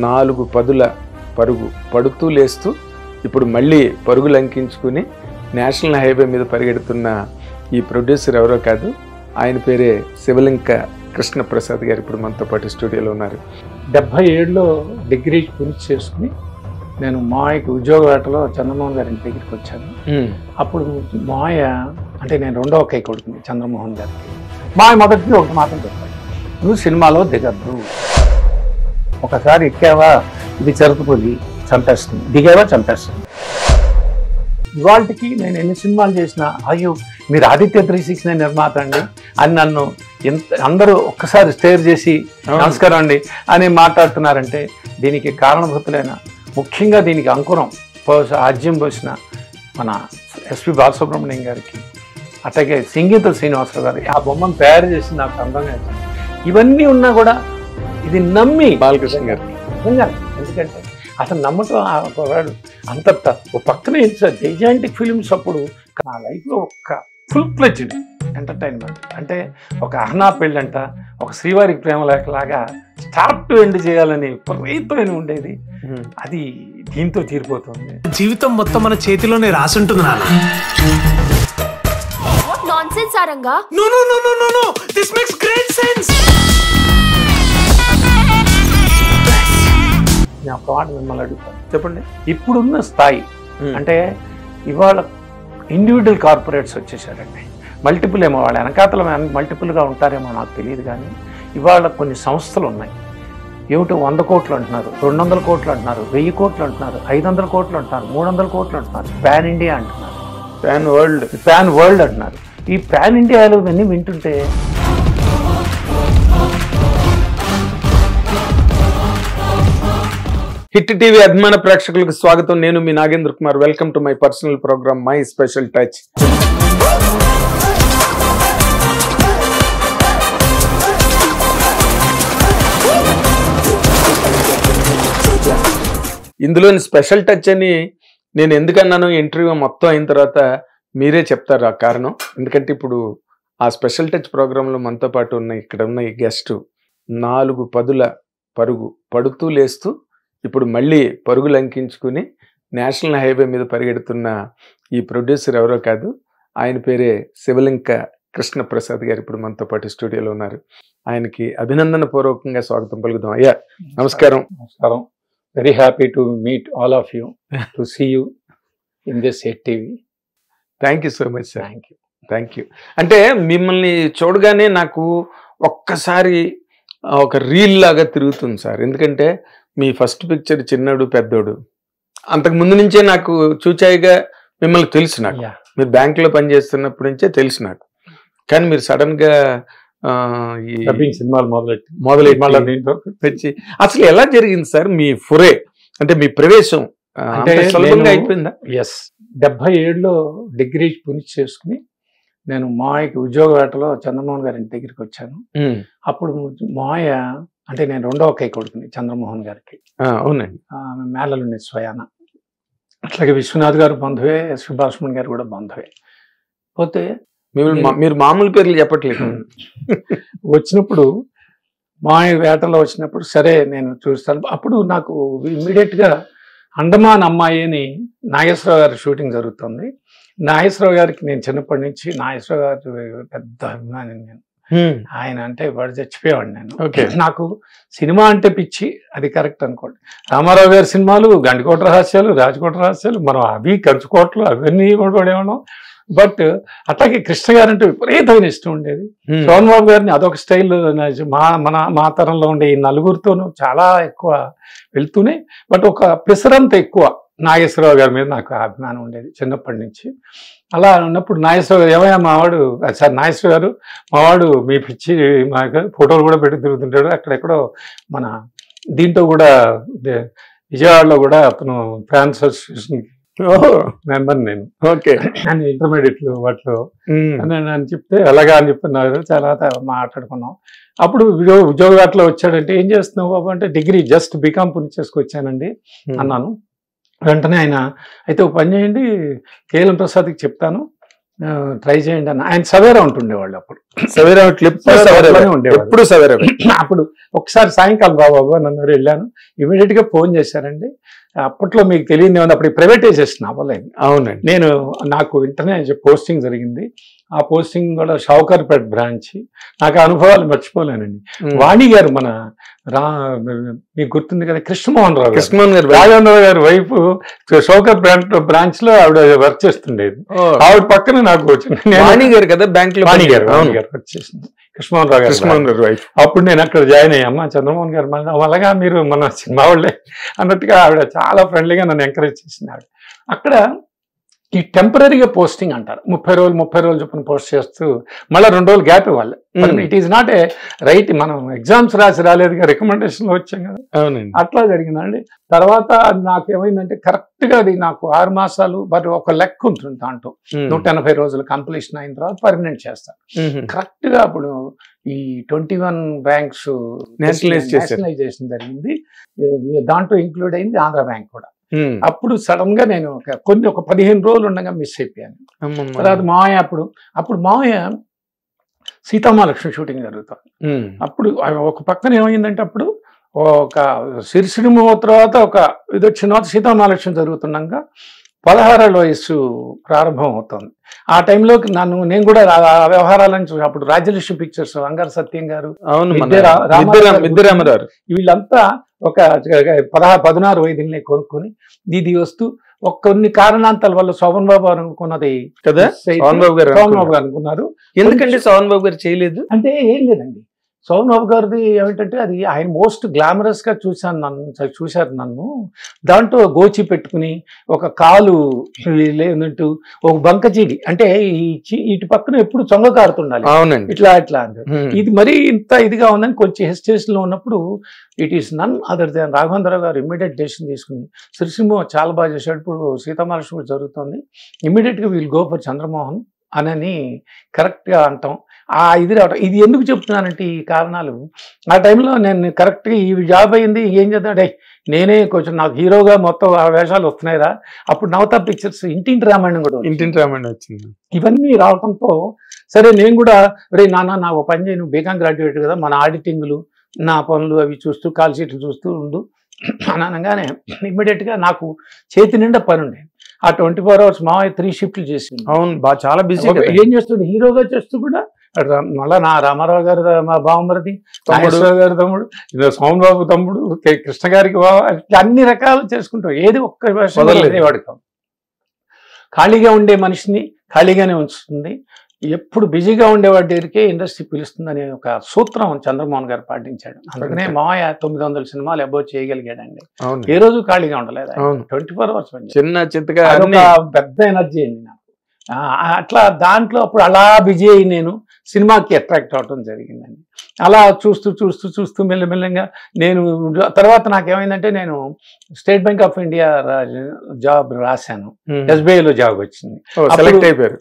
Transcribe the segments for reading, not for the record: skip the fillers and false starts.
4 పదుల పరుగు పడుతూ లేస్తూ ఇప్పుడు మళ్ళీ పరుగులు అంకించుకుని నేషనల్ హైవే మీద పరిగెడుతున్న ఈ ప్రొడ్యూసర్ ఎవరో కాదు, ఆయన పేరే శివలింక కృష్ణప్రసాద్ గారు ఇప్పుడు మనతో పాటు స్టూడియోలో ఉన్నారు. 77లో డిగ్రీ పూర్తి చేసుకుని నేను మాయకి ఉద్యోగవేటలో చంద్రమోహన్ గారి ఇంటి దగ్గరికి వచ్చాను. అప్పుడు మాయ అంటే నేను రెండో కై కొడుకుని చంద్రమోహన్ గారికి. మాయ మొదటికి ఒకటి మాత్రం చెప్పాడు, నువ్వు సినిమాలో దిగద్దు, ఒకసారి ఎక్కావా ఇది చెరుకుపోయి చంపేస్తుంది, దిగావా చంపేస్తుంది. ఇవాళకి నేను ఎన్ని సినిమాలు చేసినా అయ్యో మీరు ఆదిత్య 369 నిర్మాత అండి అని నన్ను అందరూ ఒక్కసారి స్టేర్ చేసి నమస్కారం అండి అని మాట్లాడుతున్నారంటే దీనికి కారణభూతులైన, ముఖ్యంగా దీనికి అంకురం ఆజ్యం పోసిన మన ఎస్పి బాలసుబ్రహ్మణ్యం గారికి, అట్లాగే సంగీత శ్రీనివాసరావు గారు ఆ బొమ్మను తయారు చేసి నాకు అందంగా ఇచ్చింది. ఇవన్నీ ఉన్నా కూడా ఇది నమ్మి బాలకృష్ణ గారు నిజంగా, ఎందుకంటే అతను నమ్మటం వాడు అంత పక్కనే జైజాంటిక్ ఫిలిమ్స్ అప్పుడు నా లైఫ్లో ఒక ఫుల్ ఫ్లెడ్జ్డ్ ఎంటర్టైన్మెంట్ అంటే ఒక అహనా పెళ్ళంట, ఒక శ్రీవారికి ప్రేమలేఖలాగా స్టార్ట్ టు ఎండ్ చేయాలని విపరీతమైన ఉండేది. అది దీంతో తీరిపోతుంది. జీవితం మొత్తం మన చేతిలోనే రాసుంటుంది నాన్న. నాన్సెన్స్ ఆరంగా. No no no no no no this makes great sense. నేను ఒక మాట మిమ్మల్ని అడుగుతాను, చెప్పండి. ఇప్పుడున్న స్థాయి అంటే ఇవాళ ఇండివిజువల్ కార్పొరేట్స్ వచ్చేసారండి. మల్టిపుల్ ఏమో వాళ్ళ వెనకాతల మల్టిపుల్గా ఉంటారేమో నాకు తెలియదు, కానీ ఇవాళ కొన్ని సంస్థలు ఉన్నాయి. ఏమిటో 100 కోట్లు అంటున్నారు, 200 కోట్లు అంటున్నారు, 1000 కోట్లు అంటున్నారు, 500 కోట్లు అంటున్నారు, 300 కోట్లు అంటున్నారు, పాన్ ఇండియా అంటున్నారు, పాన్ వరల్డ్ అంటున్నారు. ఈ పాన్ ఇండియాలో ఇవన్నీ వింటుంటే హిట్ టీవీ అభిమాన ప్రేక్షకులకు స్వాగతం. నేను మీ Nagendra Kumar. Welcome to my personal program my special touch. ఇందులోని స్పెషల్ టచ్ అని నేను ఎందుకన్నాను, ఇంటర్వ్యూ మొత్తం అయిన తర్వాత మీరే చెప్తారు ఆ కారణం. ఎందుకంటే ఇప్పుడు ఆ స్పెషల్ టచ్ ప్రోగ్రాంలో మనతో పాటు ఉన్న ఇక్కడ ఉన్న ఈ గెస్ట్ 4 పదుల పరుగు పడుతూ లేస్తూ ఇప్పుడు మళ్ళీ పరుగులు అంకించుకుని నేషనల్ హైవే మీద పరిగెడుతున్న ఈ ప్రొడ్యూసర్ ఎవరో కాదు, ఆయన పేరే శివలింక కృష్ణప్రసాద్ గారు ఇప్పుడు మనతో పాటు స్టూడియోలో ఉన్నారు. ఆయనకి అభినందన పూర్వకంగా స్వాగతం పలుకుదాం. అయ్యా నమస్కారం. నమస్కారం. Very happy to meet all of you, to see you in this hit TV. Thank you so much sir. Thank you. Thank you. అంటే మిమ్మల్ని చూడగానే నాకు ఒక్కసారి ఒక రీల్ లాగా తిరుగుతుంది సార్. ఎందుకంటే మీ ఫస్ట్ పిక్చర్ చిన్నోడు పెద్దోడు, అంతకు ముందు నుంచే నాకు చూచాయిగా మిమ్మల్ని తెలుసు. నాకు మీరు బ్యాంకులో పనిచేస్తున్నప్పటి నుంచే తెలుసు నాకు. కానీ మీరు సడన్ గా సినిమాలు మొదలెట్టి అసలు ఎలా జరిగింది సార్ మీ ఫురే, అంటే మీ ప్రవేశం అంటే సులభంగా అయిపోయిందా? ఎస్, 77లో డిగ్రీ పూర్తి చేసుకుని నేను మాయకి ఉద్యోగవేటలో చంద్రమోహన్ గారి ఇంటి దగ్గరికి వచ్చాను. అప్పుడు మాయ అంటే నేను రెండో కై కొడుకుని చంద్రమోహన్ గారికి. అవునండి. మేళలుండే స్వయాన. అట్లాగే విశ్వనాథ్ గారు బంధువే, ఎస్వి బాలసుబ్రహ్మణ్యం గారు కూడా బంధువే. పోతే మీరు మామూలు పేర్లు చెప్పట్లేదు. వచ్చినప్పుడు మాయ వేటలో వచ్చినప్పుడు సరే నేను చూస్తాను. అప్పుడు నాకు ఇమ్మీడియట్గా అండమాన్ అమ్మాయి అని నాగేశ్వరరావు గారి షూటింగ్ జరుగుతుంది. నాగేశ్వరరావు గారికి నేను చిన్నప్పటి నుంచి నాగేశ్వరరావు గారి పెద్ద అభిమాని నేను. ఆయన అంటే వాడు చచ్చిపోయేవాడు నేను. నాకు సినిమా అంటే పిచ్చి, అది కరెక్ట్ అనుకోండి. రామారావు గారి సినిమాలు, గండికోట రహస్యాలు, రాజకోట రహస్యాలు, మనం అవి కంచుకోటలు అవన్నీ పడేవాళ్ళం. బట్ అట్లాగే కృష్ణ గారు అంటే విపరీతమైన ఇష్టం ఉండేది. సోహన్ బాబు గారిని అదొక స్టైల్. మా తరంలో ఉండే ఈ నలుగురితోనూ చాలా ఎక్కువ వెళ్తూనే, బట్ ఒక ప్రెసరంత ఎక్కువ నాగేశ్వరరావు గారి మీద నాకు అభిమానం ఉండేది చిన్నప్పటి నుంచి. అలా ఉన్నప్పుడు నాగేశ్వరరావు గారు ఏమయ్యా మావాడు, సార్ నాగేశ్వర గారు మావాడు మీ పిచ్చి, మా ఫోటోలు కూడా పెట్టి తిరుగుతుంటాడు, అక్కడెక్కడో మన దీంట్లో కూడా విజయవాడలో కూడా అతను ఫ్యాన్స్ అసోసియేషన్ మెంబర్ నేను. ఓకే. అని ఇంటర్మీడియట్లు వాటిలో అని చెప్తే అలాగా అని చెప్తున్నారు. చాలా మాట్లాడుకున్నాం. అప్పుడు ఉద్యోగాట్లో వచ్చాడంటే ఏం చేస్తున్నావు బాబు అంటే డిగ్రీ జస్ట్ బీకామ్ పూర్తి చేసుకొచ్చానండి అన్నాను. వెంటనే ఆయన అయితే ఒక పని చేయండి, కేఎల్ఎం ప్రసాద్కి చెప్తాను, ట్రై చేయండి అన్న. ఆయన సవేరా ఉంటుండేవాళ్ళు అప్పుడు. సవేరా ఉండేవాడు ఎప్పుడు సవేరా. అప్పుడు ఒకసారి సాయంకాలం బాబు నన్ను వెళ్ళాను, ఇమీడియట్ గా ఫోన్ చేశారండి. అప్పట్లో మీకు తెలియదు ఏమన్నా, అప్పుడు ప్రైవేటైజేషన్ అవ్వలేదు. అవునండి. నేను నాకు వెంటనే పోస్టింగ్ జరిగింది. ఆ పోస్టింగ్ కూడా షౌకర్పేట్ బ్రాంచ్. నాకు అనుభవాలు మర్చిపోలేనండి. వాణి గారు మన మీకు గుర్తుంది కదా, కృష్ణమోహన్ రావు రాఘవేంద్రరావు గారి వైఫ్ షౌకర్ బ్రాంచ్ లో ఆవిడ వర్క్ చేస్తుండేది. ఆవిడ పక్కన నాకు వచ్చింది వాణి గారు కదా బ్యాంక్ లో. వాణి గారు వర్క్ చేసింది, కృష్ణమోహన్ రావు గారు. అప్పుడు నేను అక్కడ జాయిన్ అయ్యామ్మా, చంద్రమోహన్ గారు అలాగా మీరు మన సినిమా వాళ్ళే అన్నట్టుగా ఆవిడ చాలా ఫ్రెండ్లీగా నన్ను ఎంకరేజ్ చేసింది. ఆవిడ అక్కడ ఈ టెంపరీగా పోస్టింగ్ అంటారు, 30 రోజులు చొప్పున పోస్ట్ చేస్తూ మళ్ళీ 2 రోజులు గ్యాప్ ఇవ్వాలి. It is not a right, మనం ఎగ్జామ్స్ రాలేదుగా, రికమెండేషన్ లో వచ్చాం కదా, అట్లా జరిగిందండి. తర్వాత నాకేమైందంటే కరెక్ట్ గా అది నాకు 6 మాసాలు, బట్ ఒక లెక్క ఉంటుంది దాంట్లో. 180 రోజులు కంప్లీషన్ అయిన తర్వాత పర్మనెంట్ చేస్తారు. కరెక్ట్ గా అప్పుడు ఈ 21 బ్యాంక్స్ నేషనలైజేషన్ జరిగింది. దాంట్లో ఇంక్లూడ్ అయింది ఆంధ్ర బ్యాంక్ కూడా. అప్పుడు సడన్ గా నేను ఒక 15 రోజులు ఉండగా మిస్ అయిపోయాను. తర్వాత మావయ్య అప్పుడు మావయ్య సీతామహాలక్ష్మి షూటింగ్ జరుగుతుంది. అప్పుడు ఒక పక్కన ఏమైందంటే, అప్పుడు ఒక సిరిసినిమో తర్వాత ఒక ఇది వచ్చిన తర్వాత సీతామహాలక్ష్మి జరుగుతున్నాక 16 ఏళ్ళ వయస్సు ప్రారంభం అవుతుంది. ఆ టైంలో నేను కూడా వ్యవహారాలను చూసి, అప్పుడు రాజ్యలక్ష్మి పిక్చర్స్ అంగారు సత్యం గారు, వీళ్ళంతా ఒక 16 వయదుల్ని కొనుక్కొని ఇది వస్తూ కొన్ని కారణాంతాల వల్ల శోభన్ బాబు అనుకున్నది కదా, శోభన్ బాబు గారు అనుకున్నారు. ఎందుకంటే శోభన్ బాబు గారు చేయలేదు అంటే ఏం లేదండి. శోభన్ బాబు గారిది ఏమిటంటే, అది ఆయన మోస్ట్ గ్లామరస్ గా చూశారు నన్ను. దాంట్లో గోచి పెట్టుకుని ఒక కాలు లేనట్టు, ఒక బంకచీడి అంటే ఇటు పక్కన ఎప్పుడు చొంగ కారుతుండాలి, ఇట్లా ఇది మరీ ఇంత ఇదిగా ఉందని కొంచెం హెసిటేషన్ లో ఉన్నప్పుడు, it is none other than Raghavendra Rao గారు ఇమ్మీడియట్ డెసిషన్ తీసుకుని, సిరిసినిమా చాలా బాగా చేశాడు, ఇప్పుడు సీతామహాలక్ష్మి జరుగుతుంది, ఇమ్మీడియట్ గా వీల్ గో ఫర్ చంద్రమోహన్ అని కరెక్ట్ గా అంటాం. ఇది రావటం, ఇది ఎందుకు చెప్తున్నానంటే ఈ కారణాలు. ఆ టైంలో నేను కరెక్ట్గా ఈ జాబ్ అయింది, ఏం చేద్దాం నేనే కొంచెం నాకు హీరోగా మొత్తం ఆ వేషాలు వస్తున్నాయిరా. అప్పుడు నవతా పిక్చర్స్ ఇంటింటి రామాయణం కూడా వచ్చింది. ఇవన్నీ రావడంతో సరే నేను కూడా నాన్న నాకు పని చేయి, నువ్వు బీకాం గ్రాడ్యుయేట్ కదా, మన ఆడిటింగ్లు నా పనులు అవి చూస్తూ కాల్ షీట్లు చూస్తూ ఉండు అని అనగానే ఇమ్మీడియట్ గా నాకు చేతి నిండా పని ఉండేది. ఆ 24 hours మావయ్య 3 షిఫ్ట్లు చేసింది. అవును, చాలా బిజీ. ఏం చేస్తుంది, హీరోగా చేస్తూ కూడా మళ్ళా నా రామారావు గారు మా బావమరిది, నాగేశ్వరరావు గారి తమ్ముడు, సోమన్ బాబు తమ్ముడు, కృష్ణ గారికి బావ, అన్ని రకాలు చేసుకుంటాం. ఏది ఒక్క వాడుతాం. ఖాళీగా ఉండే మనిషిని ఖాళీగానే ఉంచుతుంది, ఎప్పుడు బిజీగా ఉండేవాడి దగ్గరికే ఇండస్ట్రీ పిలుస్తుందనే ఒక సూత్రం చంద్రమోహన్ గారు పాటించాడు. అందుకనే మావయ్య 900 సినిమాలు అబౌవ్ చేయగలిగాడండి. ఏ రోజు ఖాళీగా ఉండలేదు, 24 hours పెద్ద ఎనర్జీ అండి నాకు. అట్లా దాంట్లో అప్పుడు అలా బిజీ అయ్యి నేను సినిమాకి అట్రాక్ట్ అవడం జరిగిందండి. అలా చూస్తూ మెల్లమెల్లగా నేను తర్వాత నాకేమైందంటే, నేను state bank of India job రాశాను, ఎస్బీఐలో జాబ్ వచ్చింది,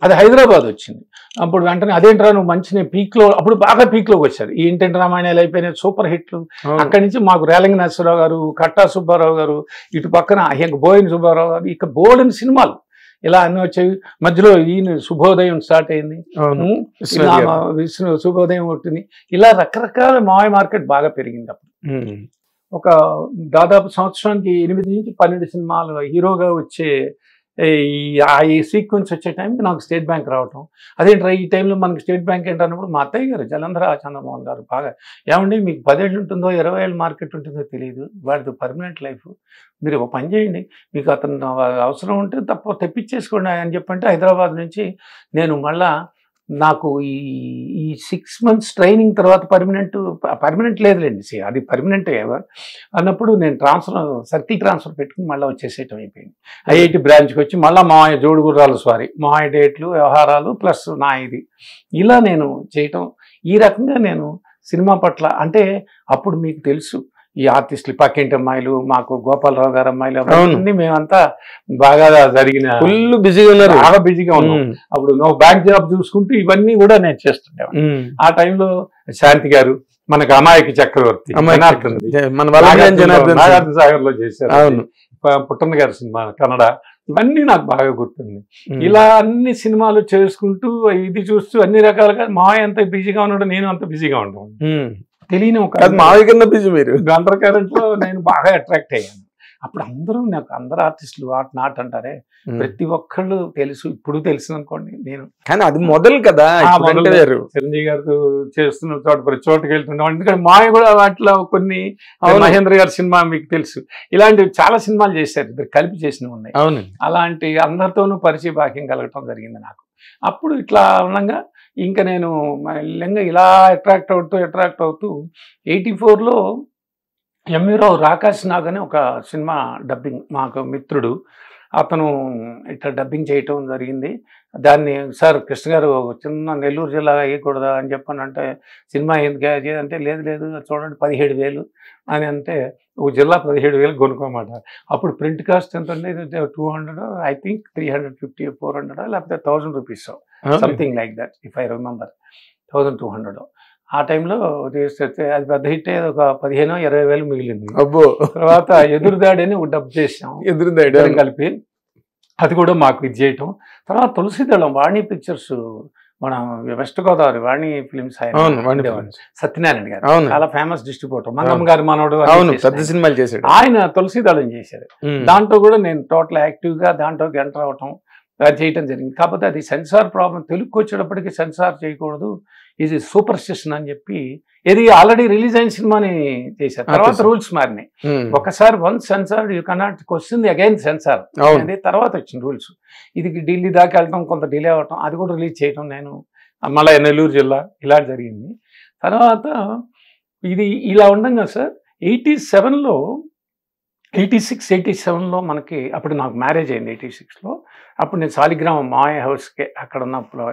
అది హైదరాబాద్ వచ్చింది. అప్పుడు వెంటనే అదేంట్రా నువ్వు మంచి పీక్ లో, అప్పుడు బాగా పీక్ లోకి వచ్చారు ఈ ఇంటి రామాయణాలు అయిపోయినాయి, సూపర్ హిట్లు. అక్కడి నుంచి మాకు రేలంగి నరసింహరావు గారు, కట్టా సుబ్బారావు గారు, ఇటు పక్కన బోయిన సుబ్బారావు గారు, ఇక బోల్డెన్ సినిమాలు ఇలా అన్ని వచ్చాయి. మధ్యలో ఈయన శుభోదయం స్టార్ట్ అయింది, విష్ణు శుభోదయం ఉంటుంది. ఇలా రకరకాల మావయ్య మార్కెట్ బాగా పెరిగింది. అప్పుడు ఒక దాదాపు సంవత్సరానికి 8 నుంచి 12 సినిమాలు హీరోగా వచ్చే ఈ సీక్వెన్స్ వచ్చే టైంకి నాకు స్టేట్ బ్యాంక్ రావటం. అదేంట్రా ఈ టైంలో మనకి స్టేట్ బ్యాంక్ ఏంటన్నప్పుడు మా అత్తయ్య గారు జలంధర చంద్రమోహన్ గారు బాగా, ఏమండి మీకు 10 ఏళ్ళు ఉంటుందో 20 ఏళ్ళ మార్కెట్ ఉంటుందో తెలియదు, వాడిది పర్మనెంట్ లైఫ్, మీరు ఒక పని చేయండి, మీకు అతను అవసరం ఉంటే తెప్పించేసుకోండి అని చెప్పంటే, హైదరాబాద్ నుంచి నేను మళ్ళా నాకు ఈ 6 months ట్రైనింగ్ తర్వాత పర్మనెంట్ లేదులేండి, అది పర్మనెంట్ అన్నప్పుడు నేను సర్కిల్ ట్రాన్స్ఫర్ పెట్టుకుని మళ్ళీ వచ్చేసేయటం అయిపోయింది. ఐఐటి బ్రాంచ్కి వచ్చి మళ్ళీ మావయ్య జోడుగుర్రాలు మావయ్య డేట్లు వ్యవహారాలు ప్లస్ నా ఇది ఇలా నేను చేయటం. ఈ రకంగా నేను సినిమా పట్ల, అంటే అప్పుడు మీకు తెలుసు ఈ ఆర్టిస్టులు పక్కింటి అమ్మాయిలు, మాకు గోపాలరావు గారు అమ్మాయిలు, అవన్నీ మేమంతా బాగా జరిగిన ఫుల్ బిజీగా ఉన్నారు, బాగా బిజీగా ఉన్నాం. అప్పుడు నువ్వు బ్యాంక్ జాబ్ చూసుకుంటూ ఇవన్నీ కూడా నేను చేస్తుండేవాడు. ఆ టైంలో శాంతి గారు, మనకు అమాయక చక్రవర్తి నాగార్జున సాగర్ లో చేశారు, పుట్టన్న గారి సినిమా కన్నడ, ఇవన్నీ నాకు బాగా గుర్తుంది. ఇలా అన్ని సినిమాలు చేసుకుంటూ ఇది చూస్తూ అన్ని రకాలుగా మావయ్య అంత బిజీగా ఉన్నాడు, నేను అంత బిజీగా ఉంటాను. తెలియని ఒక మావి కింద బిజీ మీరు అండర్ కరెంట్ లో నేను బాగా అట్రాక్ట్ అయ్యాను. అప్పుడు అందరు ఆర్టిస్టులు నాట్ అంటారే, ప్రతి ఒక్కళ్ళు తెలుసు, ఇప్పుడు తెలుసు అనుకోండి. నేను కానీ అది మొదలు కదా, చిరంజీవి గారితో చేస్తున్న చోట ప్రతి చోటుకి వెళ్తున్నాం. ఎందుకంటే మాయ కూడా వాటిలో కొన్ని మహేంద్ర గారి సినిమా మీకు తెలుసు, ఇలాంటివి చాలా సినిమాలు చేశారు, కలిపి చేసినవి ఉన్నాయి. అలాంటి అందరితోనూ పరిచయ భాగ్యం కలగటం జరిగింది నాకు. అప్పుడు ఇట్లా ఉండగా ఇంకా నేను మెల్లగా ఇలా అట్రాక్ట్ అవుతూ 84లో ఎంవీరావు రాకాశ్ నాగ్ అని ఒక సినిమా డబ్బింగ్, మాకు మిత్రుడు, అతను ఇట్లా డబ్బింగ్ చేయటం జరిగింది. దాన్ని సార్ కృష్ణ గారు చిన్న నెల్లూరు జిల్లా వేయకూడదా అని చెప్పానంటే, సినిమా ఎందుకు అంటే లేదు చూడండి 17,000 అని అంటే, ఒక జిల్లా 17,000 కొనుక్కోమాట. అప్పుడు ప్రింట్ కాస్ట్ ఎంత ఉండేది, 200 ఐ థింక్ 350 400 లేకపోతే 1000 rupees something like that if I remember, 1200. ఆ టైంలో చేస్తే అది పెద్ద హిట్ అయ్యేది, ఒక 15,000-20,000 మిగిలింది. అబ్బో. తర్వాత ఎదురుదాడి అని డబ్ చేసాం, ఎదురుదాడి కలిపి, అది కూడా మాకు ఇది చేయటం. తర్వాత తులసిదళం వాణి పిక్చర్స్, మన వెస్ట్ గోదావరి వాణి ఫిలిమ్స్ సత్యనారాయణ గారు చాలా ఫేమస్ డిస్ట్రిబ్యూటర్, మంగమ్మ గారి మనోడు, పెద్ద సినిమాలు చేశాడు ఆయన. తులసిదళం చేశారు. దాంట్లో కూడా నేను టోటల్ యాక్టివ్ గా దాంట్లోకి ఎంటర్ అవటం చేయటం జరిగింది. కాకపోతే అది సెన్సార్ ప్రాబ్లం, తెలుగుకి వచ్చేటప్పటికి సెన్సార్ చేయకూడదు, ఇది సూపర్ స్టిషన్ అని చెప్పి, ఇది ఆల్రెడీ రిలీజ్ అయిన సినిమాని చేశారు. తర్వాత రూల్స్ మారినాయి. ఒకసారి once censor you cannot question again censor అనేది తర్వాత వచ్చిన రూల్స్. ఇది ఢిల్లీ దాకా వెళ్ళటం, కొంత డిలే అవటం, అది కూడా రిలీజ్ చేయటం నేను మళ్ళీ నెల్లూరు జిల్లా ఇలా జరిగింది. తర్వాత ఇది ఇలా ఉండగా సార్ 87లో 86-87లో మనకి, అప్పుడు నాకు మ్యారేజ్ అయింది 86లో. అప్పుడు నేను సాలిగ్రామం మాయ హౌస్కి అక్కడ ఉన్నప్పుడు,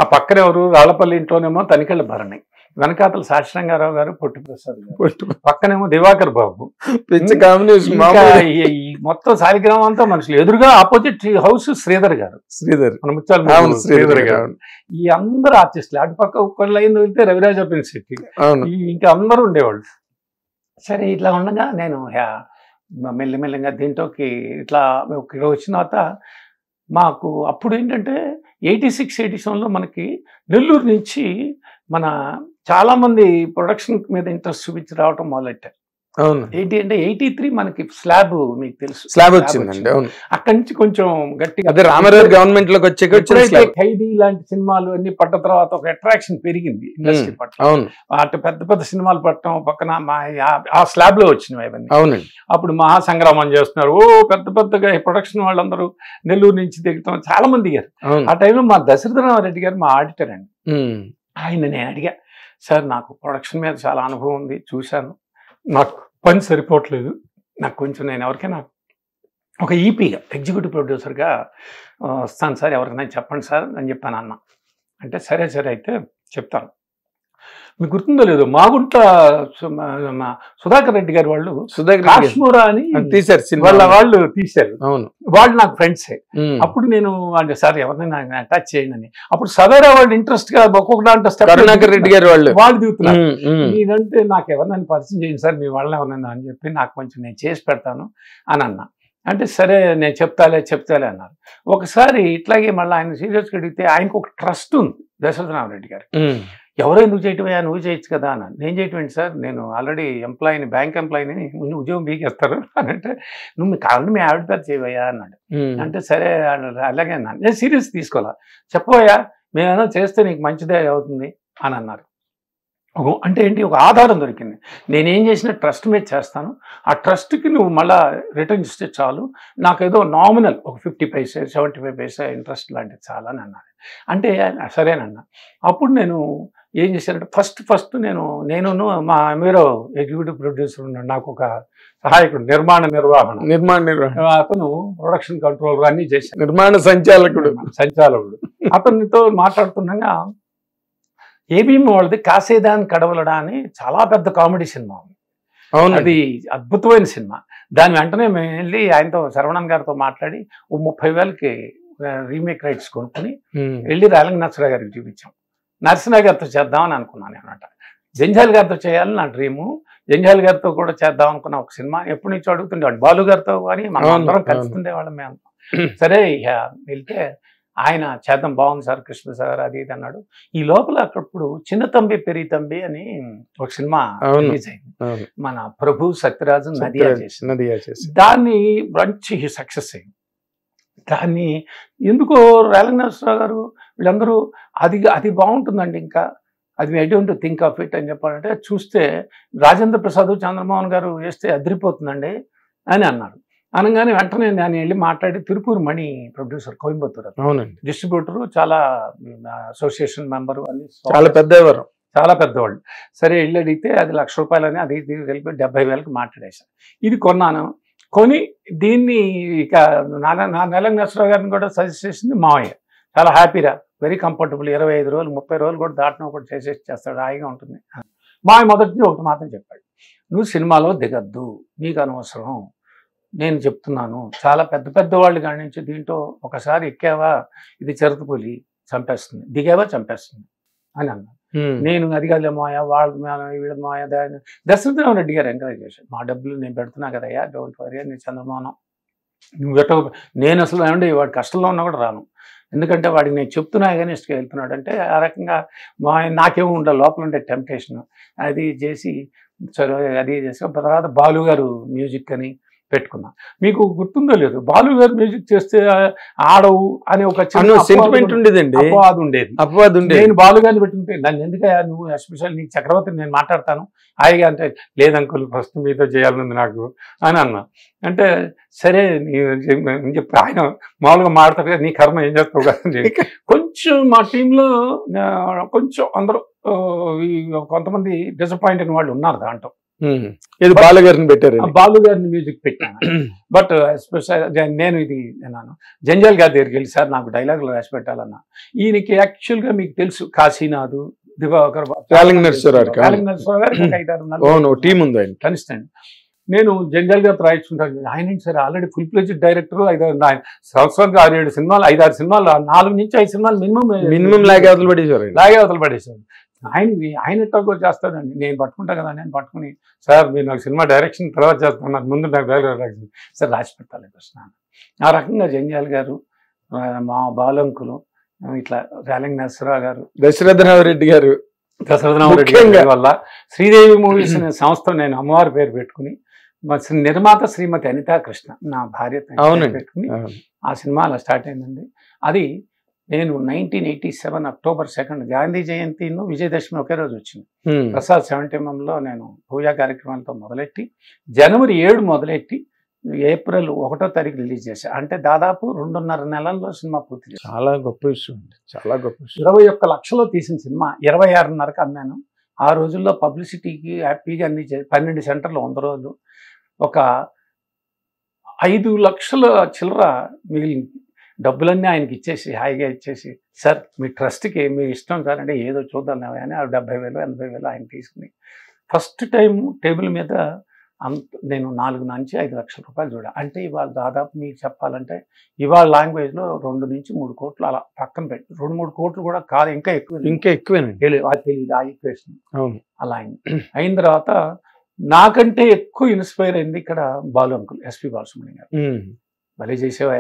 ఆ పక్కన ఎవరు రాళ్లపల్లి ఇంట్లోనేమో తనికెళ్ళ భరణి, వెనకాతల సాక్షరంగారావు గారు, పొట్టి ప్రసాద్ గారు, పక్కనేమో దివాకర్ బాబు, మొత్తం సాలిగ్రామం అంతా మనుషులు. ఎదురుగా ఆపోజిట్ హౌస్ శ్రీధర్ గారు, మన ముత్యాల శ్రీధర్ గారు, ఈ అందరు ఆర్టిస్టులు. అటు పక్క ఒక లైన్ వెళ్తే రవిరాజ పెన్సిటీ, ఇంకా అందరూ ఉండేవాళ్ళు. సరే ఇట్లా ఉండగా నేను మెల్లిమెల్లిగా దీంట్లోకి ఇట్లా ఇక్కడ వచ్చిన తర్వాత, మాకు అప్పుడు ఏంటంటే 86-87లో మనకి నెల్లూరు నుంచి మన చాలామంది ప్రొడక్షన్ మీద ఇంట్రెస్ట్ చూపించి రావటం మొదలెట్టారు. ఏంటి అంటే 83 మనకి స్లాబ్, మీకు తెలుసు స్లాబ్ వచ్చిందండి. అక్కడి నుంచి కొంచెం గట్టిగా అదే రామారావు గవర్నమెంట్ లోకి వచ్చే ఖైదీ లాంటి సినిమాలు అన్ని పడ్డ తర్వాత ఒక అట్రాక్షన్ పెరిగింది ఇండస్ట్రీ పట్ల. అటు పెద్ద పెద్ద సినిమాలు పట్టడం పక్కన ఆ స్లాబ్ లో వచ్చినవి అవన్నీ. అవునండి. అప్పుడు మహాసంగ్రామం చేస్తున్నారు, పెద్ద పెద్దగా ప్రొడక్షన్ వాళ్ళందరూ నెల్లూరు నుంచి దిగుతాం, చాలా మంది దిగారు. ఆ టైంలో మా దశరథరామరెడ్డి గారు మా ఆడిటర్ అండి. ఆయన నేను అడిగా, సార్ నాకు ప్రొడక్షన్ మీద చాలా అనుభవం ఉంది, చూశాను, నాకు పని సరిపోవట్లేదు, నాకు కొంచెం నేను ఎవరికైనా ఒక ఈపీగా ఎగ్జిక్యూటివ్ ప్రొడ్యూసర్గా వస్తాను సార్, ఎవరికైనా చెప్పండి సార్ అని చెప్పాను అన్న. అంటే సరే అయితే చెప్తాను. మీకు గుర్తుందో లేదో, మాగుంట సుధాకర్ రెడ్డి గారు వాళ్ళు కాశ్మూరా అని తీశారు, వాళ్ళు తీశారు. వాళ్ళు నాకు ఫ్రెండ్సే. అప్పుడు నేను అంటే సార్ ఎవరినైనా అటాచ్ చేయండి అని, అప్పుడు సవేరా వాళ్ళు ఇంట్రెస్ట్ గా ఒక్కొక్క దాంట్లో కరుణాకర్ రెడ్డి గారు వాళ్ళు దిగుతున్నారు. నేనంటే నాకు ఎవరినైనా పరిచయం చేయండి సార్, మీ వాళ్ళని ఎవరినైనా అని చెప్పి, నాకు కొంచెం నేను చేసి పెడతాను అని అన్నా. అంటే సరే నేను చెప్తాలే అన్నారు. ఒకసారి ఇట్లాగే మళ్ళీ ఆయన సీరియస్గా అడిగితే, ఆయనకు ఒక ట్రస్ట్ ఉంది దశరథరామరెడ్డి గారు. ఎవరో ఎందుకు చేయటమయ్యా, నువ్వు చేయొచ్చు కదా అన్నాను. నేను చేయటం ఏంటి సార్, నేను ఆల్రెడీ ఎంప్లాయీని, బ్యాంక్ ఎంప్లాయీని, ఉద్యోగం బీకేస్తారు అని అంటే, నువ్వు మీ కావాలంటే మీ ఆవిడ పేరు చేయవయ్యా అన్నాడు. అంటే సరే అలాగే అన్నాను. నేను సీరియస్ తీసుకోవాలా, చెప్పవయ్యా మేమేమో చేస్తే నీకు మంచిదే అవుతుంది అని అన్నారు. అంటే ఏంటి, ఒక ఆధారం దొరికింది. నేనేం చేసినా ట్రస్ట్ మీద చేస్తాను, ఆ ట్రస్ట్కి నువ్వు మళ్ళీ రిటర్న్ ఇస్తే చాలు, నాకేదో నామినల్ ఒక 50 పైసా 75 పైసా ఇంట్రెస్ట్ లాంటిది చాలా అని అన్నాడు. అంటే సరేనన్నా. అప్పుడు నేను ఏం చేశానంటే, ఫస్ట్ నేను మా మీరు ఎగ్జిక్యూటివ్ ప్రొడ్యూసర్ ఉన్నాడు, నాకు ఒక సహాయకుడు, నిర్వహణ అతను ప్రొడక్షన్ కంట్రోలర్ అన్నీ చేశాను, నిర్మాణ సంచాలకుడు. అతనితో మాట్లాడుతున్నాగా, ఏబీఎం వాళ్ళది కాసేదాన్ కడవలడా అని చాలా పెద్ద కామెడీ సినిమా ఉంది. అది అద్భుతమైన సినిమా. దాని వెంటనే మేము వెళ్ళి ఆయనతో, శరవణన్ గారితో మాట్లాడి, 30,000కి రీమేక్ రైట్స్ కొనుక్కుని వెళ్ళి రాలంగ నరసరావు గారికి చూపించాం. నరసింహ గారితో చేద్దామని అనుకున్నాను అనమాట. జంజాల్ గారితో చేయాలని నా డ్రీము. జంజాల్ గారితో కూడా చేద్దాం అనుకున్న ఒక సినిమా ఎప్పటి నుంచో అడుగుతుండేవాడు, బాలు గారితో కానీ మనం అందరం కలుస్తుండేవాళ్ళం. మేము సరే ఇక వెళ్తే ఆయన చేద్దాం బాగుంది సార్ కృష్ణ సార్ అది ఇది అన్నాడు. ఈ లోపల అక్కడప్పుడు చిన్న తంబి పెరి తంబి అని ఒక సినిమా రిలీజ్ అయింది. మన ప్రభు సత్యరాజు నదియా చేసి దాన్ని మంచి సక్సెస్ అయింది. దాన్ని ఎందుకో రేలంగనాథరావు గారు వీళ్ళందరూ అది బాగుంటుందండి, ఇంకా అది I don't think of it అని చెప్పాలంటే చూస్తే రాజేంద్ర ప్రసాద్ చంద్రమోహన్ గారు వేస్తే అదిరిపోతుందండి అని అన్నారు. అనగానే వెంటనే నేను వెళ్ళి మాట్లాడి తిరుపూర్ మణి ప్రొడ్యూసర్ కోయంబత్తూరు, అవునండి, డిస్ట్రిబ్యూటర్, చాలా అసోసియేషన్ మెంబరు, అని చాలా పెద్దవారు, చాలా పెద్దవాళ్ళు. సరే వెళ్ళి అడిగితే అది ₹1,00,000 అని, అది వెళ్ళి 70,000కి మాట్లాడేశాను. ఇది కొన్నాను. కొని దీన్ని ఇక నా రేలంగనాథరావు గారిని కూడా సజెస్ట్ చేసింది మావయ్య. చాలా హ్యాపీరా, వెరీ కంఫర్టబుల్, 25 రోజులు 30 రోజులు కూడా దాటిన కూడా చేస్తాడు, హాయిగా ఉంటుంది. మావయ్య మొదటి ఒకటి మాత్రం చెప్పాడు, నువ్వు సినిమాలో దిగద్దు, నీకు అనవసరం, నేను చెప్తున్నాను. చాలా పెద్ద వాళ్ళు కాడి నుంచి దీంట్లో ఒకసారి ఎక్కావా ఇది చిరతపులి చంపేస్తుంది, దిగావా చంపేస్తుంది అని అన్నాను. నేను అది కాదులే మాయా, వీళ్ళ మాయా దశరథరామ రెడ్డి గారు ఎంకరేజ్ చేశాడు. మా డబ్బులు నేను పెడుతున్నా కదయ్యా, డోంట్ వరీ, నేను చంద్రమోహనం నువ్వు ఎట్టో, నేను అసలు ఏమంటే వాడి కష్టంలో ఉన్నా కూడా రాను, ఎందుకంటే వాడికి నేను చెప్తున్నా అగెనిస్ట్గా వెళ్తున్నాడు అంటే ఆ రకంగా నాకేమో ఉండాలి లోపల ఉండే టెంప్టేషన్, అది చేసి సరే అది చేసి తర్వాత బాలు గారు మ్యూజిక్ అని పెట్టుకున్నా. మీకు గుర్తుందో లేదు, బాలు గారు మ్యూజిక్ చేస్తే ఆడవు అనే ఒక చిన్న సెంటిమెంట్ ఉండేదండి, అపవాదు ఉండేది. నేను బాలు గారిని పెట్టుకుంటే నన్ను ఎందుకయ్యా నువ్వు ఎస్పెషల్ నీకు చక్రవర్తిని నేను మాట్లాడతాను హాయిగా అంటే, లేదంకుల్ ఫస్ట్ మీతో చేయాలనుంది నాకు అని అన్నా. అంటే సరే అని చెప్పి ఆయన మామూలుగా మాట్లాడతారు కదా, నీ కర్మ ఏం చేస్తావు కదా. కొంచెం మా టీంలో కొంచెం అందరూ కొంతమంది డిసప్పాయింట్ అయిన వాళ్ళు ఉన్నారు దాంట్లో. బాలు గారిని పెట్టారు, బాలు గారిని మ్యూజిక్ పెట్టాను. బట్ ఎస్పెషల్ నేను ఇది అన్నాను, జంజాల్ గారి దగ్గరికి వెళ్ళి సార్ నాకు డైలాగులు రాసి పెట్టాలన్నా. ఈయనకి యాక్చువల్గా మీకు తెలుసు కాశీనాథ్, దివాకర్, రేలంగనాథరావు గారు టీం ఉంది కనిస్తాండి. నేను జంజాల్ గారితో రాయించుకుంటాను. ఆయన సార్ ఆల్రెడీ ఫుల్ ప్లేజ్డ్ డైరెక్టర్, 5-6 సంవత్సరానికి 6-7 సినిమాలు, 5-6 సినిమాలు, 4 నుంచి 5 సినిమాలు మినిమం లాగే అవతలు పడేసారు. ఆయన ఎట్టో చేస్తాడండి, నేను పట్టుకుంటా కదా, నేను పట్టుకుని సార్ మీరు నాకు సినిమా డైరెక్షన్ తర్వాత చేస్తాను, నాకు ముందు నాకు డైరెక్షన్ సార్ రాసి పెట్టాలి కృష్ణ. ఆ రకంగా జంజాల్ గారు, మా బాలంకులు, ఇట్లా రేలంగనాథరావు గారు, దశరథరామరెడ్డి గారు వల్ల శ్రీదేవి మూవీస్ అనే సంస్థ నేను అమ్మవారి పేరు పెట్టుకుని, నిర్మాత శ్రీమతి అనితా కృష్ణ నా భార్య పెట్టుకుని ఆ సినిమా అలా స్టార్ట్ అయిందండి. అది నేను 1987 అక్టోబర్ 2 గాంధీ జయంతిను విజయదశమి ఒకే రోజు వచ్చింది. ప్రసాద్ 70mm నేను పూజా కార్యక్రమాలతో మొదలెట్టి జనవరి 7 మొదలెట్టి ఏప్రిల్ 1వ తారీఖు రిలీజ్ చేశా. అంటే దాదాపు 2.5 నెలల్లో సినిమా పూర్తి చేశాను. చాలా గొప్ప విషయం, చాలా గొప్ప విషయం. 21 లక్షలో తీసిన సినిమా 26.5కి అమ్మాను. ఆ రోజుల్లో పబ్లిసిటీకి హ్యాపీగా అన్ని 12 సెంటర్లు 100 రోజులు ఒక 5 లక్షల చిల్లర మిగిలింది. డబ్బులన్నీ ఆయనకి ఇచ్చేసి హాయిగా ఇచ్చేసి, సార్ మీ ట్రస్ట్కి మీ ఇష్టం సార్ అంటే ఏదో చూద్దాం అని 70,000 80,000 ఆయన తీసుకుని ఫస్ట్ టైం టేబుల్ మీద నేను 4 నుంచి 5 లక్షల రూపాయలు చూడ. అంటే ఇవాళ దాదాపు మీకు చెప్పాలంటే ఇవాళ లాంగ్వేజ్లో 2 నుంచి 3 కోట్లు అలా పక్కన పెట్టి, 2-3 కోట్లు కూడా కాదు, ఇంకా ఎక్కువేనండి. అది తెలియదు ఆ ఈక్వేషన్. అలా అయింది. అయిన తర్వాత నాకంటే ఎక్కువ ఇన్స్పైర్ అయింది ఇక్కడ బాలు అంకుల్, ఎస్పి బాలసుబ్రహ్మణ్యం గారు. భలే చేసేవా,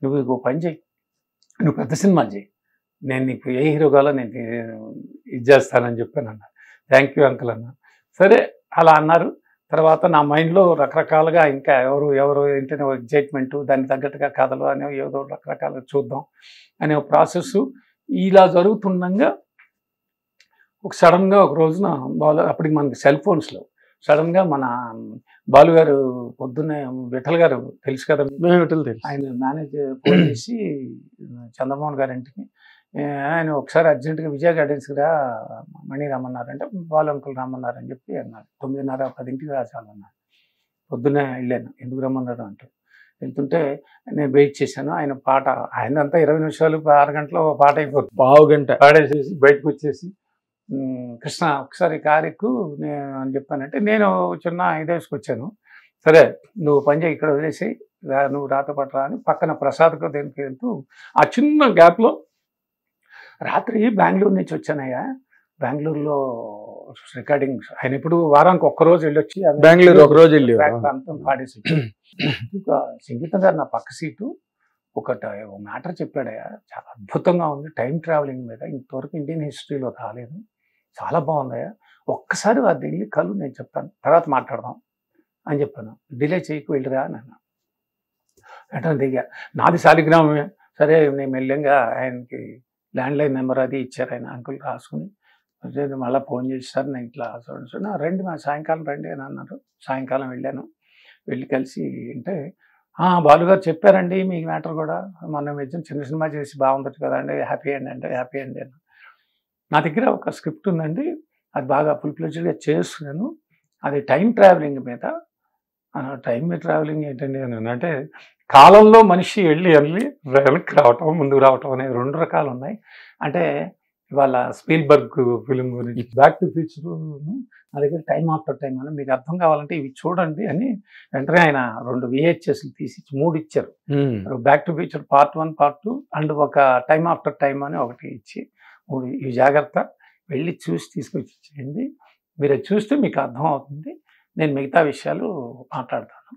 నువ్వు పని చేయి, నువ్వు పెద్ద సినిమాలు చేయి, నేను నీకు ఏ హీరో కావాలో నేను ఇది చేస్తానని చెప్పాను అన్న. థ్యాంక్ యూ అంకుల్ అన్న. సరే అలా అన్నారు. తర్వాత నా మైండ్లో రకరకాలుగా ఇంకా ఎవరు ఏంటనే ఎగ్జైట్మెంటు, దానికి తగ్గట్టుగా కథలు అనేవి ఏదో రకరకాలుగా చూద్దాం అనే ప్రాసెస్ ఇలా జరుగుతుండగా ఒక సడన్గా ఒక రోజున అప్పటికి మనకి సెల్ ఫోన్స్లో సడన్గా మన బాలు గారు పొద్దున్నే విఠల్ గారు తెలుసు కదా, ఆయన మేనేజర్ ఫోన్ చేసి చంద్రమోహన్ గారి ఇంటికి, ఆయన ఒకసారి అర్జెంటుగా విజయ గార్డెన్స్కి రా మణి రమ్మన్నారంటే బాలు అంకుల్ రమ్మన్నారని చెప్పి అన్నారు. 9:30-10కి రాసాలన్నారు. పొద్దున్నే వెళ్ళాను, ఎందుకు రమ్మన్నారు అంటే వెళ్తుంటే నేను వెయిట్ చేశాను. ఆయన పాట ఆయనంతా 20 నిమిషాలు 6 గంటలో పాట అయిపోతుంది, పావు గంట పాడేసేసి బయటకు వచ్చేసి కృష్ణ ఒకసారి కారెక్కు అని చెప్పానంటే నేను చిన్న ఐదేసుకొచ్చాను. సరే నువ్వు పని చేయి, ఇక్కడ వదిలేసి నువ్వు రాత పట్టరా అని పక్కన ప్రసాద్కు దేనికి వెళ్తూ ఆ చిన్న గ్యాప్లో రాత్రి బెంగళూరు నుంచి వచ్చానయ్యా, బెంగళూరులో రికార్డింగ్ ఆయన ఇప్పుడు వారానికి ఒక్కరోజు వెళ్ళొచ్చి బెంగళూరు ఒక రోజు వెళ్ళి అంతం పాడేసి ఇంకా సంగీతం గారు నా పక్క సీటు ఒక మ్యాటర్ చెప్పాడయ్యా, చాలా అద్భుతంగా ఉంది, టైం ట్రావెలింగ్ మీద ఇంతవరకు ఇండియన్ హిస్టరీలో రాలేదు, చాలా బాగుందయ్యా, ఒక్కసారి అది వెళ్ళి కలు, నేను చెప్తాను, తర్వాత మాట్లాడదాం అని చెప్పాను. డిలే చేయకు, వెళ్ళిరా అని అన్నా. వెంటనే దిగా, నాది శాలిగ్రామమే, సరే నేను మెల్లంగా ఆయనకి ల్యాండ్లైన్ నెంబర్ అది ఇచ్చారు, ఆయన అంకుల్ రాసుకుని మళ్ళీ ఫోన్ చేశారు, నేను ఇట్లా చూడండి రండి మా సాయంకాలం రండి అని అన్నారు. సాయంకాలం వెళ్ళాను, వెళ్ళి కలిసి అంటే బాలుగారు చెప్పారండి మీ మ్యాటర్ కూడా, మొన్న మధ్య చిన్న సినిమా చేసి బాగుందట కదండి, హ్యాపీ అండి అంటే హ్యాపీ అండి అని. నా దగ్గర ఒక స్క్రిప్ట్ ఉందండి, అది బాగా ఫుల్ ఫ్లెడ్జ్డ్గా చేస్తున్నాను, అది టైం ట్రావెలింగ్ మీద. టైం ట్రావెలింగ్ ఏంటండి అని అంటే కాలంలో మనిషి వెళ్ళి వెనక్కి రావటం ముందుకు రావటం అనే 2 రకాలు ఉన్నాయి. అంటే ఇవాళ స్పీల్బర్గ్ ఫిలిం గురించి బ్యాక్ టు ఫ్యూచర్, నా దగ్గర టైమ్ ఆఫ్టర్ టైం అని, మీకు అర్థం కావాలంటే ఇవి చూడండి అని వెంటనే ఆయన 2 VHSలు తీసి 3 ఇచ్చారు. Back to future part 1 part 2 and ఒక టైమ్ ఆఫ్టర్ టైం అని ఒకటి ఇచ్చి 3 ఇవి జాగ్రత్త వెళ్ళి చూసి తీసుకొచ్చి ఇచ్చేయండి, మీరు చూస్తే మీకు అర్థం అవుతుంది, నేను మిగతా విషయాలు మాట్లాడతాను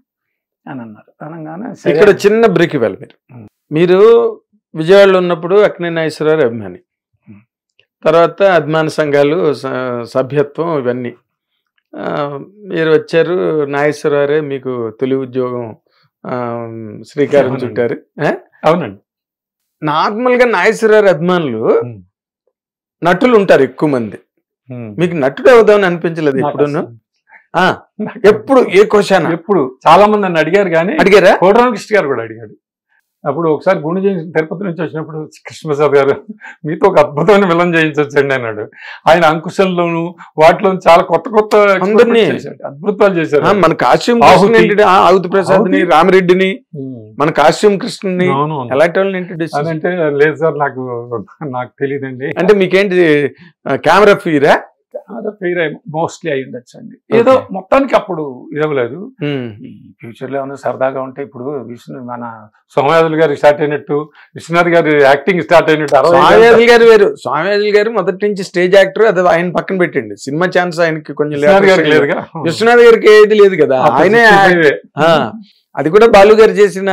అని అన్నారు. అనగానే ఇక్కడ చిన్న బ్రేక్ ఇవ్వాలి. మీరు విజయవాడలో ఉన్నప్పుడు అక్కినేని నాగేశ్వరరావు అభిమాని, తర్వాత అభిమాన సంఘాలు సభ్యత్వం ఇవన్నీ, మీరు వచ్చారు, నాగేశ్వరరావు మీకు తొలి ఉద్యోగం శ్రీకారం చుట్టారు. అవునండి. నార్మల్గా నాగేశ్వరరావు అభిమానులు నటులు ఉంటారు ఎక్కువ మంది, మీకు నటుడు అవుదామని అనిపించలేదు ఎప్పుడును? ఎప్పుడు ఏ క్వశ్చన్? ఎప్పుడు చాలా మంది నన్ను అడిగారు, కానీ అడిగారా? కోటరామకృష్ణ గారు కూడా అడిగాడు. అప్పుడు ఒకసారి గుండు చేయించి తిరుపతి నుంచి వచ్చినప్పుడు కృష్ణప్రసాద్ గారు మీతో ఒక అద్భుతమైన విలన్ చేయించండి అన్నాడు. ఆయన అంకుశంలోను వాటిలో చాలా కొత్త అద్భుతాలు చేశారు. మన కాస్ట్యూమ్ ఆవుతి ప్రసాద్ ని, రామిరెడ్డిని, మన కాస్ట్యూమ్ కృష్ణని ఎలాంటి వాళ్ళని ఇంట్రడ్యూస్ అంటే లేదు సార్ నాకు తెలియదండి. అంటే మీకేంటి కెమెరా ఫీరా? ఫెయిర్ మోస్ట్లీ అయి ఉండొచ్చు అండి. ఏదో మొత్తానికి అప్పుడు ఇవ్వలేదు. ఈ ఫ్యూచర్ లో ఏమైనా సరదాగా ఉంటే ఇప్పుడు మన సోమయాజులు గారు స్టార్ట్ అయినట్టు, విశ్వనాథ్ గారు యాక్టింగ్ స్టార్ట్ అయినట్టు. సోమయాజులు గారు వేరు, సోమయాజులు గారు మొదటి నుంచి స్టేజ్ యాక్టర్, అది ఆయన పక్కన పెట్టండి, సినిమా ఛాన్స్ ఆయనకి కొంచెం లేదుగా. విశ్వనాథ్ గారికి ఏది లేదు కదా, ఆయనే. అది కూడా బాలు గారు చేసిన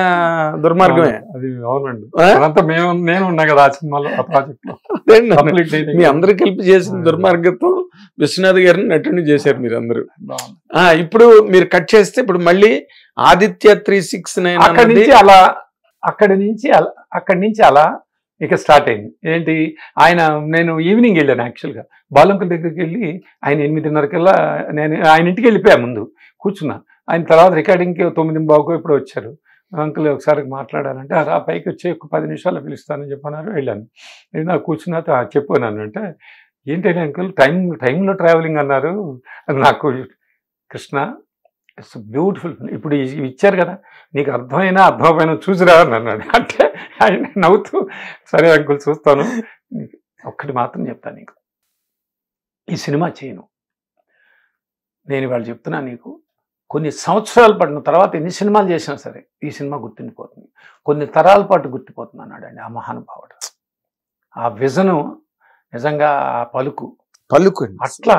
దుర్మార్గమే అది. అవునండి, అదంతా నేను ఉన్నా కదా ఆ సినిమాలో, ఆ ప్రాజెక్ట్ లో. మీ అందరూ కలిపి చేసిన దుర్మార్గంతో విశ్వనాథ్ గారిని నటుని చేశారు మీరు అందరూ. ఇప్పుడు మీరు కట్ చేస్తే ఇప్పుడు మళ్ళీ ఆదిత్య 369 అక్కడి నుంచి అలా ఇక స్టార్ట్ అయింది. ఏంటి, నేను ఈవినింగ్ వెళ్ళాను యాక్చువల్గా బాలంకుల దగ్గరికి వెళ్ళి, ఆయన 8:30కల్లా నేను ఆయన ఇంటికి వెళ్ళిపోయా, ముందు కూర్చున్నా. ఆయన తర్వాత రికార్డింగ్కి 9:15 ఇప్పుడు వచ్చారు. అంకుల్ ఒకసారి మాట్లాడాలంటే ఆ పైకి వచ్చి ఒక 10 నిమిషాలు పిలుస్తానని చెప్పన్నారు. వెళ్ళాను, నేను కూర్చున్నా చెప్పాను అంటే, ఏంటంటే అంకుల్ టైంలో ట్రావెలింగ్ అన్నారు. నాకు కృష్ణ ఇట్స్ బ్యూటిఫుల్, ఇప్పుడు ఇచ్చారు కదా నీకు అర్థమైనా చూసిరా అని అన్నాడు. అంటే ఆయన నవ్వుతూ సరే అంకుల్ చూస్తాను, ఒక్కటి మాత్రం చెప్తాను నీకు, ఈ సినిమా చేయను, నేను ఇవాళ చెప్తున్నా నీకు, కొన్ని సంవత్సరాలు పడిన తర్వాత ఎన్ని సినిమాలు చేసినా సరే ఈ సినిమా గుర్తుండిపోతుంది, కొన్ని తరాల పాటు గుర్తుపోతుంది అన్నాడు అండి ఆ మహానుభావుడు. ఆ విజను నిజంగా, ఆ పలుకు అట్లా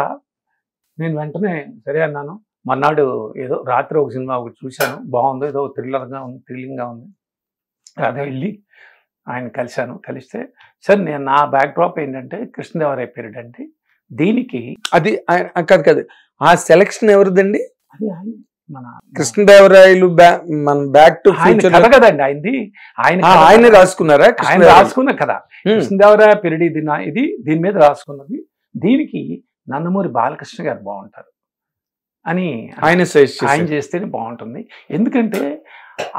నేను వెంటనే సరే అన్నాను. మన్నాడు ఏదో రాత్రి ఒక సినిమా ఒకటి చూశాను, బాగుంది, ఏదో థ్రిల్లింగ్గా ఉంది, అదే వెళ్ళి ఆయన కలిస్తే సార్ నేను నా బ్యాక్ డ్రాప్ ఏంటంటే కృష్ణదేవరాయ పీరియడ్ అంటే, దీనికి అది కాదు ఆ సెలక్షన్ ఎవరిదండి? అది మన కృష్ణదేవరాయలు మన బ్యాక్ టు ఫ్యూచర్ కథ కదండి ఆయనది, ఆయన రాసుకున్నారా? ఆయన రాసుకున్న కథ కృష్ణదేవరాయ పీరియడ్ ఇది దీని మీద రాసుకున్నది, దీనికి నందమూరి బాలకృష్ణ గారు బాగుంటారు అని ఆయన చేస్తేనే బాగుంటుంది. ఎందుకంటే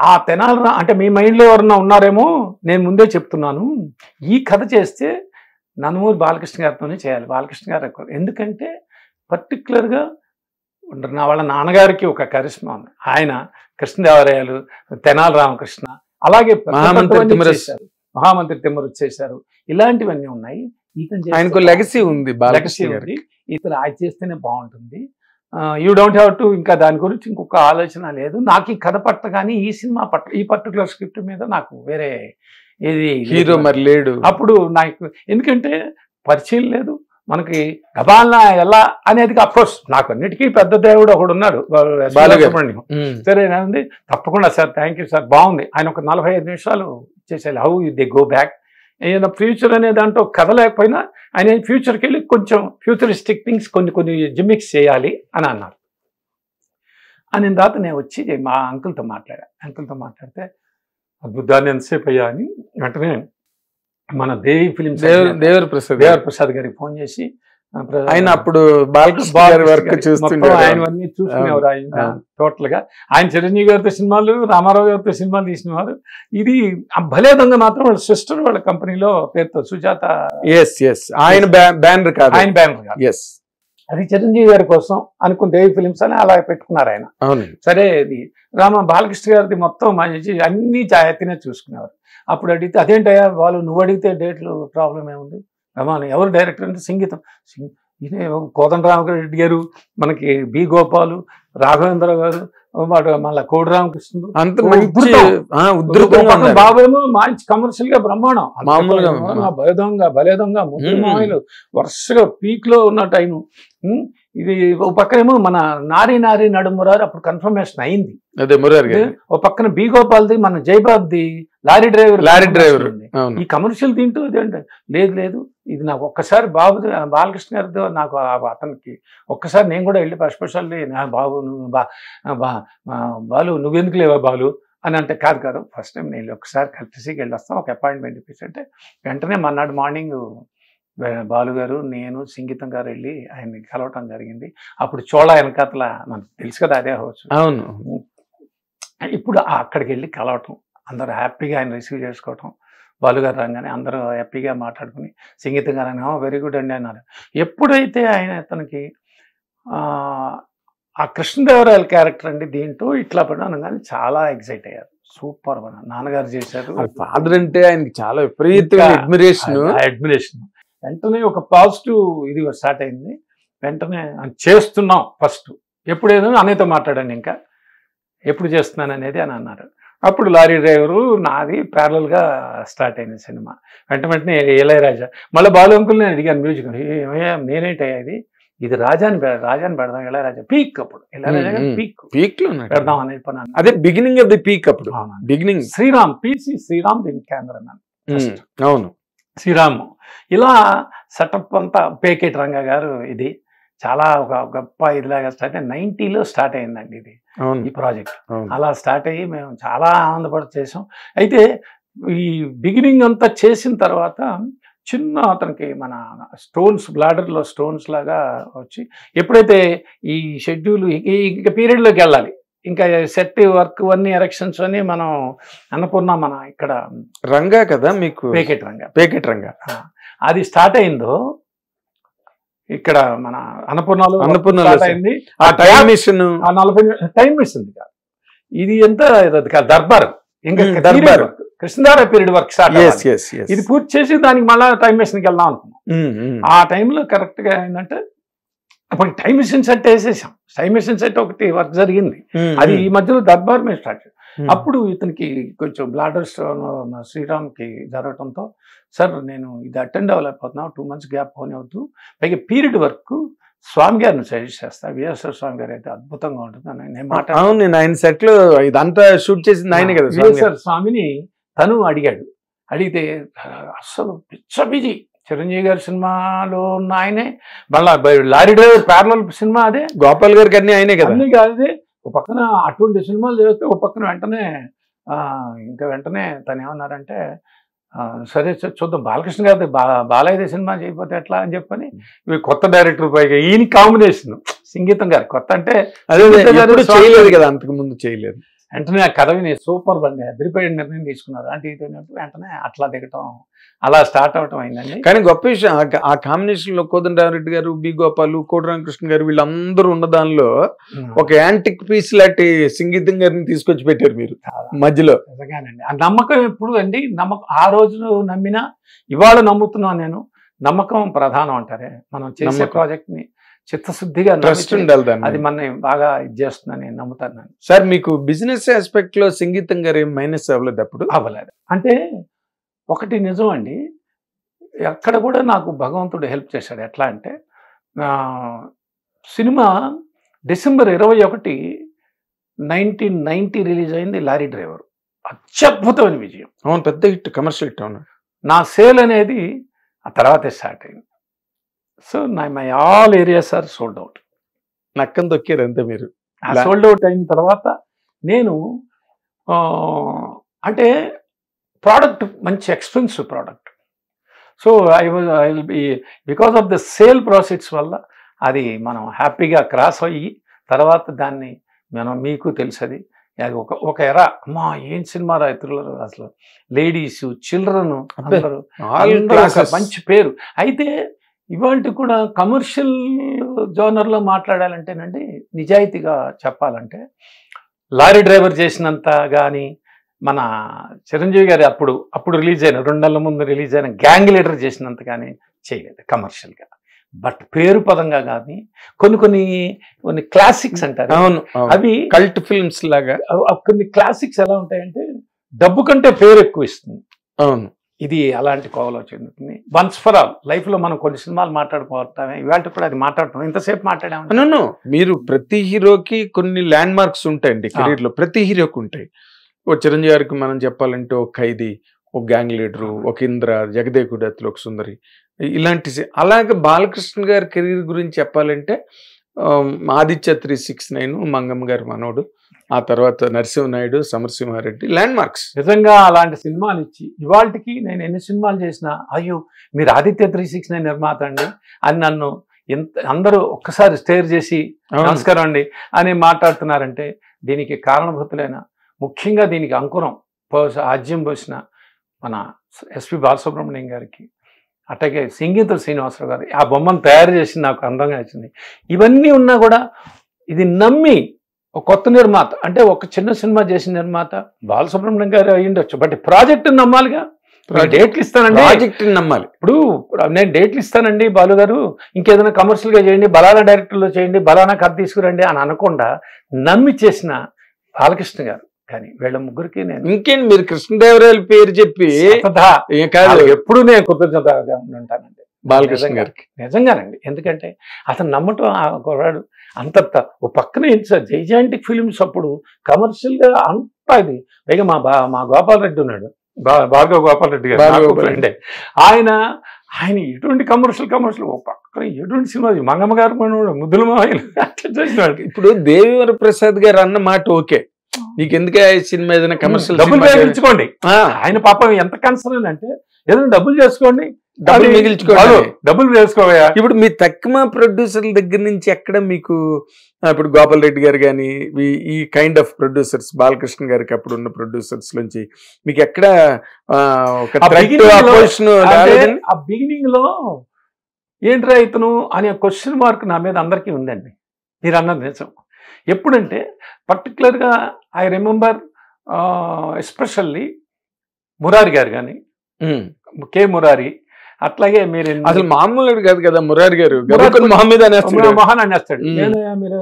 ఆ తెనాలి అంటే మీ మైండ్లో ఎవరన్నా ఉన్నారేమో, నేను ముందే చెప్తున్నాను, ఈ కథ చేస్తే నందమూరి బాలకృష్ణ గారితోనే చేయాలి, బాలకృష్ణ గారు. ఎందుకంటే పర్టికులర్గా వాళ్ళ నాన్నగారికి ఒక కరిష్మా ఉంది, ఆయన కృష్ణదేవరాయలు, తెనాలి రామకృష్ణ, అలాగే మహామంత్రి తిమ్మరు చేశారు, ఇలాంటివన్నీ ఉన్నాయి. ఆయనకు లెగసీ ఉంది, ఇతను ఆయన చేస్తేనే బాగుంటుంది. యూ డోంట్ హ్యావ్ టు, ఇంకా దాని గురించి ఇంకొక ఆలోచన లేదు నాకు. ఈ కథ పట్ల కానీ ఈ సినిమా పట్ల, ఈ పర్టికులర్ స్క్రిప్ట్ మీద నాకు వేరే ఏది హీరో మరి లేడు అప్పుడు నాకు, ఎందుకంటే పరిచయం లేదు, మనకి గబాల్నా ఎలా అనేది అఫ్కోర్స్ నాకు అన్నిటికీ పెద్ద దేవుడు ఒకడు ఉన్నాడు బాలసుబ్రహ్మణ్యం. సరే ఏమైంది, తప్పకుండా సార్ థ్యాంక్ యూ సార్, బాగుంది. ఆయన ఒక 45 నిమిషాలు ఇచ్చేసేయాలి. హౌ దే గో బ్యాక్, ఏదైనా ఫ్యూచర్ అనే దాంట్లో కథ లేకపోయినా ఆయన ఫ్యూచర్కి వెళ్ళి కొంచెం ఫ్యూచరిస్టిక్ థింగ్స్ కొన్ని జిమ్మిక్స్ చేయాలి అని అన్నారు. అని తర్వాత నేను వచ్చి మా అంకుల్తో మాట్లాడితే అద్భుతాన్ని ఎంతసేపు అయ్యా అని వెంటనే మన దేవి ఫిలిమ్స్ దేవర్ ప్రసాద్ గారికి ఫోన్ చేసి, ఆయన అప్పుడు బాలకృష్ణ గారి వర్క్ చూస్తుంటారు, ఆయన అన్ని చూసుకునేవారు. ఆయన టోటల్ గా ఆయన చిరంజీవి గారితో సినిమాలు, రామారావు గారితో సినిమాలు తీసినవారు. ఇది భలే దొంగ మాత్రం వాళ్ళ సిస్టర్ వాళ్ళ కంపెనీలో పేరుతో సుజాత, ఆయన బ్యానర్ కాదు, ఆయన బ్యానర్ కాదు, అది చిరంజీవి గారి కోసం అనుకుని దేవి ఫిలిమ్స్ అని అలా పెట్టుకున్నారు ఆయన. సరే ఇది బాలకృష్ణ గారిది మొత్తం అన్ని జాగ్రత్తనే చూసుకునేవారు. అప్పుడు అడిగితే అదేంటయ్యా వాళ్ళు, నువ్వు అడిగితే డేట్లు ప్రాబ్లం ఏముంది, రమాని ఎవరు డైరెక్టర్ అంటే సంగీతం, ఇదే కోదండరామరెడ్డి గారు, మనకి బి గోపాలు, రాఘవేంద్ర గారు, మళ్ళీ కోడి రామకృష్ణుడు, బాబేమో మంచి కమర్షియల్ గా బ్రహ్మాండం, భలే దొంగ ముద్దుమాయలు వరుసగా పీక్ లో ఉన్న టైము. ఇది ఓ పక్కనేమో మన నారీ నడుమురారు అప్పుడు కన్ఫర్మేషన్ అయింది. ఓ పక్కన బి గోపాల్ది, మన జైబాబ్ది లారీ డ్రైవర్. ఈ కమర్షియల్ తింటూ ఇదేంటే లేదు ఇది నాకు ఒక్కసారి బాలకృష్ణ గారితో నాకు అతనికి ఒక్కసారి నేను కూడా వెళ్ళి స్పెషల్లీ బాబు నువ్వు బాలు నువ్వెందుకు లేవా బాలు అని అంటే, కాదు ఫస్ట్ టైం నేను ఒకసారి కల్పిసికి వెళ్ళి వస్తాం, ఒక అపాయింట్మెంట్ ఇప్పించి అంటే వెంటనే మన్నాడు మార్నింగ్ బాలు గారు, నేను, సంగీతం గారు వెళ్ళి ఆయన్ని కలవటం జరిగింది. అప్పుడు చోళ వెనకాతల మనకు తెలుసు కదా, అదే హౌస్. అవును. ఇప్పుడు అక్కడికి వెళ్ళి కలవటం, అందరూ హ్యాపీగా ఆయన రిసీవ్ చేసుకోవటం, బాలుగారు రాగానే అందరూ హ్యాపీగా మాట్లాడుకుని, సంగీతం గారు అని వెరీ గుడ్ అండి అన్నారు. ఎప్పుడైతే ఆయన అతనికి ఆ కృష్ణదేవరాయల క్యారెక్టర్ అండి దీంట్లో ఇట్లా పడ్డాను కానీ చాలా ఎక్సైట్ అయ్యారు. సూపర్ నాన్నగారు చేశారు. ఫాదర్ అంటే ఆయనకి చాలా విపరీతమైన అడ్మిరేషన్. వెంటనే ఒక పాజిటివ్ ఇది స్టార్ట్ అయింది. వెంటనే చేస్తున్నాం ఫస్ట్, ఎప్పుడేదో అన్నయ్యతో మాట్లాడాను, ఇంకా ఎప్పుడు చేస్తున్నాను అనేది అని అన్నారు. అప్పుడు లారీ డ్రైవరు నాది ప్యారలల్ గా స్టార్ట్ అయింది సినిమా. వెంటనే ఇళయరాజా, మళ్ళీ బాలు అంకుల్ నేను అడిగాను మ్యూజిక్, నేనేంటయ్యా ఇది రాజాని పెడదాం, ఇళయరాజా పీక్, అప్పుడు ఇళయరాజా పీక్ లో పెడదాం అనేది పని. అదే బిగినింగ్ ఆఫ్ ది పీక్, అప్పుడు బిగినింగ్ శ్రీరామ్ దీని కెమెరామెన్. అవును, శ్రీరామ్. ఇలా సెటప్ అంతా పేకెట్ రంగా గారు, ఇది చాలా ఒక గొప్ప ఇదిలాగా స్టార్ట్ అయ్యి 90లో స్టార్ట్ అయిందండి ఇది, ఈ ప్రాజెక్ట్. అలా స్టార్ట్ అయ్యి మేము చాలా ఆనందపడి చేసాం. అయితే ఈ బిగినింగ్ అంతా చేసిన తర్వాత చిన్న అతనికి మన బ్లాడర్లో స్టోన్స్ లాగా వచ్చి, ఎప్పుడైతే ఈ షెడ్యూల్ ఇంకా పీరియడ్లోకి వెళ్ళాలి, ఇంకా సెట్ వర్క్ అన్ని ఎరెక్షన్స్ అని మనం అన్నపూర్ణ మన ఇక్కడ రంగా కదా మీకు, పేకెట్ రంగా అది స్టార్ట్ అయిందో ఇక్కడ మన అన్నపూర్ణలో అయింది. ఆ టైం మిషన్ 40 టైం మిషన్ కాదు, ఇది ఎంత దర్బార్, ఇంకా దర్బార్ కృష్ణదార పీరియడ్ వర్క్ స్టార్ట్. ఇది పూర్తి చేసి దానికి మళ్ళీ టైం మిషన్కి వెళ్దాం అనుకున్నాం. ఆ టైంలో కరెక్ట్ గా ఏంటంటే అప్పుడు టైం మిషన్ సెట్ వేసేసాం. టైం మిషన్ సెట్ ఒకటి వర్క్ జరిగింది, అది ఈ మధ్యలో దర్బార్ మీద స్టార్ట్ చేసాం. అప్పుడు ఇతనికి కొంచెం బ్లాడర్ స్టోన్ శ్రీరామ్కి జరగటంతో, సార్ నేను ఇది అటెండ్ అవ్వలేకపోతున్నా, 2 months గ్యాప్ పోనివద్దు, పైగా పీరియడ్ వర్క్ స్వామి గారిని సజెస్ట్ చేస్తా, విఎస్ఆర్ స్వామి గారు అయితే అద్భుతంగా ఉంటుంది అని నేను మాట్లాడాను. నేను ఆయన సెట్ లో ఇదంతా షూట్ చేసింది ఆయనే కదా. విఎస్ఆర్ స్వామిని తను అడిగాడు, అడిగితే అస్సలు బిజీ, చిరంజీవి గారి సినిమాలో ఉన్న ఆయనే, మళ్ళా లారీ డ్రైవర్ ప్యారలల్ సినిమా అదే, గోపాల్ గారికి అన్ని ఆయనే కదా. అన్నీ కాదు, ఒక పక్కన అటువంటి సినిమాలు చేస్తే ఒక పక్కన వెంటనే తను ఏమన్నారంటే, సరే చూద్దాం బాలకృష్ణ గారి బాలయ్య సినిమా చేయకపోతే ఎట్లా అని చెప్పని, ఇవి కొత్త డైరెక్టర్ పైగా ఈయన కాంబినేషన్ సంగీతం గారు కొత్త అంటే చేయలేదు కదా, అంతకు ముందు చేయలేదు. వెంటనే ఆ కథ విని సూపర్ బండి అదిరిపోయే నిర్ణయం తీసుకున్నారు అంటే, వెంటనే అట్లా దిగటం అలా స్టార్ట్ అవటం అయిందండి. కానీ గొప్ప విషయం ఆ కాంబినేషన్ లో కోదండరామరెడ్డి గారు, బి గోపాలు, కోడి రామకృష్ణ గారు వీళ్ళందరూ ఉన్న దానిలో ఒక యాంటిక్ పీస్ లాంటి సంగీతం గారిని తీసుకొచ్చి పెట్టారు మీరు మధ్యలో. నిజంగానండి, ఆ నమ్మకం ఎప్పుడు అండి, నమ్మకం ఆ రోజు నమ్మినా ఇవాళ నమ్ముతున్నాను నేను. నమ్మకం ప్రధానం అంటారే, మనం చేసే ప్రాజెక్ట్ ని చిత్తశుద్ధిగా ట్రస్ట్ ఉండాలి, అది మన బాగా ఇది చేస్తుందని నమ్ముతాను నేను. సార్ మీకు బిజినెస్ ఆస్పెక్ట్ లో సంగీతం గారు ఏం మైనస్ అవ్వలేదు? అప్పుడు అవ్వలేదు అంటే ఒకటి నిజం అండి, అక్కడ కూడా నాకు భగవంతుడు హెల్ప్ చేశాడు. ఎట్లా అంటే సినిమా డిసెంబర్ 21, 1990 రిలీజ్ అయింది లారీ డ్రైవర్. అత్యద్భుతమైన విజయం. అవును, పెద్ద హిట్, కమర్షియల్ హిట్. అవును, నా సేల్ అనేది ఆ తర్వాతే స్టార్ట్ అయింది. So my all areas are sold out. నక్కని తొక్కారు అంతే మీరు. ఆ సోల్డ్ అవుట్ అయిన తర్వాత నేను అంటే ప్రోడక్ట్ మంచి expensive product. So I will be because of the sale process వల్ల అది మనం హ్యాపీగా క్రాస్ అయ్యి తర్వాత దాన్ని మీకు తెలుసది అది ఒక ఎరా అమ్మా ఏం సినిమా రైతులు అసలు లేడీస్ చిల్డ్రన్ అందరూ మంచి పేరు. అయితే ఇవాళ కూడా కమర్షియల్ జోనర్లో మాట్లాడాలంటేనండి నిజాయితీగా చెప్పాలంటే లారీ డ్రైవర్ చేసినంత కానీ మన చిరంజీవి గారి అప్పుడు రిలీజ్ అయిన 2 నెలల ముందు రిలీజ్ అయిన గ్యాంగ్ లీడర్ చేసినంత కానీ చేయలేదు కమర్షియల్గా. బట్ పేరు పదంగా కానీ కొన్ని క్లాసిక్స్ అంటారు. అవును, అవి కల్ట్ ఫిల్మ్స్ లాగా. కొన్ని క్లాసిక్స్ ఎలా ఉంటాయంటే డబ్బు కంటే పేరు ఎక్కువ ఇస్తుంది. అవును, ఇది అలాంటి కోవలో చెందుతుంది. వన్స్ ఫర్ ఆల్ లైఫ్ లో మనం కొన్ని సినిమాలు మాట్లాడుకోవటామే, ఇవాళ కూడా అది మాట్లాడుతాం. ఇంతసేపు మాట్లాడాము. మీరు ప్రతి హీరోకి కొన్ని ల్యాండ్ మార్క్స్ ఉంటాయండి కెరీర్ లో, ప్రతి హీరోకి ఉంటాయి. ఓ చిరంజీవి గారికి మనం చెప్పాలంటే ఒక ఖైదీ, ఒక గ్యాంగ్ లీడరు, ఒక ఇంద్ర, జగదేకుడత్తులు, ఒక సుందరి, ఇలాంటి. అలాగే బాలకృష్ణ గారి కెరీర్ గురించి చెప్పాలంటే ఆదిత్య 369, మంగమ్మ గారి మనోడు, ఆ తర్వాత నరసింహనాయుడు, సమరసింహారెడ్డి, ల్యాండ్ మార్క్స్. నిజంగా అలాంటి సినిమాలు ఇచ్చి ఇవాళకి నేను ఎన్ని సినిమాలు చేసినా అయ్యో మీరు ఆదిత్య 369 నిర్మాత అండి అని నన్ను అందరూ ఒక్కసారి స్టేర్ చేసి నమస్కారం అండి అని మాట్లాడుతున్నారంటే దీనికి కారణభూతులైన, ముఖ్యంగా దీనికి అంకురం ఆజ్యం పోసిన మన ఎస్పి బాలసుబ్రహ్మణ్యం గారికి, అట్లాగే సింగీతుల శ్రీనివాసరావు గారు ఆ బొమ్మను తయారు చేసి నాకు అందంగా వచ్చింది. ఇవన్నీ ఉన్నా కూడా ఇది నమ్మి ఒక కొత్త నిర్మాత అంటే ఒక చిన్న సినిమా చేసిన నిర్మాత బాలసుబ్రహ్మణ్యం గారు అయ్యిండొచ్చు, బట్ ప్రాజెక్ట్ నమ్మాలిగా. డేట్లు ఇస్తానండి, ప్రాజెక్ట్ నమ్మాలి. ఇప్పుడు నేను డేట్లు ఇస్తానండి బాలు గారు, ఇంకేదైనా కమర్షియల్గా చేయండి, బలానా డైరెక్టర్లో చేయండి, బలానా కథ తీసుకురండి అని అనకుండా నమ్మి చేసిన బాలకృష్ణ గారు. కానీ వీళ్ళ ముగ్గురికి నేను ఇంకేంటి మీరు కృష్ణదేవరాయల పేరు చెప్పి ఎప్పుడు నేను కృతజ్ఞతగా ఉంటానండి బాలకృష్ణ గారికి. నిజంగానండి. ఎందుకంటే అతను నమ్మటం కుర్రాడు అంత ఓ పక్కన ఏంటి సార్ జైజాంటిక్ ఫిలిమ్స్ అప్పుడు కమర్షియల్గా అంతా ఇది. పైగా మా గోపాల్ రెడ్డి ఉన్నాడు, భార్గవ గోపాల్ రెడ్డి గారు అంటే ఆయన ఎటువంటి కమర్షియల్ ఓ పక్కన ఎటువంటి సినిమా మంగమ్మ గారు మనోడు, ముద్దుల మాయలు చేసినాడు. ఇప్పుడు దేవివర ప్రసాద్ గారు అన్న మాట ఓకే, నీకు ఎందుకే సినిమా ఏదైనా కమర్షియల్ డబ్బులు మిగిల్చుకోండి. ఆయన పాపం ఎంత కన్సర్న్ అంటే ఏదైనా డబ్బులు చేసుకోండి, డబ్బులు మిగిల్చుకోవాలి, డబ్బులు చేసుకోవా. ఇప్పుడు మీ తక్కువ ప్రొడ్యూసర్ల దగ్గర నుంచి ఎక్కడ మీకు ఇప్పుడు గోపాల్ రెడ్డి గారు కానీ ఈ కైండ్ ఆఫ్ ప్రొడ్యూసర్స్ బాలకృష్ణ గారికి అప్పుడు ఉన్న ప్రొడ్యూసర్స్ నుంచి మీకు ఎక్కడ బిగినింగ్ లో ఏంట్రా ఇతను అనే క్వశ్చన్ మార్క్ నా మీద అందరికీ ఉందండి. మీరు అన్నది నిజం. ఎప్పుడంటే పర్టికులర్గా ఐ రిమెంబర్ ఎస్పెషల్లీ మురారి గారు కానీ కే మురారి, అట్లాగే మీరు అసలు మామూలు కాదు కదా మురారి గారు, మహాన్ అనేస్తాడు. మీరు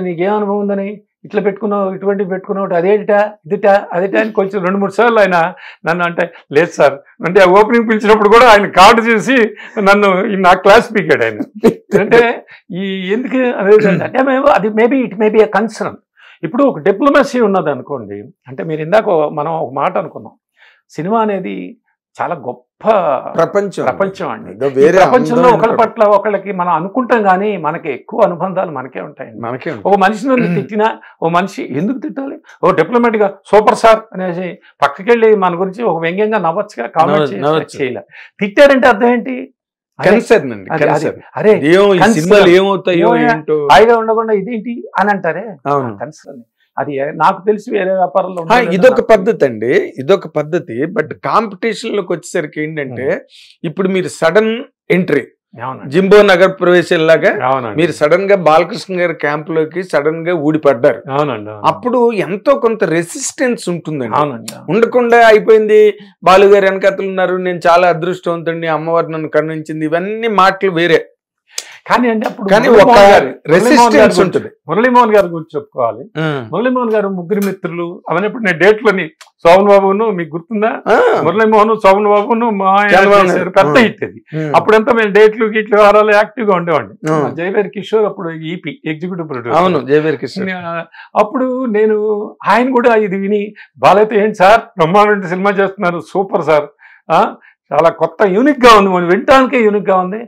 నీకేం అనుభవం ఉందని ఇట్లా పెట్టుకున్నావు, ఇటువంటివి పెట్టుకున్నావు, అదేటా అదేటా అని కొంచెం 2-3 సార్లు ఆయన నన్ను అంటే లేదు సార్ అంటే ఓపెనింగ్ పిలిచినప్పుడు కూడా ఆయన కార్డు చూసి నన్ను నా క్లాస్ పీకాడు ఆయన. అంటే ఎందుకు అంటే అది maybe it maybe A concern. ఇప్పుడు ఒక డిప్లొమసీ ఉన్నది అనుకోండి, అంటే మీరు ఇందాక మనం ఒక మాట అనుకున్నాం, సినిమా అనేది చాలా గొప్ప ప్రపంచం అండి. ప్రపంచంలో ఒకరి పట్ల ఒకళ్ళకి మనం అనుకుంటాం కానీ మనకి ఎక్కువ అనుబంధాలు మనకే ఉంటాయండి. ఒక మనిషిని తిట్టినా ఓ మనిషి ఎందుకు తిట్టాలి, ఓ డిప్లొమాటిక్ గా సూపర్ స్టార్ అనేసి పక్కకెళ్ళి మన గురించి ఒక వ్యంగ్యంగా నవ్వచ్చుగా, కామెంట్ చేయాలి. తిట్టారంటే అర్థం ఏంటి? అరే హాయిగా ఉండకుండా ఇదేంటి అని అంటారే కన్సర్న్. అది నాకు తెలిసి వేరే వ్యాపారంలో ఇదొక పద్ధతి అండి, ఇదొక పద్ధతి. బట్ కాంపిటీషన్ లోకి వచ్చేసరికి ఏంటంటే ఇప్పుడు మీరు సడన్ ఎంట్రీ జింబో నగర్ ప్రవేశం లాగా మీరు సడన్ గా బాలకృష్ణ గారి క్యాంప్ లోకి సడన్ గా ఊడిపడ్డారు. అప్పుడు ఎంతో కొంత రెసిస్టెన్స్ ఉంటుందండి. ఉండకుండా అయిపోయింది బాలు గారు వెనకతలు ఉన్నారు, నేను చాలా అదృష్టవంతుడిని, అమ్మవారు నన్ను కరుణించింది, ఇవన్నీ మాటలు వేరే. కానీ అంటే అప్పుడు కానీ ఒక రెసిస్టెన్స్ ఉంటుంది. మురళీమోహన్ గారి గురించి చెప్పుకోవాలి. మురళీమోహన్ గారు ముగ్గురు మిత్రులు అవన్నప్పుడు నేను డేట్లోని శోభన్ బాబును మీకు గుర్తుందా, మురళీమోహన్ శోభన్ బాబును పెద్ద హిట్ అది. అప్పుడంతా మేము డేట్లు గీట్లు వారాలు యాక్టివ్ గా ఉండేవాడిని. జయవేర్ కిషోర్ అప్పుడు ఈపీ ఎగ్జిక్యూటివ్ ప్రొడ్యూసర్. అవును, జయవేర్ కిషోర్. అప్పుడు నేను ఆయన కూడా ఇది విని బాలైతే ఏంటి సార్ బ్రహ్మాండ సినిమా చేస్తున్నారు, సూపర్ సార్, చాలా కొత్త యూనిక్ గా ఉంది, మనం వినటానికే యూనిక్ గా ఉంది,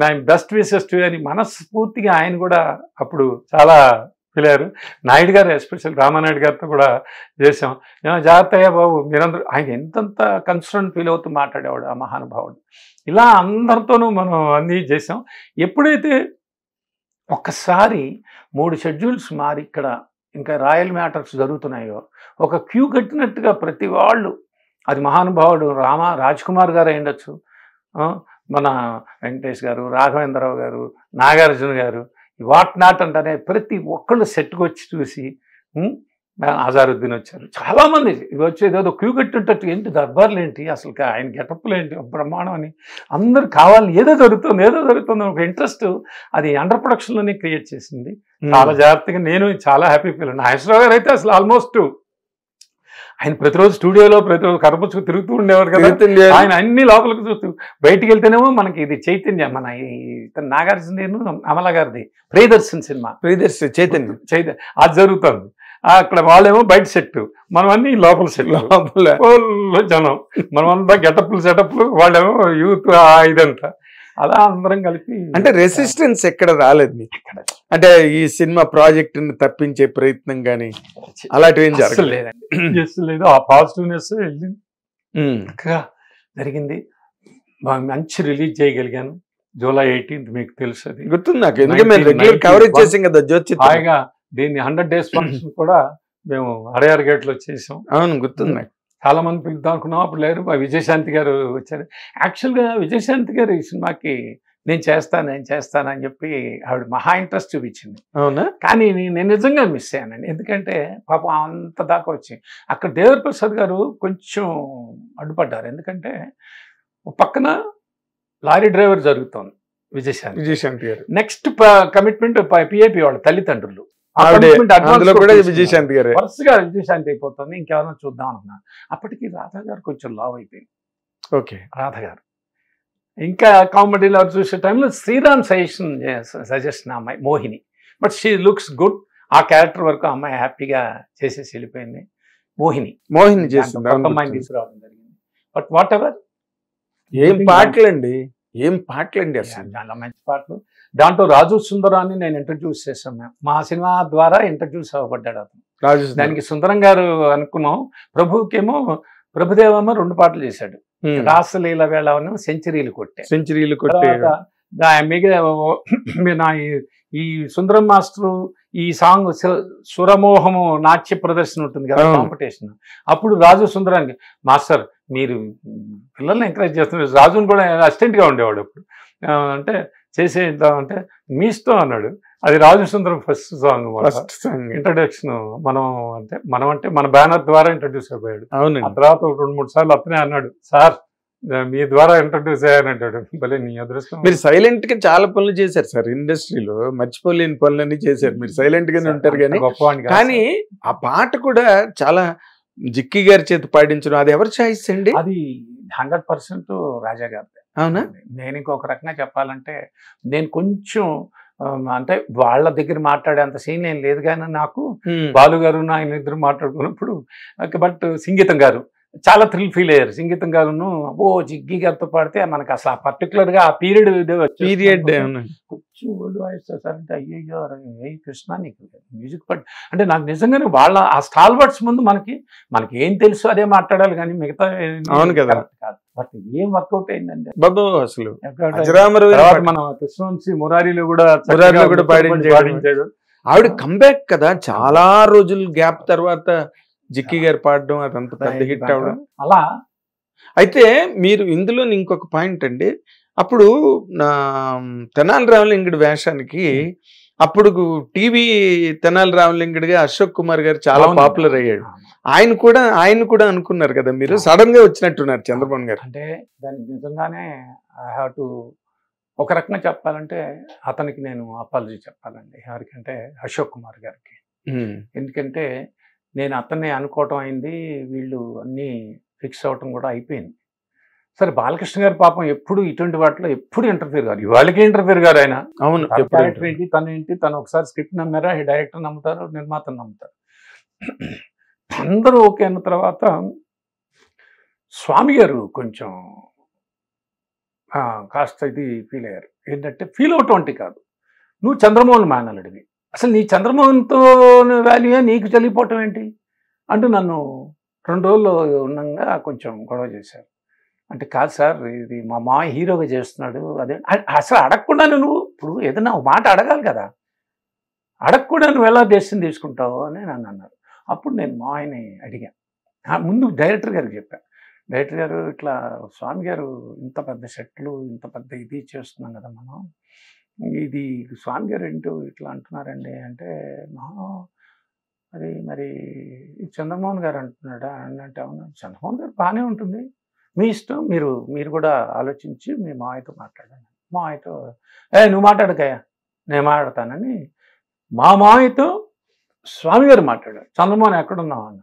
మై బెస్ట్ విషెస్ టు అని మనస్ఫూర్తిగా ఆయన కూడా అప్పుడు చాలా ఫీల్ అయ్యారు. నాయుడు గారు ఎస్పెషల్ రామానాయుడు గారితో కూడా చేసాం. జాగ్రత్తయ్యా బాబు మీరందరూ, ఆయన ఎంతంత కన్సర్న్ ఫీల్ అవుతూ మాట్లాడేవాడు ఆ మహానుభావుడు. ఇలా అందరితోనూ మనం అన్నీ చేసాం. ఎప్పుడైతే ఒక్కసారి 3 షెడ్యూల్స్ మారి ఇక్కడ ఇంకా రాయల్ మ్యాటర్స్ జరుగుతున్నాయో ఒక క్యూ కట్టినట్టుగా ప్రతి వాళ్ళు, అది మహానుభావుడు రాజ్ కుమార్ గారు అయ్యుండొచ్చు, మన వెంకటేష్ గారు, రాఘవేంద్రరావు గారు, నాగార్జున గారు, వాట్ నాట్ అంటేనే ప్రతి ఒక్కళ్ళు సెట్కి వచ్చి చూసి, అజారుద్దీన్ వచ్చారు, చాలామంది వచ్చేది ఏదో క్యూ కట్టినట్టు, ఏంటి దర్బార్లు ఏంటి అసలు, ఆయన గెటప్లు ఏంటి బ్రహ్మాండం అని అందరు కావాలని ఏదో జరుగుతుంది ఒక ఇంట్రెస్ట్ అది అండర్ ప్రొడక్షన్లోనే క్రియేట్ చేసింది. చాలా జాగ్రత్తగా నేను చాలా హ్యాపీ ఫీల్. నాగేశ్వరరావు గారు అయితే అసలు ఆల్మోస్ట్ ఆయన ప్రతిరోజు స్టూడియోలో ప్రతిరోజు కరపుచ్చుకు తిరుగుతూ ఉండేవారు కదా. ఆయన అన్ని లోపలికి చూస్తూ బయటికి వెళ్తేనేమో మనకి ఇది చైతన్య, మన నాగార్జున అమల గారిది ప్రియదర్శన్ సినిమా, చైతన్య అది జరుగుతుంది. అక్కడ వాళ్ళేమో బయట సెట్, మనం అన్ని లోపల సెట్, జనం మనమంతా గెటప్లు సెటప్లు, వాళ్ళేమో యూత్ ఇదంతా, అలా అందరం కలిపి. అంటే రెసిస్టెన్స్ ఎక్కడ రాలేదు మీకు? అంటే ఈ సినిమా ప్రాజెక్ట్ ని తప్పించే ప్రయత్నం కానీ అలాంటివి ఏం జరగలేదు. ఆ పాజిటివ్నెస్ వెళ్ళింది, జరిగింది. మంచి రిలీజ్ చేయగలిగాను July 18th. మీకు తెలుసు, అది గుర్తుంది నాకు, ఎందుకంటే కవరేజ్ చేసాం కదా జ్యోతి. హాయిగా దీన్ని 100 days ఫంక్షన్ కూడా మేము అడయార్ గేట్ లో చేసాం. అవును, గుర్తుంది నాకు. చాలా మంది పిలుద్దాం అనుకున్నాం, అప్పుడు లేరు. విజయశాంతి గారు వచ్చారు. యాక్చువల్గా విజయశాంతి గారు ఈ సినిమాకి నేను చేస్తాను అని చెప్పి ఆవిడ మహా ఇంట్రెస్ట్ చూపించింది. అవునా? కానీ నేను నిజంగా మిస్ అయ్యానండి. ఎందుకంటే పాపం అంత దాకా వచ్చి అక్కడ దేవర్ ప్రసాద్ గారు కొంచెం అడ్డుపడ్డారు. ఎందుకంటే పక్కన లారీ డ్రైవర్ జరుగుతోంది విజయశాంతి గారు. నెక్స్ట్ కమిట్మెంట్ పిఏపి వాళ్ళ తల్లిదండ్రులు, విజయశాంతి గారు వరుసగా విజయశాంతి అయిపోతుంది. ఇంకెవరైనా చూద్దాం అనుకున్నా. అప్పటికి రాధా గారు కొంచెం లావ్ అయిపోయింది. ఓకే, రాధ గారు ఇంకా కామెడీలో చూసే టైంలో శ్రీరామ్ సజెషన్ అమ్మాయి Mohini, but she looks good. ఆ క్యారెక్టర్ వరకు అమ్మాయి హ్యాపీగా చేసేసి వెళ్ళిపోయింది. మోహిని చేసింది, అమ్మాయిని తీసుకురావడం జరిగింది. బట్ వాట్ ఎవర్, ఏం పాటలండి అసలు, చాలా మంచి పాటలు. దాంట్లో రాజు సుందరాన్ని నేను ఇంట్రడ్యూస్ చేశాను. మేము మా సినిమా ద్వారా ఇంట్రడ్యూస్ అవ్వబడ్డాడు అతను. దానికి సుందరం గారు అనుకున్నాం. ప్రభుకేమో ప్రభుదేవమ్మ 2 పాటలు చేశాడు. రాసలీల వేళ సెంచరీలు కొట్టే మిగతా ఈ సుందరం మాస్టరు ఈ సాంగ్ సురమోహము నాట్య ప్రదర్శన ఉంటుంది కదా, కాంపిటీషన్. అప్పుడు రాజు సుందరానికి, మాస్టర్ మీరు పిల్లల్ని ఎంకరేజ్ చేస్తున్నారు, రాజుని కూడా అసిస్టెంట్ గా ఉండేవాడు అప్పుడు. అంటే చేసేద్దామంటే మీ ఇష్టం అన్నాడు. అది రాజు సుందరం ఫస్ట్ సాంగ్ ఇంట్రడక్షన్. మనం అంటే మన బ్యానర్ ద్వారా ఇంట్రడ్యూస్ అయిపోయాడు. ఆ తర్వాత 2-3 సార్లు అతనే అన్నాడు, సార్ మీ ద్వారా ఇంట్రడ్యూస్ అయ్యానంటాడు. భలే నీ అదృష్టం. మీరు సైలెంట్ గా చాలా పనులు చేశారు సార్ ఇండస్ట్రీలో, మర్చిపోలేని పనులన్నీ చేశారు. మీరు సైలెంట్ గానే ఉంటారు కానీ ఆ పాట కూడా చాలా జిక్కి గారి చేతి పాడించడం, అది ఎవరి చాయిస్ అండి? అది 100% రాజా గారి. అవునా? నేను ఇంకొక రకంగా చెప్పాలంటే, నేను కొంచెం అంటే వాళ్ళ దగ్గర మాట్లాడేంత సీన్ ఏం లేదు కానీ నాకు బాలు గారు ఆయన ఇద్దరు మాట్లాడుకున్నప్పుడు, బట్ సంగీతం గారు చాలా థ్రిల్ ఫీల్ అయ్యారు. సంగీతం గారును జిగ్గి గారితో పాడితే మనకు అసలు ఆ పర్టికులర్ గా ఆ పీరియడ్ కొంచెం ఓల్డ్ వాయిస్ అంటే అయ్యో కృష్ణ నీకు మ్యూజిక్ పడి అంటే నాకు నిజంగానే వాళ్ళ ఆ స్టాల్ వర్డ్స్ ముందు మనకి ఏం తెలుసు అదే మాట్లాడాలి కానీ మిగతా కాదు. బట్ ఏం వర్కౌట్ అయిందండి అసలు. మన కృష్ణవంశీ మురారిలో కూడా పాడించాడు. ఆవిడ కంబ్యాక్ కదా, చాలా రోజులు గ్యాప్ తర్వాత జిక్కి గారు పాడడం, అదంతా పెద్ద హిట్ అవడం. అలా అయితే మీరు ఇందులో ఇంకొక పాయింట్ అండి, అప్పుడు తెనాలి రామలింగుడి వేషానికి అప్పుడు టీవీ తెనాలి రామలింగుడిగా అశోక్ కుమార్ గారు చాలా పాపులర్ అయ్యాడు. ఆయన కూడా అనుకున్నారు కదా మీరు, సడన్ గా వచ్చినట్టున్నారు చంద్రబాబు గారు. అంటే దానికి నిజంగానే ఐ హావ్ టు ఒక రకంగా చెప్పాలంటే అతనికి నేను అపాలజీ చెప్పాలండి. ఎవరికంటే అశోక్ కుమార్ గారికి. ఎందుకంటే నేను అతన్ని అనుకోవటం అయింది, వీళ్ళు అన్నీ ఫిక్స్ అవ్వటం కూడా అయిపోయింది. సరే బాలకృష్ణ గారు పాపం ఎప్పుడు ఇటువంటి వాటిలో ఎప్పుడు ఇంటర్ఫియర్ గారు, ఇవాళకి ఇంటర్ఫియర్ గారు ఆయన. అవును, క్యారెక్టర్ ఏంటి, తను ఏంటి, తను ఒకసారి స్క్రిప్ట్ నమ్మారా, డైరెక్టర్ నమ్ముతారు, నిర్మాతను నమ్ముతారు. అందరూ ఓకే అన్న తర్వాత స్వామి గారు కొంచెం కాస్త ఇది ఫీల్ అయ్యారు. ఏంటంటే ఫీల్ అవటం అంటే కాదు, నువ్వు చంద్రమోహన్ మేనల్లుడివి, అసలు నీ చంద్రమోహన్తో వాల్యూయే నీకు చెల్లిపోవటం ఏంటి అంటూ నన్ను 2 రోజులు ఉండగా కొంచెం గొడవ చేశారు. అంటే కాదు సార్, ఇది మా మాయ హీరోగా చేస్తున్నాడు, అదే అసలు అడగకుండా నువ్వు ఇప్పుడు ఏదైనా ఒక మాట అడగాలి కదా, అడగకుండా నువ్వు ఎలా డెసిషన్ తీసుకుంటావు అని నన్ను అన్నారు. అప్పుడు నేను మా ఆయన్ని అడిగాను. ముందు డైరెక్టర్ గారికి చెప్పాను, డైరెక్టర్ గారు ఇట్లా స్వామి గారు ఇంత పెద్ద సెట్లు, ఇంత పెద్ద ఇది చేస్తున్నాం కదా మనం, ఇది స్వామి గారు ఏంటో ఇట్లా అంటున్నారండి అంటే, అది మరి చంద్రమోహన్ గారు అంటున్నాడా అంటే, అవును చంద్రమోహన్ గారు బాగానే ఉంటుంది, మీ ఇష్టం, మీరు కూడా ఆలోచించి మీ మావయ్యతో మాట్లాడండి. మావయ్యతో నువ్వు మాట్లాడకయ్యా నేను మాట్లాడతానని మా మావయ్యతో స్వామి గారు మాట్లాడారు. చంద్రమోహన్ ఎక్కడున్నావు అన్న,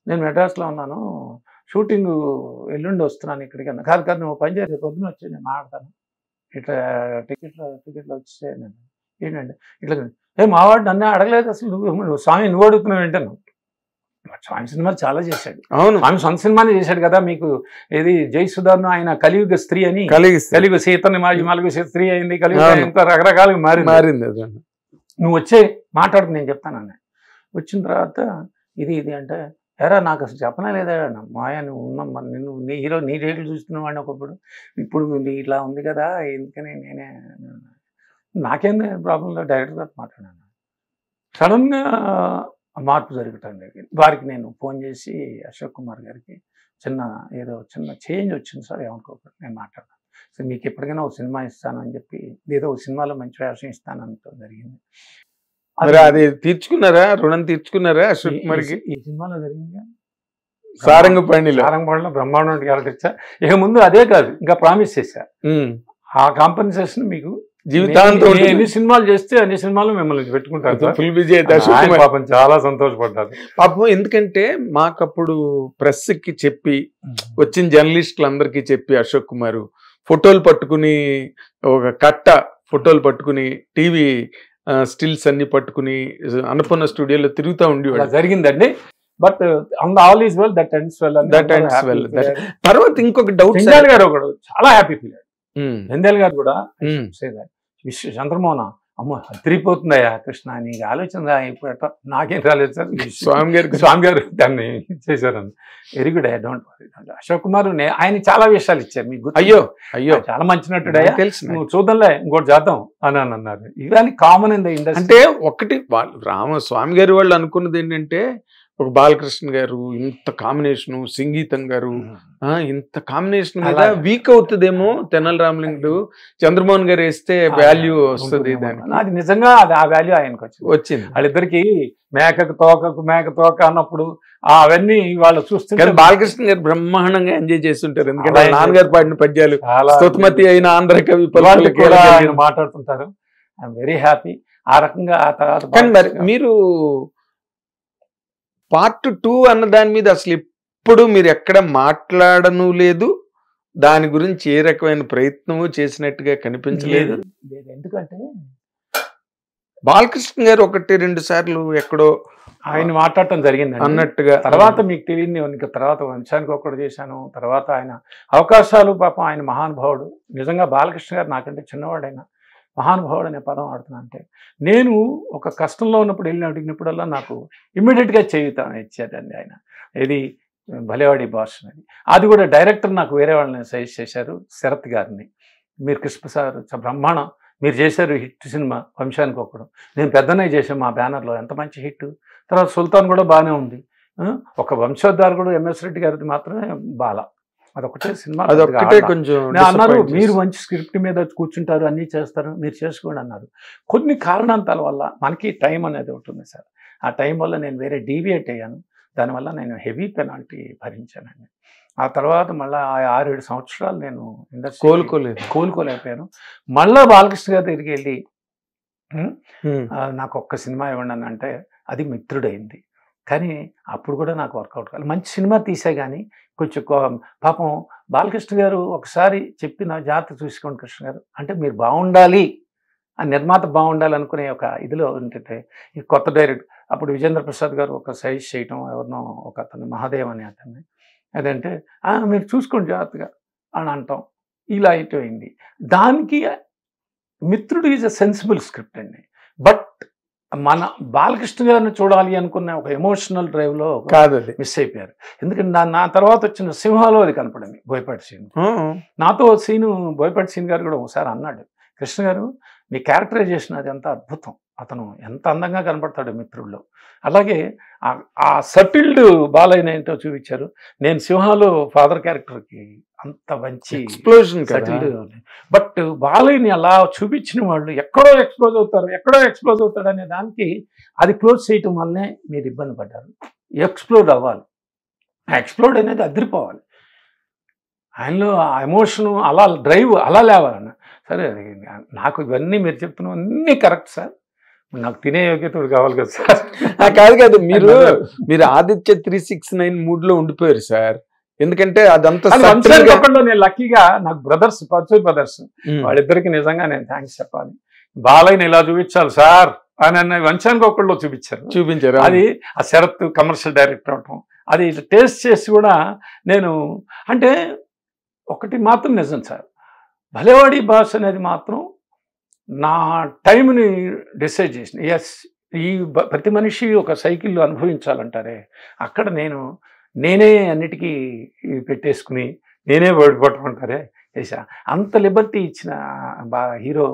నేను మెడ్రాస్లో ఉన్నాను, షూటింగ్ ఎల్లుండి వస్తున్నాను ఇక్కడికి అన్న. కాదు నువ్వు పని చేసే పొద్దున వచ్చి నేను మాట్లాడతాను, ఇట్లా టికెట్లో వచ్చేసే నేను ఏంటంటే ఇట్లా మావాడు నన్నే అడగలేదు అసలు, నువ్వు స్వామి నువ్వు అడుగుతున్నావు ఏంటను. స్వామి సినిమాలు చాలా చేశాడు. అవును, స్వామి సొంత సినిమానే చేశాడు కదా. మీకు ఏది జయసుధాను ఆయన కలియుగ స్త్రీ అని, కలియుగ సీతని మలుగు స్త్రీ అయింది, కలియుగ ఎంత రకరకాలుగా మారింది. నువ్వు వచ్చే మాట్లాడుకు నేను చెప్తానన్న. వచ్చిన తర్వాత ఇది అంటే ఎరా నాకు అసలు చెప్పనే లేదా మాయా, నువ్వు ఉన్నాం నిన్ను నీ హీరో నీ రేట్లు చూస్తున్నావు అని ఒకప్పుడు, ఇప్పుడు ఇట్లా ఉంది కదా ఎందుకని నేనే నాకేం ప్రాబ్లం లేదు, డైరెక్టర్ గారు మాట్లాడాను. సడన్గా మార్పు జరుగుతుంది. వారికి నేను ఫోన్ చేసి అశోక్ కుమార్ గారికి చిన్న చేంజ్ వచ్చింది సార్, ఏమనుకోకూడదు నేను మాట్లాడతాను సార్, మీకు ఎప్పటికైనా ఒక సినిమా ఇస్తాను అని చెప్పి, ఏదో ఒక సినిమాలో మంచి వేషం ఇస్తానంటూ జరిగింది. అది తీర్చుకున్నారా, రుణం తీర్చుకున్నారా అశోక్ కుమార్కి? ఈ సినిమాలో జరిగింది సారంగపాణిలో బ్రహ్మాండం క్యారెక్టర్ ఇచ్చా. ఇక ముందు అదే కాదు, ఇంకా ప్రామిస్ చేశా, ఆ కాంపెన్సేషన్ మీకు జీవితాంతం ఎన్ని సినిమాలు చేస్తే అన్ని సినిమాలు మిమ్మల్ని పెట్టుకుంటారు. ఫుల్ బిజీ అయితే పాపం చాలా సంతోషపడ్డారు పాపం. ఎందుకంటే మాకప్పుడు ప్రెస్ కి చెప్పి వచ్చిన జర్నలిస్టులు అందరికీ చెప్పి అశోక్ కుమార్ ఫోటోలు పట్టుకుని, ఒక కట్ట ఫోటోలు పట్టుకుని, టీవీ స్టిల్స్ అన్ని పట్టుకుని అన్నపూర్ణ స్టూడియోలో తిరుగుతూ ఉండేవాడు. జరిగిందండి. But all is well, that ends well. తర్వాత ఇంకొక డౌట్, గారు ఒకడు చాలా హ్యాపీ ఫీల్ అయ్యాడు. నంద్యాల గారు కూడా చంద్రమోహన్ అమ్మో అదిరిపోతుందయ్యా కృష్ణ, నీకు ఆలోచన ఇప్పుడు నాకేం రాలేదు సార్, స్వామి గారు దాన్ని చేశారని. వెరీ గుడ్ అయ్యా, డోంట్ వరీ. అశోక్ కుమార్ ఆయన చాలా విషయాలు ఇచ్చారు మీకు. అయ్యో చాలా మంచినట్టుడయ్యా, నువ్వు చూద్దాంలే ఇంకోటి చేద్దాం అని అన్నారు. ఇవన్నీ కామన్ ఇన్ ద ఇండస్ట్రీ. అంటే ఒకటి రామస్వామి గారి వాళ్ళు అనుకున్నది ఏంటంటే, ఒక బాలకృష్ణ గారు ఇంత కాంబినేషన్, సంగీతం గారు ఇంత కాంబినేషన్ మీద వీక్ అవుతుందేమో తెనాలి రామలింగుడు, చంద్రమోహన్ గారు వేస్తే వాల్యూ వస్తుంది దానికి. అది నిజంగా ఆ వాల్యూ ఆయనకు వచ్చింది. వాళ్ళిద్దరికి మేక తోక అన్నప్పుడు అవన్నీ వాళ్ళు చూస్తుంటే బాలకృష్ణ గారు బ్రహ్మాండంగా ఎంజాయ్ చేస్తుంటారు. ఎందుకంటే నాన్నగారు పాడిన పద్యాలు స్తుతిమతి అయిన ఆంధ్ర కవి ఆయన మాట్లాడుతుంటారు. I'm very happy. ఆ రకంగా ఆ తర్వాత మీరు పార్ట్ 2 అన్న దాని మీద అసలు ఇప్పుడు మీరు ఎక్కడ మాట్లాడను లేదు, దాని గురించి ఏ రకమైన ప్రయత్నము చేసినట్టుగా కనిపించలేదు. ఎందుకంటే బాలకృష్ణ గారు 1-2 సార్లు ఎక్కడో ఆయన మాట్లాడటం జరిగింది అన్నట్టుగా. తర్వాత మీకు తెలియదు, ఇంకా తర్వాత వంశానికి ఒకటి చేశాను. తర్వాత ఆయన అవకాశాలు, పాపం ఆయన మహానుభావుడు. నిజంగా బాలకృష్ణ గారు నాకంటే చిన్నవాడైనా మహానుభావుడు అనే పదం ఆడుతున్నా. అంటే నేను ఒక కష్టంలో ఉన్నప్పుడు వెళ్ళి అడిగినప్పుడల్లా నాకు ఇమ్మీడియట్గా ఇచ్చాడండి ఆయన. ఇది భలేవాడి భాష అని. అది కూడా డైరెక్టర్ నాకు వేరే వాళ్ళని సజెస్ట్ చేశారు, శరత్ గారిని. మీరు కృష్ణప్రసాద్ బ్రహ్మాండం, మీరు చేశారు హిట్ సినిమా వంశానికి ఒకడు, నేను పెద్దనే చేశాను మా బ్యానర్లో, ఎంత మంచి హిట్. తర్వాత సుల్తాన్ కూడా బాగానే ఉంది. ఒక వంశోద్ధారకుడు ఎంఎస్ రెడ్డి గారిది మాత్రమే బాల, అదొకటే సినిమా. అదొకటే కొంచెం అన్నారు, మీరు మంచి స్క్రిప్ట్ మీద కూర్చుంటారు, అన్నీ చేస్తారు, మీరు చేసుకోండి అన్నారు. కొన్ని కారణాంతాల వల్ల మనకి టైం అనేది ఉంటుంది సార్. ఆ టైం వల్ల నేను వేరే డీవియేట్ అయ్యాను. దానివల్ల నేను హెవీ పెనాల్టీ భరించానండి. ఆ తర్వాత మళ్ళీ 6-7 సంవత్సరాలు నేను ఇండస్ట్రీ కోలుకోలేకపోయాను. మళ్ళా బాలకృష్ణ గారి దగ్గరికి వెళ్ళి నాకు ఒక్క సినిమా ఇవ్వండి అని అంటే అది మిత్రుడైంది. కానీ అప్పుడు కూడా నాకు వర్కౌట్ కాదు. మంచి సినిమా తీసే కానీ కొంచెం పాపం బాలకృష్ణ గారు ఒకసారి చెప్పిన జాగ్రత్త చూసుకోండి కృష్ణ గారు అంటే మీరు బాగుండాలి, ఆ నిర్మాత బాగుండాలి అనుకునే ఒక ఇదిలో ఏంటంటే ఈ కొత్త డైరెక్టర్ అప్పుడు విజేంద్ర ప్రసాద్ గారు ఒక సైజ్ చేయటం, ఎవరినో ఒక అతను మహాదేవ్ అని అతన్ని, అదంటే మీరు చూసుకోండి జాగ్రత్తగా అని అంటాం. ఇలా అయిపోయింది. దానికి మిత్రుడు ఈజ్ అ సెన్సిబుల్ స్క్రిప్ట్ అండి. బట్ మన బాలకృష్ణ గారిని చూడాలి అనుకున్న ఒక ఎమోషనల్ డ్రైవ్లో కాదు మిస్ అయిపోయారు. ఎందుకంటే నా తర్వాత వచ్చిన సింహాలో అది కనపడింది, బోయపాటి సీన్. నాతో సీను బోయపాటి సీన్ గారు కూడా ఒకసారి అన్నాడు, కృష్ణ గారు మీ క్యారెక్టరైజేషన్ అది ఎంత అద్భుతం, అతను ఎంత అందంగా కనపడతాడు మిత్రుల్లో. అలాగే ఆ సటిల్డ్ బాలయ్య ఏంటో చూపించారు. నేను సింహాలో ఫాదర్ క్యారెక్టర్కి అంత మంచి ఎక్స్ప్లోజన్ సటిల్డ్, బట్ బాలయ్యని అలా చూపించిన వాళ్ళు ఎక్కడో ఎక్స్ప్లోజ్ అవుతాడు అనే దానికి అది క్లోజ్ చేయటం వల్లనే మీరు ఇబ్బంది పడ్డారు. ఎక్స్ప్లోడ్ అవ్వాలి, ఆ ఎక్స్ప్లోడ్ అనేది అదిరిపోవాలి, ఆయనలో ఆ ఎమోషను అలా డ్రైవ్ అలా లేవాలన్న. సరే నాకు ఇవన్నీ మీరు చెప్తున్నా అన్నీ కరెక్ట్ సార్, నాకు తినే యోగ్యత కావాలి కదా సార్. కాదు మీరు ఆదిత్య 369 మూడ్లో ఉండిపోయారు సార్. ఎందుకంటే అదంతా నేను లక్కీగా నాకు బ్రదర్స్ పర్చూర్ బ్రదర్స్ వాళ్ళిద్దరికి నిజంగా నేను థ్యాంక్స్ చెప్పాలి. బాలయ్యని ఇలా చూపించాలి సార్ అని వంశానికి ఒకళ్ళు చూపించారు. అది ఆ శరత్ కమర్షియల్ డైరెక్టర్ అవటం, అది టేస్ట్ చేసి కూడా నేను అంటే ఒకటి మాత్రం నిజం సార్, భలేవాడి భాష అనేది మాత్రం నా టైంని డిసైడ్ చేసిన. ఎస్, ఈ ప్రతి మనిషి ఒక సైకిల్ అనుభవించాలంటారే, అక్కడ నేనే అన్నిటికీ పెట్టేసుకుని నేనే పట్టుకుంటారే చేసా. అంత లిబర్టీ ఇచ్చిన హీరో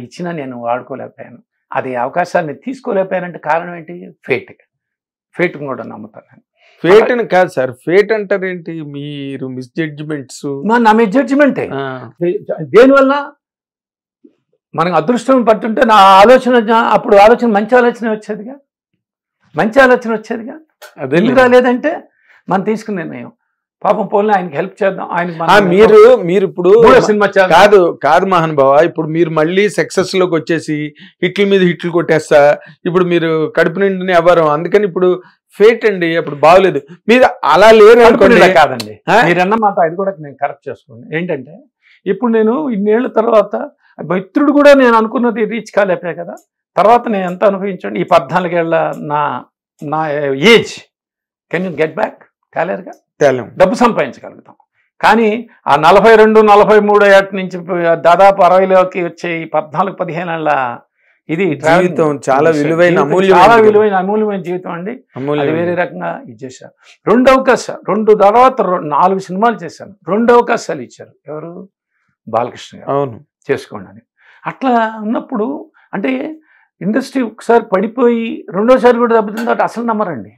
ఇచ్చిన నేను వాడుకోలేకపోయాను. అది అవకాశాన్ని తీసుకోలేకపోయానంటే కారణం ఏంటి? ఫేట్ కూడా నమ్ముతాను నేను. ఫేట్ అని కాదు సార్, ఫేట్ అంటారేంటి మీరు? మిస్ జడ్జిమెంట్స్ నా మిస్ జడ్జిమెంటే. దేనివల్ల మనకు అదృష్టం పట్టుంటే నా అప్పుడు ఆలోచన మంచి ఆలోచన వచ్చేదిగా. అదే రాలేదంటే మనం తీసుకున్న నిర్ణయం పాపం పోలే ఆయనకి హెల్ప్ చేద్దాం. మీరు ఇప్పుడు సినిమా కాదు మహానుభావ, ఇప్పుడు మీరు మళ్ళీ సక్సెస్ లోకి వచ్చేసి హిట్ల మీద హిట్లు కొట్టేస్తా, ఇప్పుడు మీరు కడుపు నిండిని అవ్వరు. అందుకని ఇప్పుడు ఫేట్ అండి అప్పుడు బాగోలేదు, మీరు అలా లేరు అనుకోండి. కాదండి, మీరన్న మాట అది కూడా నేను కరెక్ట్ చేసుకోండి. ఏంటంటే ఇప్పుడు నేను ఇన్నేళ్ల తర్వాత మిత్రుడు కూడా నేను అనుకున్నది రీచ్ కాలేపోయా కదా. తర్వాత నేను ఎంత అనుభవించండి, ఈ 14 ఏళ్ల నా age can you get back? కాలేరుగా. డబ్బు సంపాదించగలుగుతాం, కానీ ఆ 42-43 ఏళ్ళ నుంచి దాదాపు 60లోకి వచ్చే ఈ 14-15 ఏళ్ళ ఇది జీవితం చాలా విలువైన అమూల్యమైన జీవితం అండి. అది వేరే రకంగా ఇచ్చేసారు. 2 అవకాశాలు, 2 తర్వాత 4 సినిమాలు చేశాను. 2 అవకాశాలు ఇచ్చారు ఎవరు? బాలకృష్ణ గారు. అవును, చేసుకోండి అని. అట్లా ఉన్నప్పుడు అంటే ఇండస్ట్రీ ఒకసారి పడిపోయి రెండోసారి కూడా దెబ్బతిందో అసలు నమ్మరండి.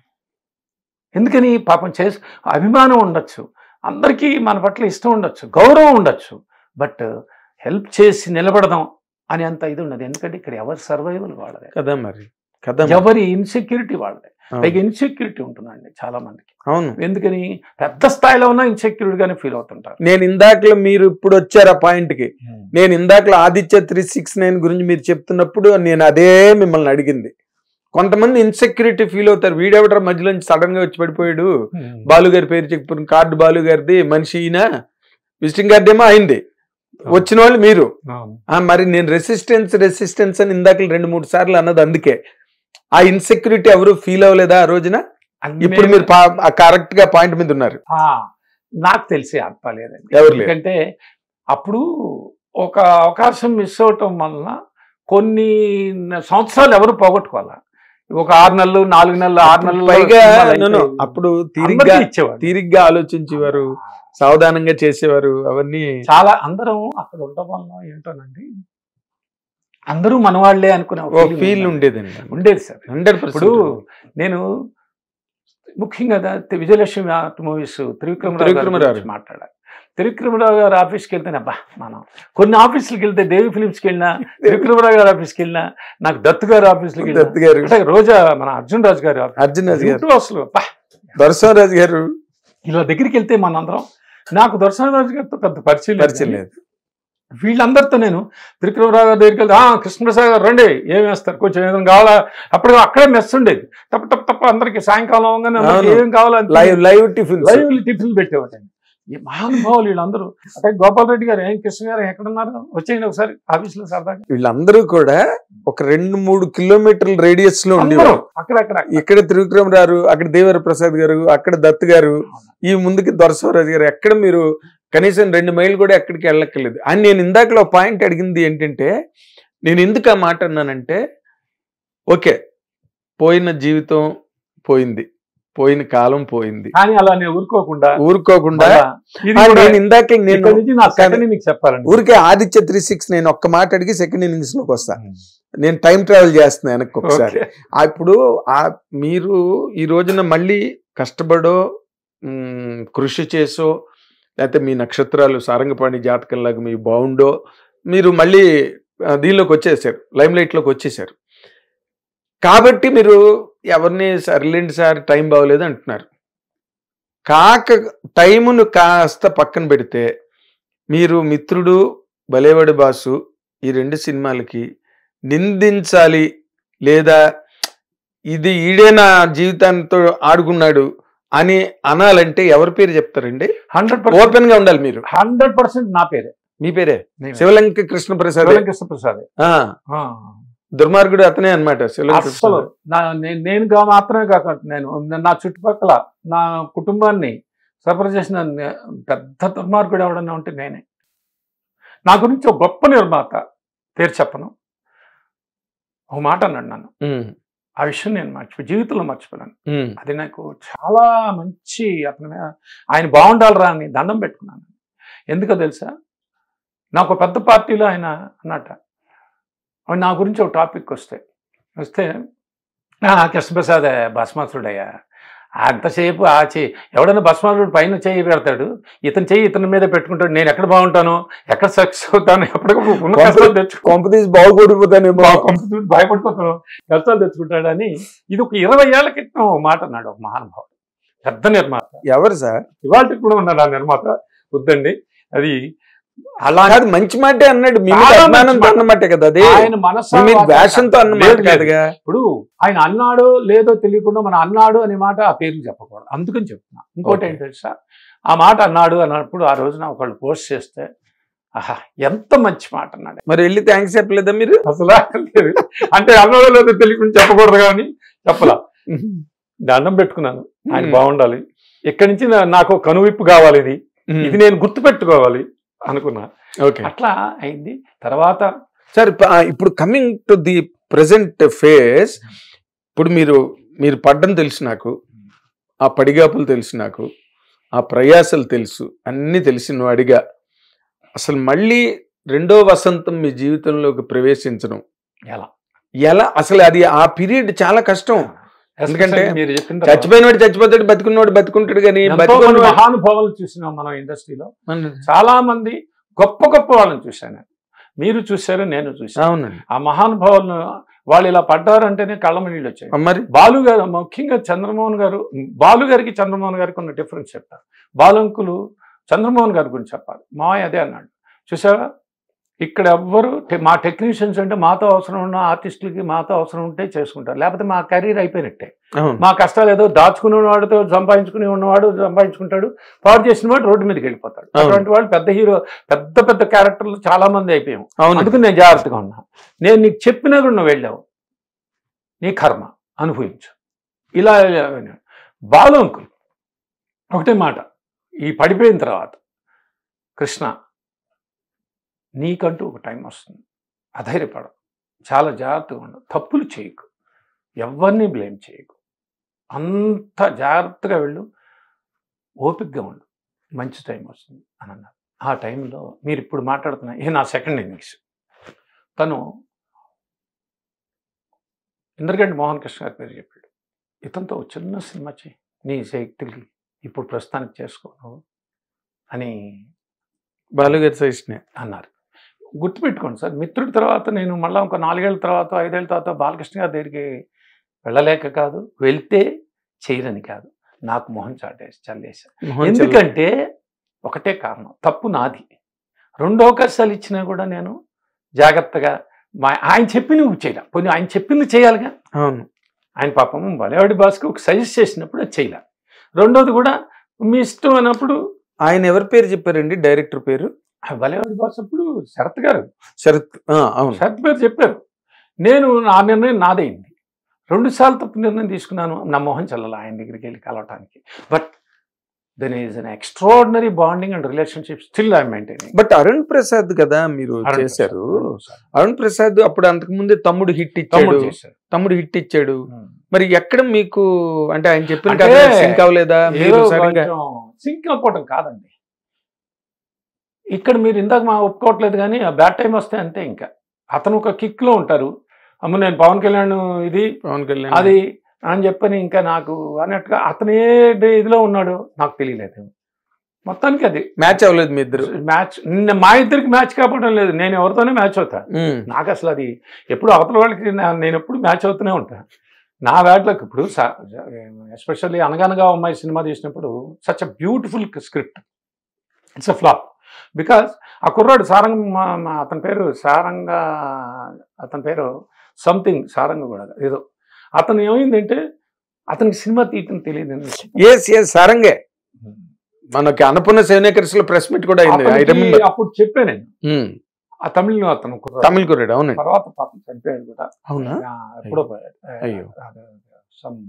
ఎందుకని? పాపం అభిమానం ఉండొచ్చు, అందరికీ మన పట్ల ఇష్టం ఉండొచ్చు, గౌరవం ఉండొచ్చు, బట్ హెల్ప్ చేసి నిలబడదాం అని అంత ఇది ఉండదు. ఎందుకంటే ఇక్కడ ఎవరి సర్వైవల్ వాళ్ళదే కదా, మరి ఎవరి ఇన్సెక్యూరిటీ వాళ్ళదే. పైగా ఇన్సెక్యూరిటీ ఉంటుందండి చాలా మందికి. అవును, ఎందుకని? పెద్ద స్థాయిలో ఉన్నా ఇన్సెక్యూరిటీ గానే ఫీల్ అవుతుంటారు. నేను ఇందాకలో మీరు ఇప్పుడు వచ్చారు ఆ పాయింట్ కి, నేను ఇందాకలో ఆదిత్య 369 గురించి మీరు చెప్తున్నప్పుడు నేను అదే మిమ్మల్ని అడిగింది. కొంతమంది ఇన్సెక్యూరిటీ ఫీల్ అవుతారు, వీడెవడరా మధ్యలో నుంచి సడన్ గా వచ్చి పడిపోయాడు, బాలుగారి పేరు చెప్పుకుని కార్డు బాలుగారిది, మనిషి ఈయన, విజిటింగ్ కార్డు ఏమో అయింది, వచ్చిన వాళ్ళు మీరు. మరి నేను రెసిస్టెన్స్ అని ఇందాక 2-3 సార్లు అన్నది అందుకే. ఆ ఇన్సెక్యూరిటీ ఎవరు ఫీల్ అవ్వలేదా ఆ రోజున? ఇప్పుడు మీరు కరెక్ట్ గా పాయింట్ మీద ఉన్నారు. నాకు తెలిసి అర్థలేదండి, ఎవరు? ఎందుకంటే అప్పుడు ఒక అవకాశం మిస్ అవటం వలన కొన్ని సంవత్సరాలు ఎవరు పోగొట్టుకోవాలా. ఒక 6 నెలలు 4 నెలలు 6 నెలలు పైగా అప్పుడు తీరిగ్గా ఆలోచించేవారు, సావధానంగా చేసేవారు. అవన్నీ చాలా అందరం అక్కడ ఉండడం వల్ల ఏంటోనండి, అందరూ మనవాళ్లే అనుకునే ఫీల్ ఉండేది సార్. 100%. ఇప్పుడు నేను ముఖ్యంగా విజయలక్ష్మి ఆర్ట్ మూవీస్ త్రివిక్రమరావు మాట్లాడాలి. త్రివిక్రమరావు గారు ఆఫీస్కి వెళ్తే మనం కొన్ని ఆఫీసులకు వెళ్తే దేవి ఫిలిమ్స్కి వెళ్ళినా, త్రివిక్రమరావు గారు ఆఫీస్కి వెళ్ళినా, నాకు దత్తు గారు ఆఫీస్కి వెళ్ళినా, రోజా మన అర్జున్ రాజు గారు అసలు దర్శనరాజు గారు ఇలా దగ్గరికి వెళ్తే మనందరం నాకు దర్శనరాజు గారితో పెద్ద పరిచయం పరిచయం లేదు. వీళ్ళందరితో నేను త్రికృష్ణరావు గారి దగ్గరికి వెళ్తే కృష్ణప్రసాద్ గారు రండి ఏం వేస్తారు కొంచెం ఏదైనా కావాలా అప్పుడు అక్కడే మెస్ ఉండేది తప్ప అందరికి సాయంకాలం అవగానే ఏం కావాలని లైవ్ టిఫిన్లు పెట్టేవాటండి. ఈ మహానుభావులు వీళ్ళందరూ అంటే గోపాల్ రెడ్డి గారు ఏం కృష్ణ గారు ఎక్కడున్నారు వచ్చేయండి ఒకసారి ఆఫీసులో సరదాగా. వీళ్ళందరూ కూడా ఒక 2-3 కిలోమీటర్ల రేడియస్ లో ఉండేవారు. అక్కడక్కడ ఇక్కడ త్రివిక్రమరావు, అక్కడ దేవర ప్రసాద్ గారు, అక్కడ దత్ గారు, ఈ ముందుకి దొరసవరాజు గారు, ఎక్కడ మీరు కనీసం 2 మైళ్ళు కూడా ఎక్కడికి వెళ్ళక్కర్లేదు. అని నేను ఇందాకలో పాయింట్ అడిగింది ఏంటంటే, నేను ఎందుకు ఆ మాట అన్నానంటే, ఓకే పోయిన జీవితం పోయింది, పోయిన కాలం పోయింది, కానీ అలా నేను ఊరుకోకుండా నేను ఇందాక మీకు చెప్పాలండి ఊరికే ఆదిత్య 36 నేను ఒక్క మాట అడిగి సెకండ్ ఇన్నింగ్స్ లోకి వస్తా. నేను టైం ట్రావెల్ చేస్తున్నా వెనక్కి ఒకసారి. ఇప్పుడు మీరు ఈ రోజున మళ్ళీ కష్టపడో కృషి చేసో లేకపోతే మీ నక్షత్రాలు సారంగపాణి జాతకంలాగా మీ బాగుండో మీరు మళ్ళీ దీనిలోకి వచ్చేసారు, లైమ్ లైట్లోకి వచ్చేసారు. కాబట్టి మీరు ఎవరిని సర్లేండి సార్ టైం బాగోలేదు అంటున్నారు. టైమును కాస్త పక్కన పెడితే మీరు మిత్రుడు, బలేవాడి బాసు ఈ 2 సినిమాలకి నిందించాలి లేదా ఇది ఈడే నా జీవితాంతో ఆడుకున్నాడు అని అనాలంటే ఎవరి పేరు చెప్తారండి? 100% ఓపెన్ గా ఉండాలి మీరు. 100% నా పేరే. మీ పేరే? శివలంక కృష్ణప్రసాద్. దుర్మార్గుడు అతనే అనమాట. అసలు నేను మాత్రమే కాకుండా నేను నా చుట్టుపక్కల నా కుటుంబాన్ని సఫర్ చేసిన పెద్ద దుర్మార్గుడు ఎవడన్నా ఉంటే నేనే. నా గురించి ఒక గొప్ప నిర్మాత పేరు చెప్పను, ఒక మాట అన్నాడు నన్ను. ఆ విషయం నేను జీవితంలో మర్చిపోయాను. అది నాకు చాలా మంచి అతను ఆయన బాగుండాలరా అని దండం పెట్టుకున్నాను. ఎందుకో తెలుసా, నాకు పెద్ద పార్టీలో ఆయన అన్నట నా గురించి ఒక టాపిక్ వస్తే కృష్ణప్రసాద్ భస్మాసురుడయ్యా, అంతసేపు ఎవడన్నా భస్మాసురుడు పైన చేయి పెడతాడు, ఇతను చెయ్యి ఇతని మీద పెట్టుకుంటాడు, నేను ఎక్కడ బాగుంటాను, ఎక్కడ సక్సెస్ అవుతాను, ఎప్పటికప్పుడు బాగుపడిపోతాను, భయపడిపోతాను, కష్టాలు తెచ్చుకుంటాడు అని. ఇది ఒక 20 ఏళ్ల క్రితం మాట అన్నాడు ఒక మహానుభావుడు, పెద్ద నిర్మాత. ఎవరు సార్? ఇవాళ కూడా ఉన్నాడు ఆ నిర్మాత. వద్దండి, అది అలా కాదు, మంచి మాటే అన్నాడు. అన్నమాటే కదా అది, ఆయన మనసు వేషంతో అన్నమాట కాదుగా. ఇప్పుడు ఆయన అన్నాడో లేదో తెలియకుండా మన అన్నాడు అనే మాట ఆ పేరు చెప్పకూడదు, అందుకని చెప్తున్నా. ఇంకోటి ఏంటి తెలుసా, ఆ మాట అన్నాడు అన్నప్పుడు ఆ రోజున ఒకళ్ళు పోస్ట్ చేస్తే ఆహా ఎంత మంచి మాట అన్నాడు. మరి వెళ్ళి థ్యాంక్స్ చెప్పలేదా మీరు? అసలు అంటే అన్నాడో లేదో తెలియకుండా చెప్పకూడదు కానీ చెప్పలా. దండం పెట్టుకున్నాను, ఆయన బాగుండాలి, ఇక్కడి నుంచి నాకు కనువిప్పు కావాలి, ఇది నేను గుర్తు పెట్టుకోవాలి అనుకున్నా. అట్లా అయింది. తర్వాత సార్ ఇప్పుడు coming to the present phase, ఇప్పుడు మీరు పడ్డం తెలుసు నాకు, ఆ పడిగాపులు తెలుసు నాకు, ఆ ప్రయాసాలు తెలుసు, అన్నీ తెలిసిన వాడిగా అసలు మళ్ళీ 2వ వసంతం మీ జీవితంలోకి ప్రవేశించడం ఎలా అసలు అది ఆ పీరియడ్ చాలా కష్టం. ఎందుకంటే చచ్చిపోయినవాడు చచ్చిపోతాడు, బతుకున్నవాడు బతుకుంటాడు. కానీ మహానుభావులు చూసినాం మనం ఇండస్ట్రీలో, చాలా మంది గొప్ప గొప్ప వాళ్ళని చూశాను. మీరు చూశారు, నేను చూశాను. అవునండి. ఆ మహానుభావులను వాళ్ళు ఇలా పడ్డారంటేనే కళ్ళ నీళ్ళు వచ్చాయి. మరి బాలు గారు, ముఖ్యంగా చంద్రమోహన్ గారు, బాలు గారికి చంద్రమోహన్ గారికి ఉన్న డిఫరెన్స్ చెప్తారు. బాలంకులు చంద్రమోహన్ గారి గురించి చెప్పాలి. మావయ్య అదే అన్నాడు, చూసావా ఇక్కడ ఎవ్వరు మా టెక్నీషియన్స్ అంటే మాతో అవసరం ఉన్న ఆర్టిస్టులకి మాతో అవసరం ఉంటే చేసుకుంటారు, లేకపోతే మా కెరీర్ అయిపోయినట్టే. మా కష్టాలు ఏదో దాచుకునే వాడితో సంపాదించుకుని ఉన్నవాడు సంపాదించుకుంటాడు, పాడు చేసిన వాడు రోడ్డు మీదకి వెళ్ళిపోతాడు. అటువంటి వాళ్ళు పెద్ద హీరో, పెద్ద పెద్ద క్యారెక్టర్లు చాలా మంది అయిపోయాం. అందుకని నేను జాగ్రత్తగా ఉన్నా. నేను నీకు చెప్పినా కూడా నువ్వు వెళ్ళావు, నీ కర్మ అనుభవించు. ఇలా బాలు అంకుల్ ఒకటే మాట, ఈ పడిపోయిన తర్వాత కృష్ణ నీకంటూ ఒక టైం వస్తుంది, అధైర్యపడవు, చాలా జాగ్రత్తగా ఉండవు, తప్పులు చేయకు, ఎవరిని బ్లేమ్ చేయకు, అంత జాగ్రత్తగా వెళ్ళు, ఓపికగా ఉండు, మంచి టైం వస్తుంది అని అన్నారు. ఆ టైంలో మీరు ఇప్పుడు మాట్లాడుతున్న నా సెకండ్ ఇన్నింగ్స్, తను ఇంద్రగంటి మోహన్ కృష్ణ గారి పేరు చెప్పాడు, ఇతనితో చిన్న సినిమా చేయి, నీ శక్తులకి ఇప్పుడు ప్రస్తుతానికి చేసుకోను అని బాలుగారి సజెషన్ అన్నారు. గుర్తుపెట్టుకోండి సార్, మిత్రుడి తర్వాత నేను మళ్ళీ ఒక 4 ఏళ్ళ తర్వాత 5 ఏళ్ళ తర్వాత బాలకృష్ణ గారి దగ్గరికి వెళ్ళలేక కాదు, వెళ్తే చేయరని కాదు, నాకు మొహం చల్లేశారు. ఎందుకంటే ఒకటే కారణం, తప్పు నాది. 2 అవకాశాలు ఇచ్చినా కూడా నేను జాగ్రత్తగా ఆయన చెప్పింది నువ్వు చేయలే, పోనీ ఆయన చెప్పింది చేయాలిగా. అవును, ఆయన పాపం బలేవాడి బాస్కి ఒక సజెస్ట్ చేసినప్పుడు అది చేయలే. రెండోది కూడా మీ ఇష్టం అన్నప్పుడు. ఆయన ఎవరి పేరు చెప్పారండి, డైరెక్టర్ పేరు? బలేవాడి బాస్ అప్పుడు శరత్ గారు. శరత్, అవును, శరత్ పేరు చెప్పారు. నేను నా నిర్ణయం నాదైంది. 2 సార్లు తప్పు నిర్ణయం తీసుకున్నాను. నా మొహం చల్లాలి ఆయన దగ్గరికి వెళ్ళి కలవటానికి. But then is an extraordinary bonding and relationship still I maintaining. బట్ అరుణ్ ప్రసాద్ కదా మీరు చేశారు. అరుణ్ ప్రసాద్ అప్పుడు అంతకు ముందే తమ్ముడు హిట్ ఇచ్చాడు. మరి ఎక్కడ మీకు అంటే ఆయన చెప్పిన కదా సింక్ అవ్వలేదా? సింక్ అవ్వడం కాదండి, ఇక్కడ మీరు ఇందాక మా ఒప్పుకోవట్లేదు కానీ ఆ బ్యాడ్ టైం వస్తే అంతే. ఇంకా అతను ఒక కిక్ లో ఉంటారు. అమ్మ నేను పవన్ కళ్యాణ్ అది అని చెప్పని ఇంకా నాకు అన్నట్టుగా అతను ఏ ఇదిలో ఉన్నాడో నాకు తెలియలేదు. మొత్తానికి అది మ్యాచ్ అవ్వలేదు మీ ఇద్దరు. మ్యాచ్ మా ఇద్దరికి మ్యాచ్ కావడం లేదు. నేను ఎవరితోనే మ్యాచ్ అవుతా. నాకు అసలు అది ఎప్పుడు అవతల వాళ్ళకి నేను ఎప్పుడు మ్యాచ్ అవుతూనే ఉంటాను. నా వేటలకు ఇప్పుడు ఎస్పెషల్లీ అనగనగా అమ్మాయి సినిమా తీసినప్పుడు such a beautiful script, it's a flop. Because ఆ కుర్రాడు అతని పేరు సంథింగ్ సారంగ కూడా ఏదో. అతను ఏమైందంటే అతనికి సినిమా తీయటం తెలియదు. సారంగే మనకి అన్నపూర్ణ సేనేకర్స్ లో ప్రెస్ మీట్ కూడా అయింది. అప్పుడు చెప్పాను నేను. ఆ తమిళ అతను తమిళ కుర్రాడు. అవును, తర్వాత పాపం చనిపోయాడు కూడా. అవునా? ఎప్పుడో సమ్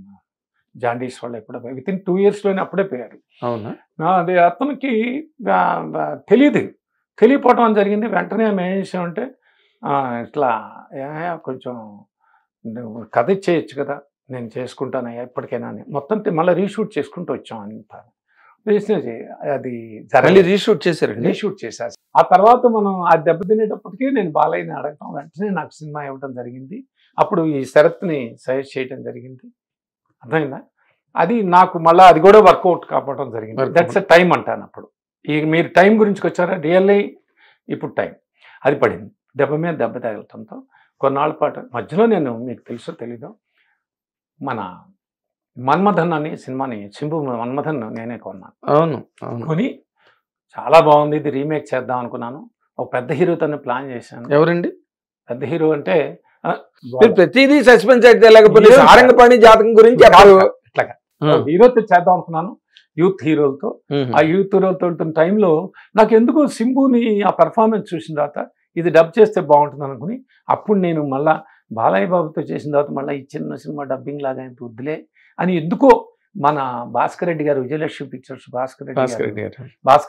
జాండీస్ వాళ్ళు ఎప్పుడో విత్ ఇన్ 2 years లోనే అప్పుడే పోయారు. అవునా? అది అతనికి తెలియపోవటం జరిగింది. వెంటనే మేము ఏం చేసామంటే ఇట్లా కొంచెం కథ ఇచ్చేయచ్చు కదా, నేను చేసుకుంటానయ్యా ఎప్పటికైనా అని మొత్తం మళ్ళీ రీషూట్ చేసుకుంటూ వచ్చాం. అంత అది రీషూట్ చేశారు. ఆ తర్వాత మనం ఆ దెబ్బతినేటప్పటికీ నేను బాలయ్యని అడగటం, వెంటనే నాకు సినిమా ఇవ్వడం జరిగింది. అప్పుడు ఈ శరత్ని సజెస్ట్ చేయడం జరిగింది. అర్థమైందా? అది నాకు మళ్ళీ అది కూడా వర్కౌట్ కావడం జరిగింది. దట్స్ ఎ టైం అంటాను. అప్పుడు మీరు టైం గురించి వచ్చారా? రియల్లీ ఇప్పుడు టైం అది పడింది. దెబ్బ మీద దెబ్బ తగలటంతో కొన్నాళ్ళ పాటు మధ్యలో నేను మీకు తెలుసో తెలీదో మన మన్మథన్ అని సినిమాని సింబు మన్మథన్ నేనే కొన్నాను. అవును, కొని చాలా బాగుంది, ఇది రీమేక్ చేద్దాం అనుకున్నాను. ఒక పెద్ద హీరోతో ప్లాన్ చేశాను. ఎవరండి పెద్ద హీరో అంటే? ప్రతిదీ సస్పెన్స్ అయితే లేకపోతే సారంగపాణి జాతకం గురించి ఇట్లాగా హీరోతో చేద్దాం అనుకున్నాను, యూత్ హీరోలతో. ఆ యూత్ హీరోలతో ఉంటున్న టైంలో నాకు ఎందుకో సింబుని ఆ పెర్ఫార్మెన్స్ చూసిన తర్వాత ఇది డబ్ చేస్తే బాగుంటుంది అనుకుని అప్పుడు నేను మళ్ళా బాలయ్య బాబుతో చేసిన తర్వాత మళ్ళీ ఈ చిన్న సినిమా డబ్బింగ్ లాగా వద్దులే అని ఎందుకో మన భాస్కర్ రెడ్డి గారు విజయలక్ష్మి పిక్చర్స్ భాస్కర్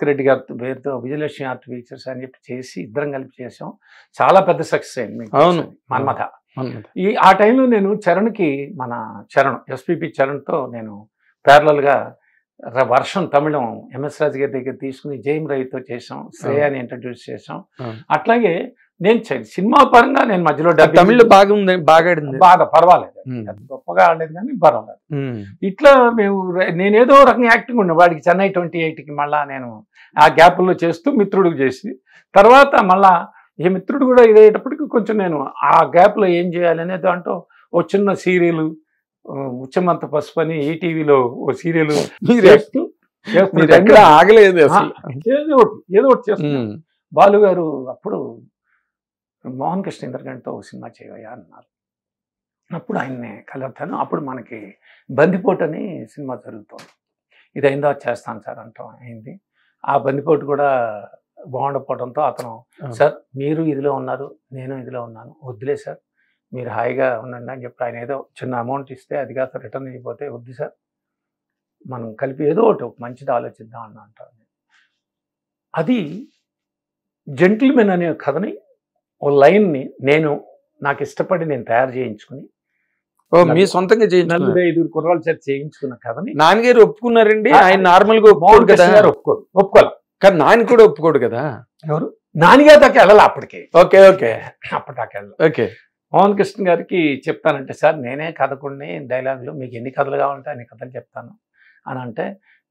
రెడ్డి గారి పేరుతో విజయలక్ష్మి ఆర్ట్ పిక్చర్స్ అని చెప్పి చేసి ఇద్దరం కలిపి చేసాం. చాలా పెద్ద సక్సెస్ అయింది. అవును, మన్మథ. ఆ టైంలో నేను చరణ్కి ఎస్పీపీ చరణ్తో నేను ప్యారలల్గా వర్షం తమిళం ఎంఎస్ రాజు గారి దగ్గర తీసుకుని జైమ్ రవితో చేసాం, శ్రేయాని ఇంట్రడ్యూస్ చేసాం. అట్లాగే నేను సినిమా పరంగా నేను మధ్యలో తమిళ్లో బాగా పర్వాలేదు, గొప్పగా ఆడలేదు కానీ పర్వాలేదు. ఇట్లా నేనేదో రకంగా యాక్టింగ్ ఉన్నా వాడికి చెన్నై 28కి మళ్ళా నేను ఆ గ్యాప్లో చేస్తూ మిత్రుడికి చేసి తర్వాత మళ్ళా ఈ మిత్రుడు కూడా ఇదేటప్పటికి కొంచెం నేను ఆ గ్యాప్లో ఏం చేయాలి అనే దాంట్లో ఓ చిన్న సీరియల్ ఉచ్చమంత పసుపు అని ఈటీవీలో ఓ సీరియల్ ఆగలేదు, ఏదో ఒకటి చేస్తున్నాను. బాలు గారు అప్పుడు మోహన్ కృష్ణ ఇంద్రగంటతో సినిమా చేయవయ్యా అన్నారు. అప్పుడు ఆయన్ని కలుగుతాను. అప్పుడు మనకి బందిపోటు అని సినిమా జరుగుతుంది. ఇది అయిందో చేస్తాను సార్ అంటాం. అయింది. ఆ బందిపోటు కూడా బాగుండకపోవడంతో అతను సార్ మీరు ఇదిలో ఉన్నారు, నేను ఇదిలో ఉన్నాను, వద్దులే సార్ మీరు హాయిగా ఉండండి అని చెప్పి ఆయన ఏదో చిన్న అమౌంట్ ఇస్తే అది కాస్త రిటర్న్ అయిపోతే వద్దు సార్ మనం కలిపి ఏదో ఒకటి మంచిది ఆలోచిద్దాం అని అంటారు. అది జెంటిల్మెన్ అనే కథని ఓ లైన్ని నాకు ఇష్టపడి నేను తయారు చేయించుకుని మీ సొంతంగా 45 కుర్రాళ్ళ చేత చేయించుకున్న కథని నాన్నగారు ఒప్పుకున్నారండి. ఆయన నార్మల్ గా ఒప్పుకోడు కదా, ఒప్పుకోవాలి కానీ నాన్న కూడా ఒప్పుకోడు కదా. ఎవరు? నాన్నగారి దాకా వెళ్ళాలి అప్పటికి. అప్పటిదాకా వెళ్ళాలి. ఓకే. మోహన్ కృష్ణ గారికి చెప్తానంటే సార్ నేనే కథకుడిని, డైలాగులు మీకు ఎన్ని కథలు కావాలంటే అన్ని కథలు చెప్తాను అని అంటే,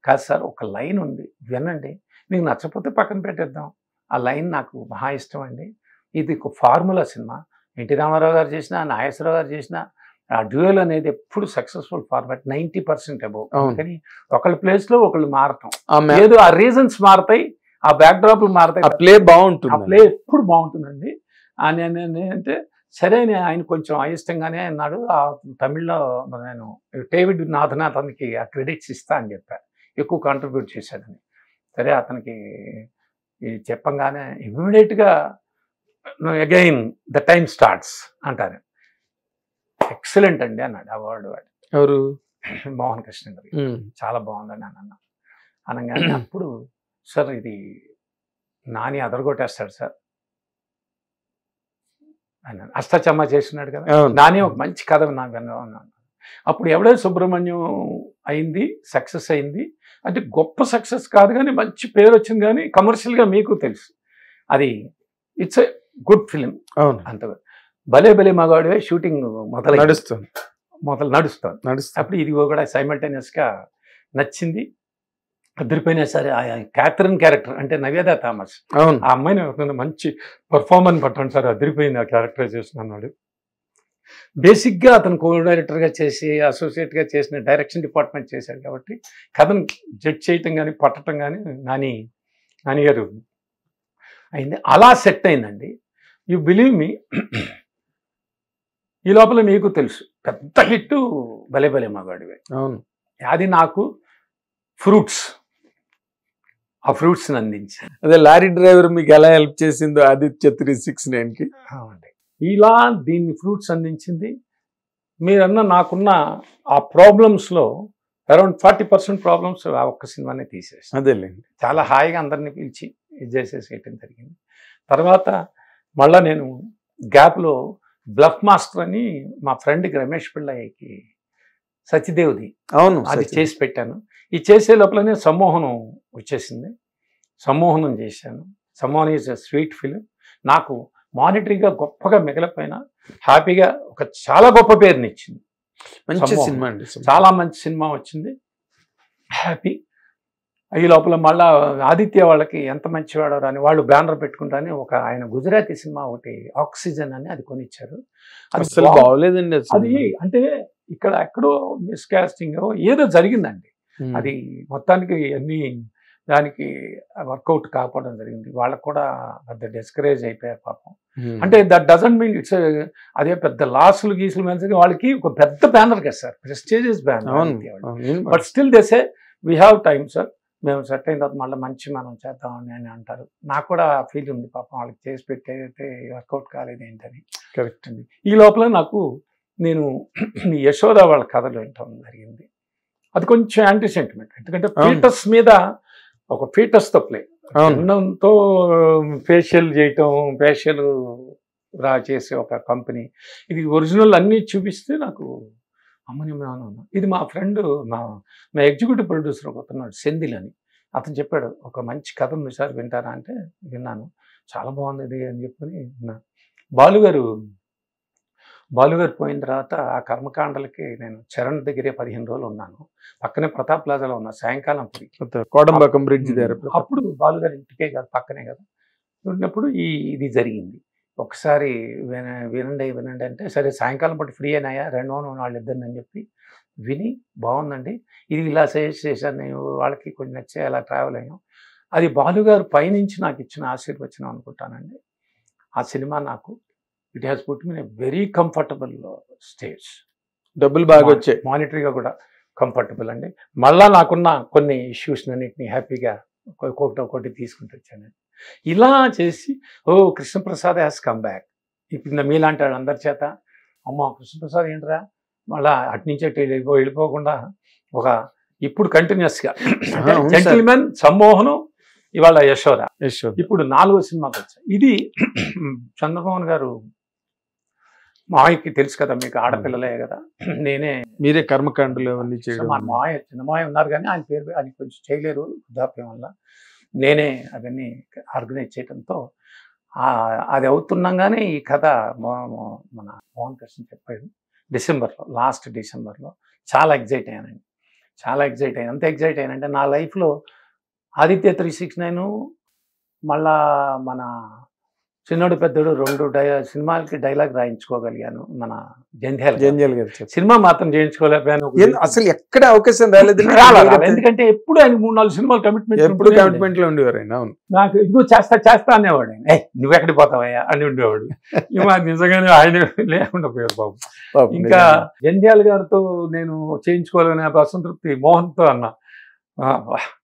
కాదు సార్ ఒక లైన్ ఉంది వినండి, మీకు నచ్చకపోతే పక్కన పెట్టేద్దాం, ఆ లైన్ నాకు మహా ఇష్టం అండి, ఇది ఒక ఫార్ములా సినిమా, ఎన్టీ రామారావు గారు చేసిన, నాగేశ్వరరావు గారు చేసిన, ఆ డ్యూయల్ అనేది ఎప్పుడు సక్సెస్ఫుల్ ఫార్మాట్ 90% అబౌవ్. అవును. కానీ ఒకళ్ళ ప్లేస్ లో ఒకళ్ళు మారటం, ఆ ఏదో ఆ రీజన్స్ మారతాయి, ఆ బ్యాక్ డ్రాప్లు మారతాయి, ఆ ప్లే ఆ బాగుంటుంది. ప్లే ఎప్పుడు బాగుంటుందండి. అంటే సరే ఆయన కొంచెం అయిష్టంగానే అన్నాడు. ఆ తమిళ్లో నేను డేవిడ్ నాథన్ అతనికి ఆ క్రెడిట్స్ ఇస్తా అని చెప్పాను, ఎక్కువ కాంట్రిబ్యూట్ చేశాడని. సరే అతనికి చెప్పంగానే ఇమ్మీడియట్గా అగైన్ ద టైమ్ స్టార్ట్స్ అంటారు. ఎక్సలెంట్ అండి అన్నాడు ఆ వర్డ్ వాడు, ఎవరు? మోహన్ కృష్ణ గారు. చాలా బాగుందని అని అన్నా. అనగానే అప్పుడు సార్ ఇది నాని అదరగొట్టేస్తాడు సార్ అన్నాడు. అష్టాచమ్మా చేస్తున్నాడు కదా, నాని ఒక మంచి కథ నాకు అన్నాను. అప్పుడు ఎవడే సుబ్రహ్మణ్యం అయింది, సక్సెస్ అయింది అంటే గొప్ప సక్సెస్ కాదు కానీ మంచి పేరు వచ్చింది, కానీ కమర్షియల్గా మీకు తెలుసు అది ఇట్స్ ఎ గుడ్ ఫిలిం. అవును, అంత భలే భలే మగాడివే షూటింగ్ నడుస్తుంది. నడుస్తుంది. అప్పుడు ఇది కూడా సైమల్టేనియస్గా నచ్చింది, అదిరిపోయినా సరే. ఆ క్యాథరిన్ క్యారెక్టర్ అంటే నవ్యదా థామస్, ఆ అమ్మాయిని మంచి పర్ఫార్మెన్స్ పట్టండి సార్, అదిరిపోయింది ఆ క్యారెక్టరైజేషన్ అన్నాడు. బేసిక్గా అతను కో డైరెక్టర్గా చేసి అసోసియేట్గా చేసిన డైరెక్షన్ డిపార్ట్మెంట్ చేశాడు కాబట్టి కథను జడ్జ్ చేయటం కానీ పట్టడం కానీ నానిగారు అయింది. అలా సెట్ అయిందండి. యు బిలీవ్ మీ, ఈ లోపల మీకు తెలుసు పెద్ద హిట్ భలే భలే మగాడివే. అవును, అది నాకు ఆ ఫ్రూట్స్ని అందించి. అదే లారీ డ్రైవర్ మీకు ఎలా హెల్ప్ చేసిందో ఆదిత్య 369కి. ఇలా దీన్ని ఫ్రూట్స్ అందించింది. మీరన్నా నాకున్న ఆ ప్రాబ్లమ్స్లో అరౌండ్ 40% ప్రాబ్లమ్స్ ఆ ఒక్క సినిమానే తీసేసి అదేలేండి, చాలా హాయిగా అందరినీ పిలిచి ఇది చేసేసేయటం జరిగింది. తర్వాత మళ్ళీ నేను గ్యాప్లో బ్లఫ్ మాస్టర్ అని మా ఫ్రెండ్కి రమేష్ పిల్లయ్యకి సత్యదేవ్ది, అవును, అది చేసి పెట్టాను. ఈ చేసే లోపలనే సమ్మోహనం వచ్చేసింది, సమ్మోహనం చేశాను. సమ్మోహనం ఈజ్ ఎ స్వీట్ ఫిలిం. నాకు మానిటరీగా గొప్పగా మిగిలిపోయినా హ్యాపీగా ఒక చాలా గొప్ప పేరుని ఇచ్చింది. మంచి సినిమా అండి, చాలా మంచి సినిమా వచ్చింది, హ్యాపీ. ఈ లోపల మళ్ళా ఆదిత్య వాళ్ళకి ఎంత మంచివాడో అని వాళ్ళు బ్యానర్ పెట్టుకుంటానే ఒక ఆయన గుజరాతీ సినిమా ఒకటి ఆక్సిజన్ అని అది కొనిచ్చారు. అసలు బాగోలేదండి. అది అంటే ఇక్కడ ఎక్కడో మిస్కాస్టింగ్ ఏదో జరిగిందండి. అది మొత్తానికి అన్ని దానికి వర్కౌట్ కాకపోవడం జరిగింది. వాళ్ళకు కూడా పెద్ద డిస్కరేజ్ అయిపోయారు పాపం. అంటే దట్ డజంట్ మీన్ ఇట్స్ అదే పెద్ద లాసులు గీసులు మంచి వాళ్ళకి ఒక పెద్ద బ్యానర్ కదా sir, prestigious banner. But still they say we have time sir, మేము సెట్ అయిన తర్వాత మళ్ళీ మంచి మనం చేద్దామని అని అంటారు. నాకు కూడా ఫీల్ ఉంది పాపం వాళ్ళకి చేసి పెట్టేదైతే వర్కౌట్ కాలేదు ఏంటని. కరెక్ట్ అండి. ఈ లోపల నేను యశోద వాళ్ళ కథలు వింటాం జరిగింది. అది కొంచెం యాంటీ సెంటిమెంట్, ఎందుకంటే ఫీటస్ మీద ఒక ఫీటస్తో ప్లే, అన్నంతో ఫేషియల్ చేయటం, ఫేషియల్ చేసే ఒక కంపెనీ. ఇది ఒరిజినల్ అన్నీ చూపిస్తే నాకు అమ్మని ఇది మా ఫ్రెండ్ మా ఎగ్జిక్యూటివ్ ప్రొడ్యూసర్ ఒకతున్నాడు సెందిల్ అని, అతను చెప్పాడు ఒక మంచి కథ ఉంది సార్ వింటారా అంటే విన్నాను, చాలా బాగుంది ఇది అని చెప్పని విన్నా. బాలుగారు పోయిన తర్వాత ఆ కర్మకాండలకి నేను చరణ్ దగ్గరే 15 రోజులు ఉన్నాను. పక్కనే ప్రతాప్ ప్లాజాలో ఉన్నా, సాయంకాలం కోడంబాకం బ్రిడ్జ్ దగ్గర. అప్పుడు బాలుగారి ఇంటికే కాదు పక్కనే కదా ఉన్నప్పుడు ఇది జరిగింది. ఒకసారి వినండి అంటే సరే సాయంకాలం పాటు ఫ్రీ అయినాయా రెండో వాళ్ళిద్దరిని అని చెప్పి విని బాగుందండి, ఇది ఇలా సజెస్ట్ చేశాను నేను, వాళ్ళకి కొంచెం నచ్చే అలా ట్రావెల్ అయ్యాం. అది బాలుగారు పైనుంచి నాకు ఇచ్చిన ఆశీర్వచనం అనుకుంటానండి. ఆ సినిమా నాకు it has put me very comfortable stage. డబ్బులు బాగా వచ్చాయి, మానిటరీగా కూడా కంఫర్టబుల్ అండి. మళ్ళా నాకున్న కొన్ని ఇష్యూస్ అన్నింటినీ హ్యాపీగా ఒక్కొక్కటి తీసుకుంటూ వచ్చాను. ఇలా చేసి కృష్ణప్రసాద్ హ్యాస్ కమ్ బ్యాక్. ఇప్పుడు మీలాంటి అందరి చేత అమ్మ కృష్ణప్రసాద్ ఏంట్రా మళ్ళా అట్నుంచి వెళ్ళిపోకుండా ఒక ఇప్పుడు కంటిన్యూస్గా జెంటిల్మెన్, సమ్మోహనం, ఇవాళ యశోద, ఇప్పుడు 4వ సినిమాకి వచ్చాయి. ఇది చంద్రమోహన్ గారు మావయ్యకి తెలుసు కదా, మీకు ఆడపిల్లలే కదా, మీరే కర్మకాండలు అవన్నీ చేయడం. మా మావయ్య చిన్న మావయ్య ఉన్నారు కానీ ఆయన పేరు ఆయన కొంచెం చేయలేరు వృద్ధాప్యం వల్ల, నేనే అవన్నీ ఆర్గనైజ్ చేయడంతో అది అవుతున్నాగానే ఈ కథ మన మోహన్ కృష్ణ చెప్పాడు డిసెంబర్లో, లాస్ట్ డిసెంబర్లో. చాలా ఎగ్జైట్ అయ్యానండి, చాలా ఎగ్జైట్ అయ్యాను. అంత ఎగ్జైట్ అయ్యానంటే నా లైఫ్లో ఆదిత్య 369 మళ్ళా మన చిన్నోడు పెద్దోడు 2 సినిమాలకి డైలాగ్ రాయించుకోగలిగాను మన జంధ్యాల జంజాల్ గారు చెప్పారు. సినిమా మాత్రం చేయించుకోలేకపోయాను. అసలు ఎక్కడ అవకాశం రాలేదు. ఎందుకంటే ఎప్పుడు ఆయన 3-4 సినిమాలు కమిట్మెంట్ ఎప్పుడు కమిట్మెంట్ లో ఉండేవారు ఆయన. అవును, నాకు ఇదిగో చేస్తా అనేవాడు ఆయన. నువ్వు ఎక్కడికి పోతావయ్యా అని ఉండేవాడు. నిజంగానే ఆయన లేకుండా పోయారు బాబు. ఇంకా జంధ్యాల గారితో నేను చేయించుకోవాలనే అసంతృప్తి మోహన్తో అన్నా.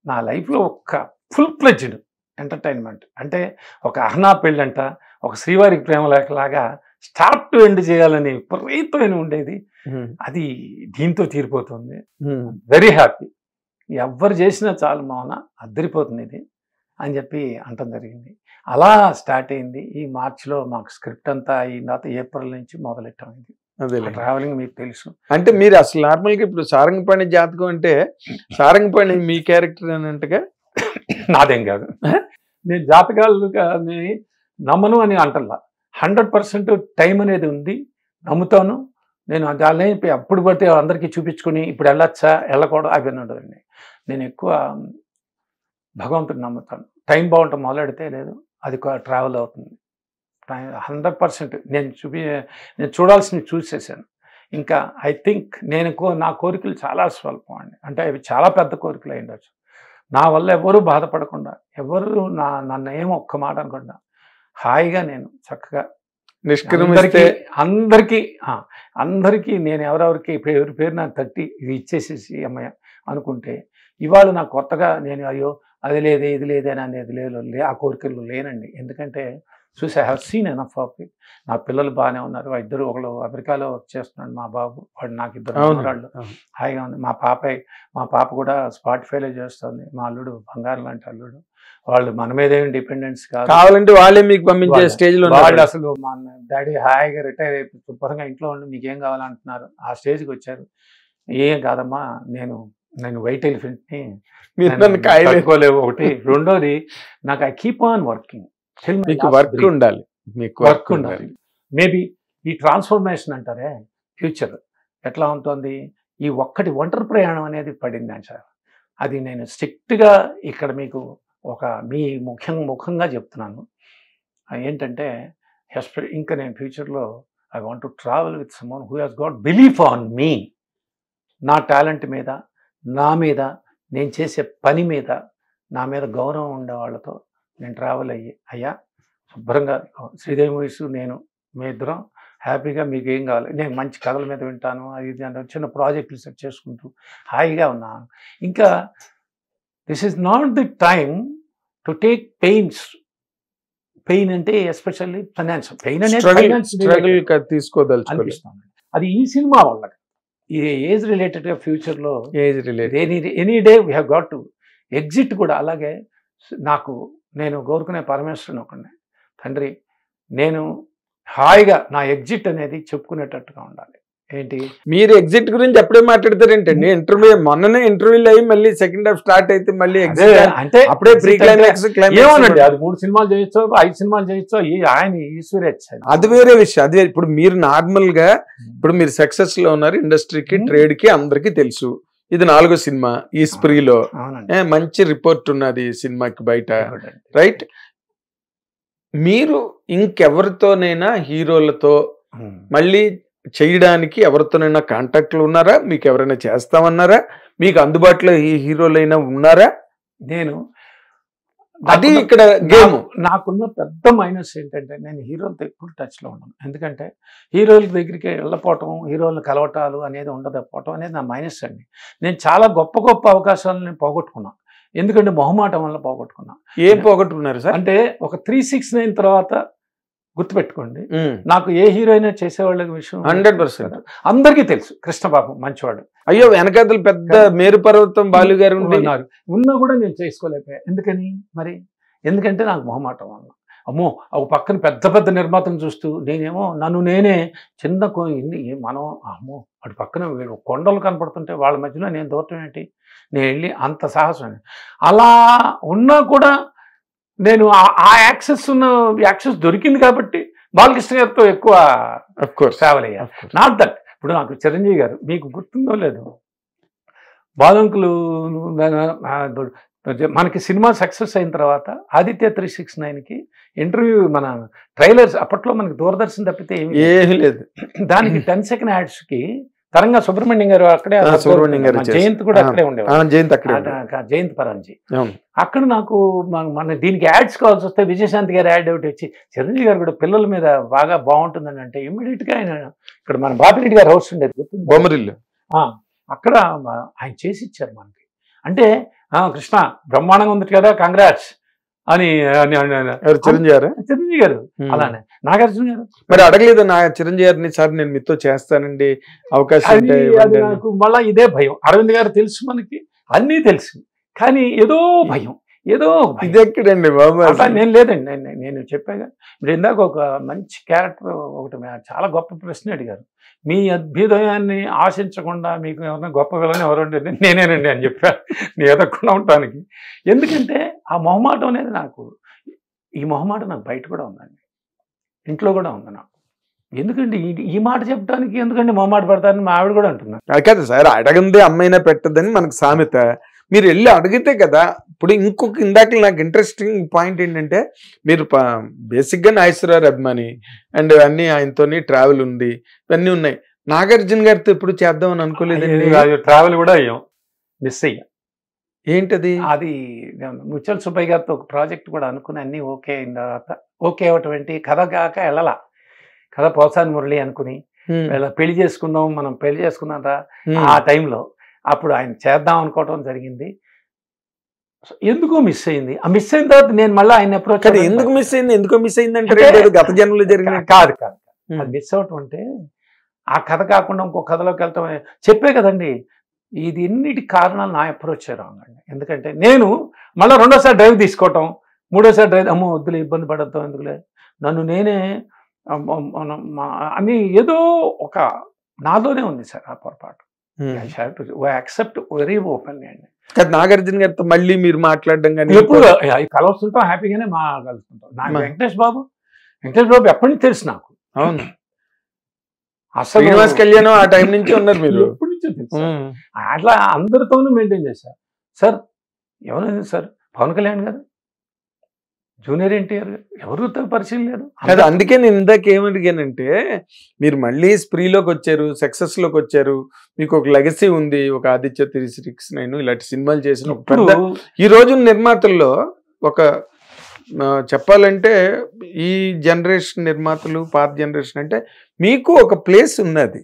నా లైఫ్లో ఒక ఫుల్ ఫ్లెడ్జ్డ్ ఎంటర్టైన్మెంట్ అంటే ఒక అహనా పెళ్ళంట, ఒక శ్రీవారికి ప్రేమ లేఖలాగా స్టార్ట్ టు ఎండ్ చేయాలని విపరీతమైన ఉండేది. అది దీంతో తీరిపోతుంది. Very happy. ఎవరు చేసినా చాలు మౌన అద్దరిపోతుంది ఇది అని చెప్పి అంటం జరిగింది. అలా స్టార్ట్ అయింది. ఈ మార్చిలో మాకు స్క్రిప్ట్ అంతా అయిన తర్వాత ఏప్రిల్ నుంచి మొదలెట్టాం. ఇది ట్రావెలింగ్ మీకు తెలుసు. అంటే మీరు అసలు నార్మల్గా ఇప్పుడు సారంగపాణి జాతకం అంటే సారంగపాణి మీ క్యారెక్టర్ అన్నట్టుగా నాదేం కాదు. నేను జాతకాలు నమ్మను అని అంటల్లా. 100% టైం అనేది ఉంది, నమ్ముతాను నేను. దాన్ని అప్పుడు పడితే అందరికీ చూపించుకుని ఇప్పుడు వెళ్ళొచ్చా వెళ్ళకూడదు అవి ఉండదండి. నేను ఎక్కువ భగవంతుడిని నమ్ముతాను. టైం బాగుంటే మొదలెడితే లేదు అది ట్రావెల్ అవుతుంది. 100% నేను చూడాల్సినవి చూసేసాను. ఇంకా ఐ థింక్ నా కోరికలు చాలా స్వల్పం అండి. అంటే అవి చాలా పెద్ద కోరికలు అయి ఉండొచ్చు. నా వల్ల ఎవరు బాధపడకుండా, ఎవరు నన్ను ఏమో ఒక్క మాట అనుకుండా హాయిగా నేను చక్కగా అందరికీ నేను ఎవరెవరికి పేరు నాకు తట్టి ఇది ఇచ్చేసేసి అమ్మాయి అనుకుంటే, ఇవాళ నాకు కొత్తగా నేను అయ్యో అది లేదే ఇది లేదే అనేది లేదు, ఆ కోరికలు లేనండి. ఎందుకంటే చూసి I have seen enough of it. నా పిల్లలు బాగానే ఉన్నారు. ఒకళ్ళు అమెరికాలో వర్క్ చేస్తున్నాడు మా బాబు, వాడు నాకు 2 మనవరాళ్ళు. హాయిగా ఉంది. మా పాప కూడా స్పాటిఫైలో చేస్తుంది. మా అల్లుడు బంగారం లాంటి అల్లుడు. వాళ్ళు మన మీదేమి డిపెండెన్స్ కావాలంటే వాళ్ళే మీకు పంపించే స్టేజ్ లో వాళ్ళు అసలు మా డాడీ హాయిగా రిటైర్ అయిపోయి శుభ్రంగా ఇంట్లో ఉండి మీకేం కావాలంటున్నారు ఆ స్టేజ్కి వచ్చారు. ఏం కాదమ్మా నేను వైట్ ఎలిఫెంట్ని కట్టుకోలేవు. ఒకటి రెండోది నాకు ఐ కీప్ ఆన్ వర్కింగ్. మీకు వర్క్ ఉండాలి. మేబీ ఈ ట్రాన్స్ఫర్మేషన్ అంటారే ఫ్యూచర్ ఎట్లా ఉంటుంది, ఈ ఒంటరి ప్రయాణం అనేది పడింది సార్. అది నేను స్ట్రిక్ట్గా ఇక్కడ మీకు మీ ముఖంగా చెప్తున్నాను. ఏంటంటే ఇంకా నేను ఫ్యూచర్లో I want to travel with someone who has got belief on me. నా టాలెంట్ మీద, నా మీద, నేను చేసే పని మీద, నా మీద గౌరవం ఉండే వాళ్ళతో నేను ట్రావెల్ అయ్యా శుభ్రంగా శ్రీదేవి మూవీస్ నేను మీ ఇద్దరం హ్యాపీగా మీకు ఏం కావాలి నేను మంచి కథల మీద వింటాను. అది చిన్న ప్రాజెక్టులు సెట్ చేసుకుంటూ హాయిగా ఉన్నాను. ఇంకా this is not the time to take pain అంటే ఎస్పెషల్లీ ఫైనాన్షియల్ పెయిన్ అనేది తీసుకోదలుచుకోనిపిస్తాను. అది ఈ సినిమా వల్ల ఈ ఏజ్ రిలేటెడ్గా ఫ్యూచర్లో any day we have got to exit కూడా. అలాగే నేను కోరుకునే పరమేశ్వరుని ఒకనే తండ్రి, నేను హాయిగా నా ఎగ్జిట్ అనేది చెప్పుకునేటట్టుగా ఉండాలి. ఏంటి మీరు ఎగ్జిట్ గురించి అప్పుడే మాట్లాడతారేంటండి? మొన్ననే ఇంటర్వ్యూలు అయ్యి మళ్ళీ సెకండ్ హాఫ్ స్టార్ట్ అయితే మళ్ళీ అంటే అప్పుడే ప్రీ క్లైమాక్స్ ఏమోనండి. అది 3 సినిమాలు చేయొచ్చో 5 సినిమాలు చేయొచ్చో ఆయన ఈశ్వరేచ్ఛ. అది వేరే విషయం. అది ఇప్పుడు మీరు నార్మల్ గా ఇప్పుడు మీరు సక్సెస్ లో ఉన్నారు, ఇండస్ట్రీకి ట్రేడ్ కి అందరికీ తెలుసు. ఇది 4వ సినిమా ఈ స్ప్రీలో మంచి రిపోర్ట్ ఉన్నది సినిమాకి బయట, రైట్? మీరు ఇంకెవరితోనైనా హీరోలతో మళ్ళీ చేయడానికి ఎవరితోనైనా కాంటాక్ట్లు ఉన్నారా? మీకు ఎవరైనా చేస్తామన్నారా? మీకు అందుబాటులో ఈ హీరోలైనా ఉన్నారా? అది ఇక్కడ గేమ్. నాకున్న పెద్ద మైనస్ ఏంటంటే నేను హీరోలతో ఎప్పుడు టచ్లో ఉన్నాను. ఎందుకంటే హీరోల దగ్గరికి వెళ్ళపోవటం, హీరోలను కలవటాలు అనేది ఉండకపోవటం అనేది నా మైనస్ అండి. నేను చాలా గొప్ప అవకాశాలను పోగొట్టుకున్నాను. ఎందుకంటే మొహమాటం వల్ల పోగొట్టుకున్నా. ఏం పోగొట్టుకున్నారు సార్? అంటే ఒక 369 తర్వాత గుర్తుపెట్టుకోండి, నాకు ఏ హీరోయిన్ చేసేవాళ్ళ విషయం 100% అందరికీ తెలుసు. కృష్ణబాబు మంచివాడు. అయ్యో వెనకాతలు పెద్ద మేరు పర్వతం బాలు గారు ఉన్నారు, ఉన్నా కూడా నేను చేసుకోలేకపోయా. ఎందుకంటే నాకు మొహమాటం వల్ల. అమ్మో ఒక పక్కన పెద్ద నిర్మాతను చూస్తూ నేనే చిన్న మనం అమ్మో అటు పక్కన కొండలు కనపడుతుంటే వాళ్ళ మధ్యలో నేను దూరటం ఏంటి, నేను వెళ్ళి అంత సాహసం. అలా ఉన్నా కూడా నేను ఆ యాక్సెస్ దొరికింది కాబట్టి బాలకృష్ణ గారితో ఎక్కువ ట్రావెల్ అయ్యాను. నాట్ దట్ ఇప్పుడు నాకు చిరంజీవి గారు మీకు గుర్తుందో లేదు, బాలంకులు మనకి సినిమా సక్సెస్ అయిన తర్వాత ఆదిత్య 369కి ఇంటర్వ్యూ మన ట్రైలర్స్ అప్పట్లో మనకి దూరదర్శన్ తప్పితే ఏమీ లేదు. దానికి 10 సెకండ్ యాడ్స్కి తరంగా సుబ్రహ్మణ్యం గారు అక్కడే, సుబ్రహ్మణ్యం గారు జయంత్ కూడా అక్కడే ఉండేవారు, జయంత్ అక్కడే, జయంత్ పరాంజీ. అక్కడ నాకు మన దీనికి యాడ్స్ కావాల్సి వస్తే విజయశాంతి గారు యాడ్ ఒకటి వచ్చి చిరంజీవి గారు కూడా పిల్లల మీద బాగా బాగుంటుందని అంటే ఇమ్మీడియట్గా ఆయన ఇక్కడ మన బాపిరెడ్డి గారు హౌస్ ఉండేది బొమ్మరిల్లు, అక్కడ ఆయన చేసి ఇచ్చారు మనకి. అంటే కృష్ణ బ్రహ్మాండంగా ఉంది కదా, కంగ్రాట్స్ అని చిరంజీవి గారు. అలానే నాగార్జున గారు మరి అడగలేదు నా చిరంజీవి గారిని, సార్ నేను మీతో చేస్తానండి అవకాశం. నాకు మళ్ళా ఇదే భయం. అరవింద్ గారు తెలుసు మనకి, అన్నీ తెలుసు, కానీ ఏదో భయం, ఏదో ఇది ఎక్కడండి బాబు. నేను లేదండి, నేను చెప్పాగా మీరు ఇందాక ఒక మంచి క్యారెక్టర్ ఒకటి చాలా గొప్ప ప్రశ్న అడిగారు. మీ అభ్యుదయాన్ని ఆశించకుండా మీకు ఎవరైనా గొప్ప విలని ఎవరంటే నేనేనండి అని చెప్పాను, నేను ఎదగకుండా ఉండటానికి. ఎందుకంటే ఆ మొహమాటం అనేది నాకు, ఈ మొహమాటం నాకు బయట కూడా ఉందండి, ఇంట్లో కూడా ఉంది నాకు. ఎందుకండి ఈ మాట చెప్పడానికి ఎందుకండి మొహమాట పడతారని మా ఆవిడ కూడా అంటున్నారు. కదా సార్, అడగందే అమ్మైనా పెట్టదని మనకు సామెత. మీరు వెళ్ళి అడిగితే కదా. ఇప్పుడు ఇంకొక ఇందాక నాకు ఇంట్రెస్టింగ్ పాయింట్ ఏంటంటే, మీరు బేసిక్గా నాగేశ్వరరావు అభిమాని అండ్ అన్నీ ఆయనతోని ట్రావెల్ ఉంది, ఇవన్నీ ఉన్నాయి. నాగార్జున గారితో ఎప్పుడు చేద్దామని అనుకోలేదండి. ట్రావెల్ కూడా అయ్యాం, మిస్ అయ్యాం. ఏంటది? అది ముచ్చల్ సుబ్బయ్య గారితో ఒక ప్రాజెక్ట్ కూడా అనుకుని అన్నీ ఓకే అయిన తర్వాత, ఓకే అవటువంటి కథ కాక వెళ్ళలా, కథ పోసాని మురళి అనుకుని పెళ్లి చేసుకుందాం, మనం పెళ్లి చేసుకుందాం రా ఆ టైంలో. అప్పుడు ఆయన చేద్దాం అనుకోవటం జరిగింది, ఎందుకో మిస్ అయింది. ఆ మిస్ అయిన తర్వాత నేను మళ్ళీ ఆయన అప్రోచ్. ఎందుకు మిస్ అయింది? ఎందుకో మిస్ అయింది అంటే గత జన్మలో జరిగిన కాదు. అది మిస్ అవటం అంటే ఆ కథ కాకుండా ఇంకో కథలోకి వెళ్తాం. చెప్పే కదండి, ఇది ఎన్నిటి కారణాలు నా అప్రోచ్ రాంగ్ అండి. ఎందుకంటే నేను మళ్ళీ రెండోసారి డ్రైవ్ తీసుకోవటం, మూడోసారి డ్రైవ్ అమ్మో వద్దులే ఇబ్బంది పడద్దాం ఎందుకులే, నన్ను నేనే అని ఏదో ఒక నాలోనే ఉంది సార్ ఆ పొరపాటు. యాక్సెప్ట్ వెరీ ఓపెన్ అండి. నాగార్జున గారితో మళ్ళీ మీరు మాట్లాడడం కానీ ఎప్పుడు కలుస్తుంటాం, హ్యాపీగానే కలుస్తుంటాం. నాకు వెంకటేష్ బాబు ఎప్పటి నుంచి తెలుసు నాకు. అవును, అసలు శ్రీనివాస్ కళ్యాణ్ ఆ టైం నుంచి ఉన్నారు మీరు, ఎప్పటి నుంచో తెలుసు. అట్లా అందరితోనూ మెయింటైన్ చేశారు. సార్ ఎవరైంది సార్, పవన్ కళ్యాణ్ గారు, జూనియర్ ఎన్టీఆర్ గారు, ఎవరితో పరిచయం లేదు. అందుకే నేను ఇందాక ఏమడిగానంటే, మీరు మళ్ళీ స్ప్రీలోకి వచ్చారు, సక్సెస్ లోకి వచ్చారు, మీకు ఒక లెగసీ ఉంది, ఒక ఆదిత్య 369 ఇలాంటి సినిమాలు చేసిన ఒక పెద్ద. ఈ రోజు నిర్మాతల్లో ఒక చెప్పాలంటే ఈ జనరేషన్ నిర్మాతలు, పాత జనరేషన్ అంటే మీకు ఒక ప్లేస్ ఉన్నది.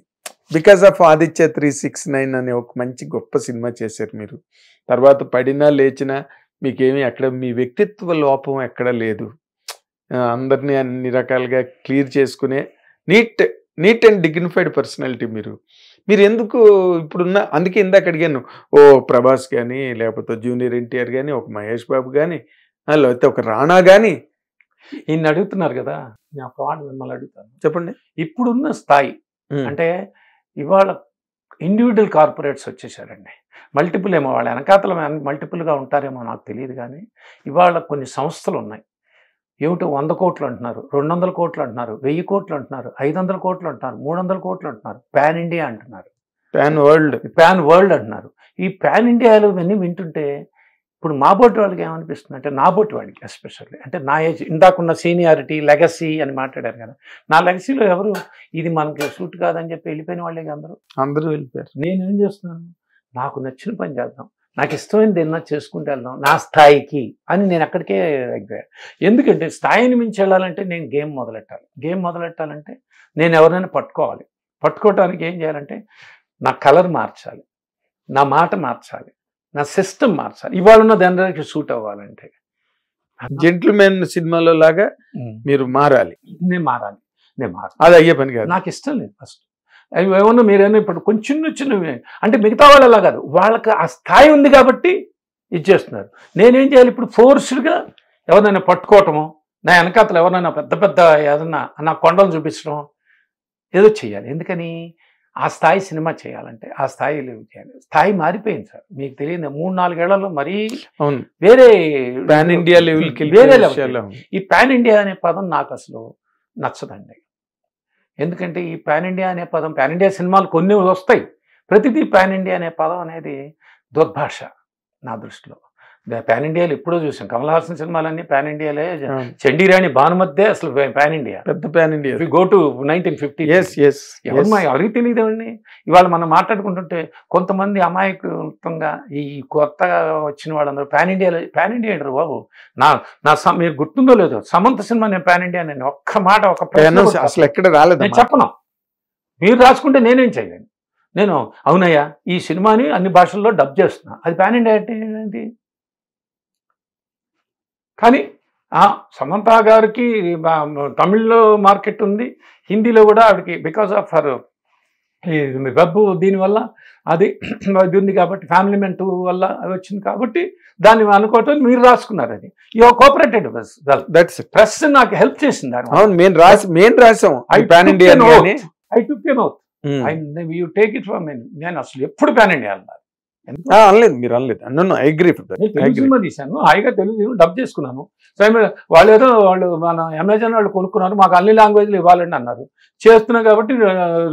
బికాస్ ఆఫ్ ఆదిత్య 369 అనే ఒక మంచి గొప్ప సినిమా చేశారు మీరు. తర్వాత పడినా లేచినా మీకేమీ అక్కడ మీ వ్యక్తిత్వ లోపం ఎక్కడ లేదు. అందరినీ అన్ని రకాలుగా క్లియర్ చేసుకునే నీట్ అండ్ డిగ్నిఫైడ్ పర్సనాలిటీ మీరు ఎందుకు ఇప్పుడున్న. అందుకే ఇందాక అడిగాను, ఓ ప్రభాస్ కానీ, లేకపోతే జూనియర్ ఎన్టీఆర్ కానీ, ఒక మహేష్ బాబు కానీ, లేకపోతే ఒక రాణా కానీ. ఈయన అడుగుతున్నారు కదా, నేను ఒక మాట మిమ్మల్ని అడుగుతాను, చెప్పండి. ఇప్పుడున్న స్థాయి అంటే ఇవాళ ఇండివిజువల్ కార్పొరేట్స్ వచ్చేసారండి. మల్టిపుల్ ఏమో, వాళ్ళ వెనకాతల మల్టిపుల్గా ఉంటారేమో నాకు తెలియదు, కానీ ఇవాళ కొన్ని సంస్థలు ఉన్నాయి. ఏమిటో 100 కోట్లు అంటున్నారు, 200 కోట్లు అంటున్నారు, 1000 కోట్లు అంటున్నారు, 500 కోట్లు అంటున్నారు, 300 కోట్లు అంటున్నారు, పాన్ ఇండియా అంటున్నారు, పాన్ వరల్డ్ అంటున్నారు. ఈ పాన్ ఇండియాలో ఇవన్నీ వింటుంటే ఇప్పుడు మా బోటి వాళ్ళకి ఏమనిపిస్తుంది అంటే, నా బోటి వాడికి ఎస్పెషల్లీ, అంటే నా ఏజ్, ఇందాకున్న సీనియారిటీ, లెగసీ అని మాట్లాడారు కదా, నా లెగసీలో ఎవరు ఇది మనకి సూట్ కాదని చెప్పి వెళ్ళిపోయిన వాళ్ళే అందరూ వెళ్ళిపోయారు. నేనేం చేస్తున్నాను, నాకు నచ్చిన పని చేద్దాం, నాకు ఇష్టమైనది ఏదైనా చేసుకుంటూ వెళ్దాం నా స్థాయికి అని నేను అక్కడికే ఎగ్గాను. ఎందుకంటే స్థాయిని మించి వెళ్ళాలంటే నేను గేమ్ మొదలెట్టాలంటే నేను ఎవరైనా పట్టుకోవటానికి ఏం చేయాలంటే నా కలర్ మార్చాలి, నా మాట మార్చాలి, నా సిస్టమ్ మార్చాలి. ఇవాళ ఉన్న దానికి సూట్ అవ్వాలంటే జెంటిల్మెన్ సినిమాలో లాగా మీరు మారాలి. నేను మారాలి. అది అయ్యే పని కాదు, నాకు ఇష్టం లేదు. ఫస్ట్ ఏమన్నా మీరేమో ఇప్పుడు కొంచెం చిన్నవి అంటే మిగతా వాళ్ళు అలా కాదు, వాళ్ళకి ఆ స్థాయి ఉంది కాబట్టి ఇచ్చేస్తున్నారు. నేనేం చేయాలి ఇప్పుడు, ఫోర్స్డ్గా ఎవరినైనా పట్టుకోవటమో, నా వెనకాతలు ఎవరైనా పెద్ద ఏదన్నా నా కొండలు చూపించడం ఏదో చేయాలి. ఎందుకని, ఆ స్థాయి సినిమా చేయాలంటే ఆ స్థాయి చేయాలి. స్థాయి మారిపోయింది సార్, మీకు తెలియదు. 3-4 ఏళ్లలో మరీ వేరే పాన్ ఇండియా లెవెల్కి వేరే లెవెల్. ఈ పాన్ ఇండియా అనే పదం నాకు అసలు నచ్చదండి. ఎందుకంటే ఈ పాన్ ఇండియా అనే పదం, పాన్ ఇండియా సినిమాలు కొన్ని వస్తాయి, ప్రతిదీ పాన్ ఇండియా అనే పదం అనేది దుర్భాష నా దృష్టిలో. పాన్ ఇండియాలో ఎప్పుడో చూసాం. కమల్ హాసన్ సినిమాలన్నీ పాన్ ఇండియాలే. అవును. చండీరాణి భానుమత్తే అసలు పాన్ ఇండియా. పెద్ద ప్యాన్ ఇండియా. Go to 1950. ఎవరికి తెలియదండి. ఇవాళ మనం మాట్లాడుకుంటుంటే కొంతమంది అమాయకంగా ఈ కొత్తగా వచ్చిన వాళ్ళందరూ పాన్ ఇండియా అంటారు బాబు. మీరు గుర్తుందో లేదో, సమంత సినిమా నేను పాన్ ఇండియా నేను ఒక్క మాట ఒక అసలు ఎక్కడ రాలేదు. నేను చెప్పను, మీరు రాసుకుంటే నేనేం చేయలేను. నేను అవునయ్యా ఈ సినిమాని అన్ని భాషల్లో డబ్ చేస్తున్నా, అది పాన్ ఇండియా అంటే ఏంటి? కానీ సమంత గారికి తమిళ్లో మార్కెట్ ఉంది, హిందీలో కూడా ఆవిడకి బికాస్ ఆఫ్ హర్ వెబ్ దీనివల్ల అది ఉంది కాబట్టి, ఫ్యామిలీ మెన్ 2 వల్ల అది వచ్చింది కాబట్టి దాన్ని అనుకోవటం మీరు రాసుకున్నారు. అది యూ కోఆపరేటెడ్ ప్రెస్ నాకు హెల్ప్ చేసింది. మేము రాసాం pan India. I took an oath. You take it from me. నేను అసలు ఎప్పుడు పాన్ ఇండియా అన్నారు అనలేదు, మీరు అనలేదు. అన్న ఐ అగ్రీ. తెలుగు సినిమా తీశాను, హాయిగా తెలుగు డబ్ చేసుకున్నాను. వాళ్ళు మన అమెజాన్ వాళ్ళు కొనుక్కున్నారు, మాకు అన్ని లాంగ్వేజ్లు ఇవ్వాలని అన్నారు. చేస్తున్నా కాబట్టి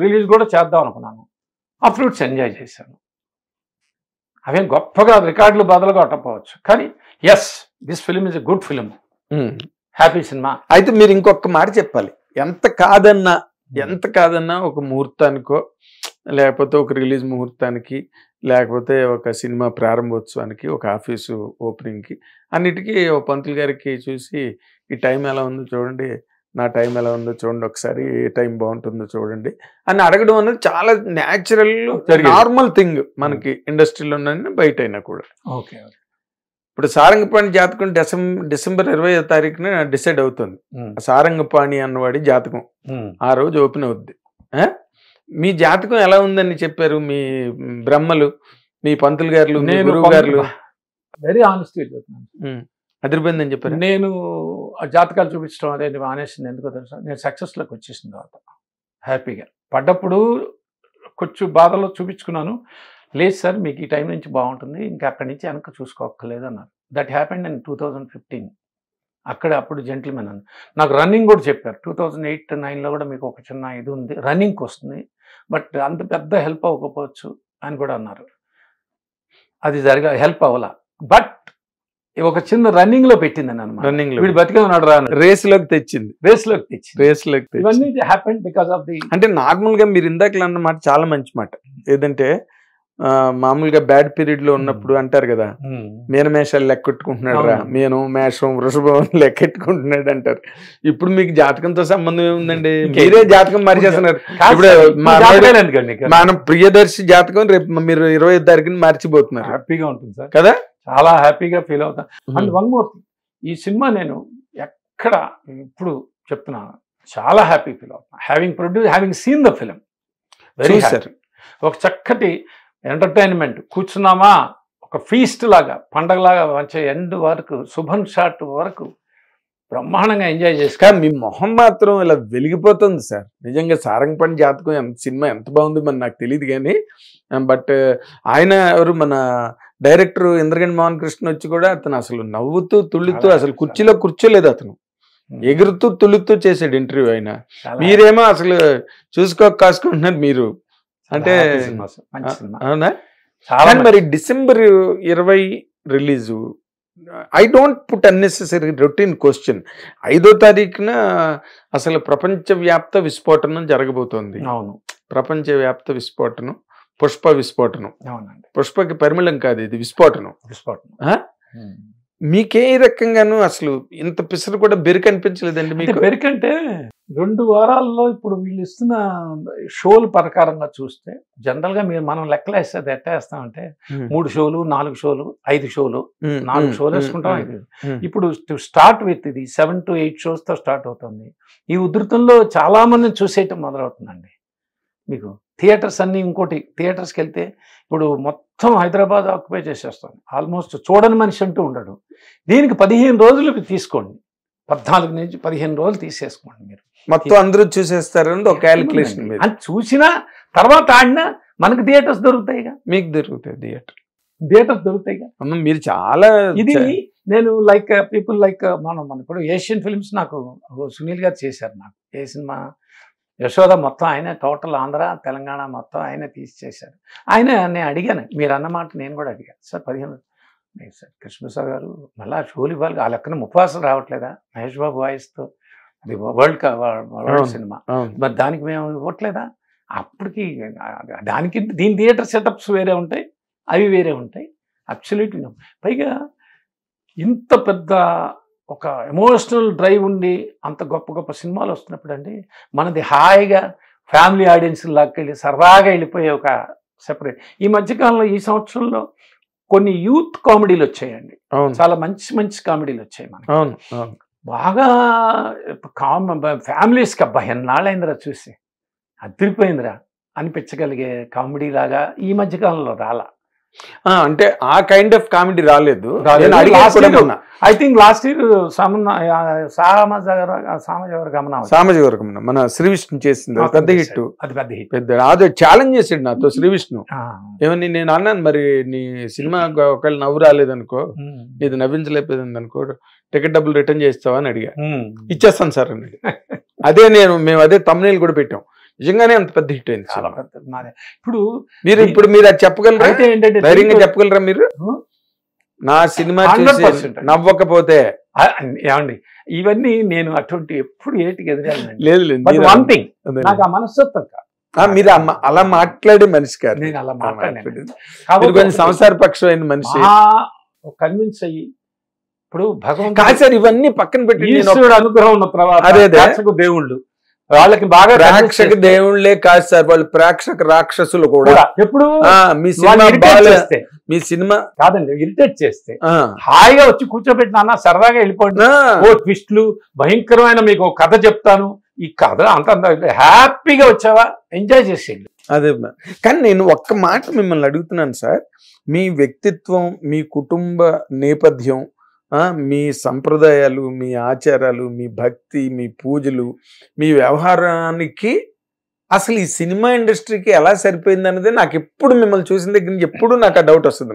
రిలీజ్ కూడా చేద్దాం అనుకున్నాను. ఆ ఫ్రూట్స్ ఎంజాయ్ చేశాను. అవేం గొప్పగా రికార్డులు బదులు కొట్టకపోవచ్చు, కానీ yes this film is a good film, happy సినిమా. అయితే మీరు ఇంకొక మాట చెప్పాలి. ఎంత కాదన్నా ఒక ముహూర్తానికో, లేకపోతే ఒక రిలీజ్ ముహూర్తానికి, లేకపోతే ఒక సినిమా ప్రారంభోత్సవానికి, ఒక ఆఫీసు ఓపెనింగ్కి, అన్నిటికీ ఓ పంతులు గారికి చూసి ఈ టైం ఎలా ఉందో చూడండి, నా టైం ఎలా ఉందో చూడండి, ఒకసారి ఏ టైం బాగుంటుందో చూడండి అని అడగడం అనేది చాలా న్యాచురల్ నార్మల్ థింగ్ మనకి ఇండస్ట్రీలో బయట అయినా కూడా. ఓకే. ఇప్పుడు సారంగపాణి జాతకం డిసెంబర్ 20వ తారీఖున డిసైడ్ అవుతుంది. సారంగపాణి అన్నవాడి జాతకం ఆ రోజు ఓపెన్ అవుద్ది. మీ జాతకం ఎలా ఉందని చెప్పారు మీ బ్రహ్మలు, మీ పంతులు గారు, మీ గురువు గారు? వెరీ ఆనెస్ట్గా చెప్తున్నాను, అదిరిపోయిందని చెప్పారు. నేను ఆ జాతకాలు చూపించడం అదే మానేసింది. ఎందుకో తెలుసా, నేను సక్సెస్లోకి వచ్చేసిన తర్వాత హ్యాపీగా పడ్డప్పుడు కొంచెం బాధలో చూపించుకున్నాను. లేదు సార్ మీకు ఈ టైం నుంచి బాగుంటుంది, ఇంకా అక్కడి నుంచి వెనక చూసుకోక్కర్లేదు అన్నారు. That happened in 2015. అప్పుడు జెంటిల్మెన్ అని నాకు రన్నింగ్ కూడా చెప్పారు. 2008-9లో కూడా మీకు ఒక చిన్న ఇది ఉంది, రన్నింగ్కి వస్తుంది, బట్ అంత పెద్ద హెల్ప్ అవ్వకపోవచ్చు అని కూడా అన్నారు. అది హెల్ప్ అవ్వాల, బట్ ఒక చిన్న రన్నింగ్ లో పెట్టిందని అన్నమాట. రన్నింగ్ లో వీడు బతికే ఉన్నాడు రా, రేస్లోకి తెచ్చింది. ఇవన్నీ హ్యాపెండ్ బికాస్ ఆఫ్ ది. అంటే నార్మల్ గా మీరు ఇందాక అన్నమాట చాలా మంచి మాట. ఏదంటే మామూలుగా బ్యాడ్ పీరియడ్ లో ఉన్నప్పుడు అంటారు కదా, మీనమేషాలు లెక్కెట్టుకుంటున్నాడు రా, మీను మేషం వృషభం లెక్కెట్టుకుంటున్నాడు అంటారు. ఇప్పుడు మీకు జాతకంతో సంబంధం ఏముందండి, మీరే జాతకం మరిచేస్తున్నారు. ఇప్పుడు మనం ప్రియదర్శి జాతకం రేపు మీరు 20వ తారీఖున మర్చిపోతున్నారు. హ్యాపీగా ఉంటుంది సార్ కదా, చాలా హ్యాపీగా ఫీల్ అవుతాను. అండ్ వన్ మోర్ థింగ్, ఈ సినిమా నేను ఎక్కడ ఇప్పుడు చెప్తున్నాను, చాలా హ్యాపీ ఫీల్ అవుతాను. Having seen the film very happy. ఒక చక్కటి ఎంటర్టైన్మెంట్, కూర్చున్నామా ఒక ఫీస్ట్ లాగా, పండగలాగా మంచి ఎండ్ వరకు, శుభన్ షాట్ వరకు బ్రహ్మాండంగా ఎంజాయ్ చేసుకో. మీ మొహం మాత్రం ఇలా వెలిగిపోతుంది సార్. నిజంగా సారంగపాణి జాతకం సినిమా ఎంత బాగుంది మరి నాకు తెలియదు కానీ, బట్ ఆయన ఎవరు మన డైరెక్టర్ ఇంద్రగంటి మోహన్ కృష్ణ వచ్చి కూడా అతను అసలు నవ్వుతూ తుళ్ళుతూ, అసలు కుర్చీలో కూర్చోలేదు, అతను ఎగురుతూ తుళ్ళుతూ చేసాడు ఇంటర్వ్యూ. ఆయన మీరేమో అసలు కాసుకుంటున్నారు మీరు. అంటే అవునా? చాలా. మరి December 20 release. I don't put unnecessary routine question. 5వ తారీఖున అసలు ప్రపంచవ్యాప్త విస్ఫోటనం జరగబోతోంది. అవును, ప్రపంచవ్యాప్త విస్ఫోటనం, పుష్ప విస్ఫోటనం. అవునండి, పుష్పకి పరిమళం కాదు, ఇది విస్ఫోటనం. మీకే రకంగాను అసలు ఇంత పిసరు కూడా బెరుకు అనిపించలేదండి మీకు? బెరుకంటే 2 వారాల్లో ఇప్పుడు వీళ్ళు ఇస్తున్న షోల ప్రకారంగా చూస్తే జనరల్ గా మనం లెక్కలు వేస్తే ఎట్లా వేస్తామంటే 3 షోలు 4 షోలు 5 షోలు 4 షోలు వేసుకుంటాం. ఇప్పుడు స్టార్ట్ విత్ ఇది 7 to 8 షోస్ తో స్టార్ట్ అవుతుంది. ఈ ఉధృతంలో చాలా మందిని చూసేయటం మొదలవుతుందండి. మీకు థియేటర్స్ అన్ని, ఇంకోటి థియేటర్స్కి వెళ్తే ఇప్పుడు మొత్తం హైదరాబాద్ ఆక్యుపై చేసేస్తాం. ఆల్మోస్ట్ చూడని మనిషి అంటూ ఉండడు. దీనికి 15 రోజులు తీసుకోండి, 14 నుంచి 15 రోజులు తీసేసుకోండి. మీరు మొత్తం అందరూ చూసేస్తారని ఒక క్యాలిక్యులేషన్. అని చూసిన తర్వాత ఆడినా మనకు థియేటర్స్ దొరుకుతాయిగా, మీకు దొరుకుతాయి థియేటర్స్ దొరుకుతాయిగా. మీరు చాలా ఇది నేను లైక్ పీపుల్ లైక్ మనం ఇప్పుడు ఏషియన్ ఫిల్మ్స్ నాకు సునీల్ గారు చేశారు. నాకు ఏ సినిమా యశోద మొత్తం ఆయన, టోటల్ ఆంధ్ర తెలంగాణ మొత్తం ఆయన తీసి చేశారు. ఆయన నేను అడిగాను, మీరు అన్నమాట నేను కూడా అడిగాను, సార్ 15 లేదు సార్, కృష్ణప్రసాద్ గారు మళ్ళా షోలు ఇవ్వాలి, ఆ లెక్కన ముప్పాసం రావట్లేదా మహేష్ బాబు వాయిస్తో, అది వరల్డ్ సినిమా, మరి దానికి మేము ఇవ్వట్లేదా? అప్పటికి దానికి దీని థియేటర్ సెటప్స్ వేరే ఉంటాయి, అవి వేరే ఉంటాయి. అబ్సల్యూట్లీ. పైగా ఇంత పెద్ద ఒక ఎమోషనల్ డ్రైవ్ ఉండి అంత గొప్ప గొప్ప సినిమాలు వస్తున్నప్పుడు అండి, మనది హాయిగా ఫ్యామిలీ ఆడియన్స్ లాక్కెళ్ళి సరదాగా వెళ్ళిపోయే ఒక సెపరేట్. ఈ మధ్యకాలంలో ఈ సంవత్సరంలో కొన్ని యూత్ కామెడీలు వచ్చాయండి, చాలా మంచి మంచి కామెడీలు వచ్చాయి మనకి, బాగా ఫ్యామిలీస్కి అబ్బా ఎన్నాళ్ళైందిరా చూసి అదిరిపోయిందిరా అనిపించగలిగే కామెడీ లాగా ఈ మధ్యకాలంలో రాలా. అంటే ఆ కైండ్ ఆఫ్ కామెడీ రాలేదు. ఐ థింక్ లాస్ట్ ఇయర్ సామాజిక వర్గం మన శ్రీ విష్ణు చేసింది పెద్ద హిట్, అది పెద్ద హిట్, పెద్ద అదే ఛాలెంజ్ చేసాడు నాతో శ్రీ విష్ణు. ఏమని నేను అన్నాను, మరి నీ సినిమా ఒకవేళ నవ్వు రాలేదనుకో, ఇది నవ్వించలేకపోయింది అనుకో, టికెట్ డబ్బులు రిటర్న్ చేస్తావా అని అడిగా. ఇచ్చేస్తాను సార్ అని. అదే మేము అదే తమ్ముళ్ళు కూడా పెట్టాం. నిజంగానే అంత పెద్ద హిట్ అయింది. చాలా పెద్ద. ఇప్పుడు మీరు అది చెప్పగలరా? అయితే ఏంటంటే ధైర్యంగా చెప్పగలరా మీరు? నా సినిమా చూసి నవ్వకపోతే ఏమండి, ఇవన్నీ నేను అటువంటి ఎప్పుడు ఏటికి ఎదిరాను లేదు లేదు. వన్ థింగ్, నాకు ఆ మనస్తత్వం కాదు, మీరు అలా మాట్లాడే మనిషి కాదు. నేను అలా మాట్లాడాను, కొంచెం సంసార పక్షమైన మనిషి, కన్విన్స్ అయ్యి. ఇప్పుడు భగవంతుడు కాదు సార్, ఇవన్నీ పక్కన పెట్టి అనుగ్రహం ఉన్న తర్వాత దేవుళ్ళు వాళ్ళకి బాగా ప్రేక్షక దేవుళ్లే కాదు సార్, వాళ్ళు ప్రేక్షక రాక్షసులు కూడా. ఎప్పుడు మీ సినిమా కాదండి, ఇరిటేట్ చేస్తే హాయిగా వచ్చి కూర్చోబెట్టి నాన్న సరదాగా వెళ్ళిపోండి, ఓ ట్విస్ట్లు భయంకరమైన మీకు ఒక కథ చెప్తాను, ఈ కథ అంత హ్యాపీగా వచ్చావా ఎంజాయ్ చేసేయండి. అదే. కానీ నేను ఒక్క మాట మిమ్మల్ని అడుగుతున్నాను సార్, మీ వ్యక్తిత్వం, మీ కుటుంబ నేపథ్యం, మీ సంప్రదాయాలు, మీ ఆచారాలు, మీ భక్తి, మీ పూజలు, మీ వ్యవహారానికి అసలు ఈ సినిమా ఇండస్ట్రీకి ఎలా సరిపోయింది అన్నది నాకు ఎప్పుడు మిమ్మల్ని చూసిన దగ్గర నుంచి ఎప్పుడు నాకు ఆ డౌట్ వస్తుంది.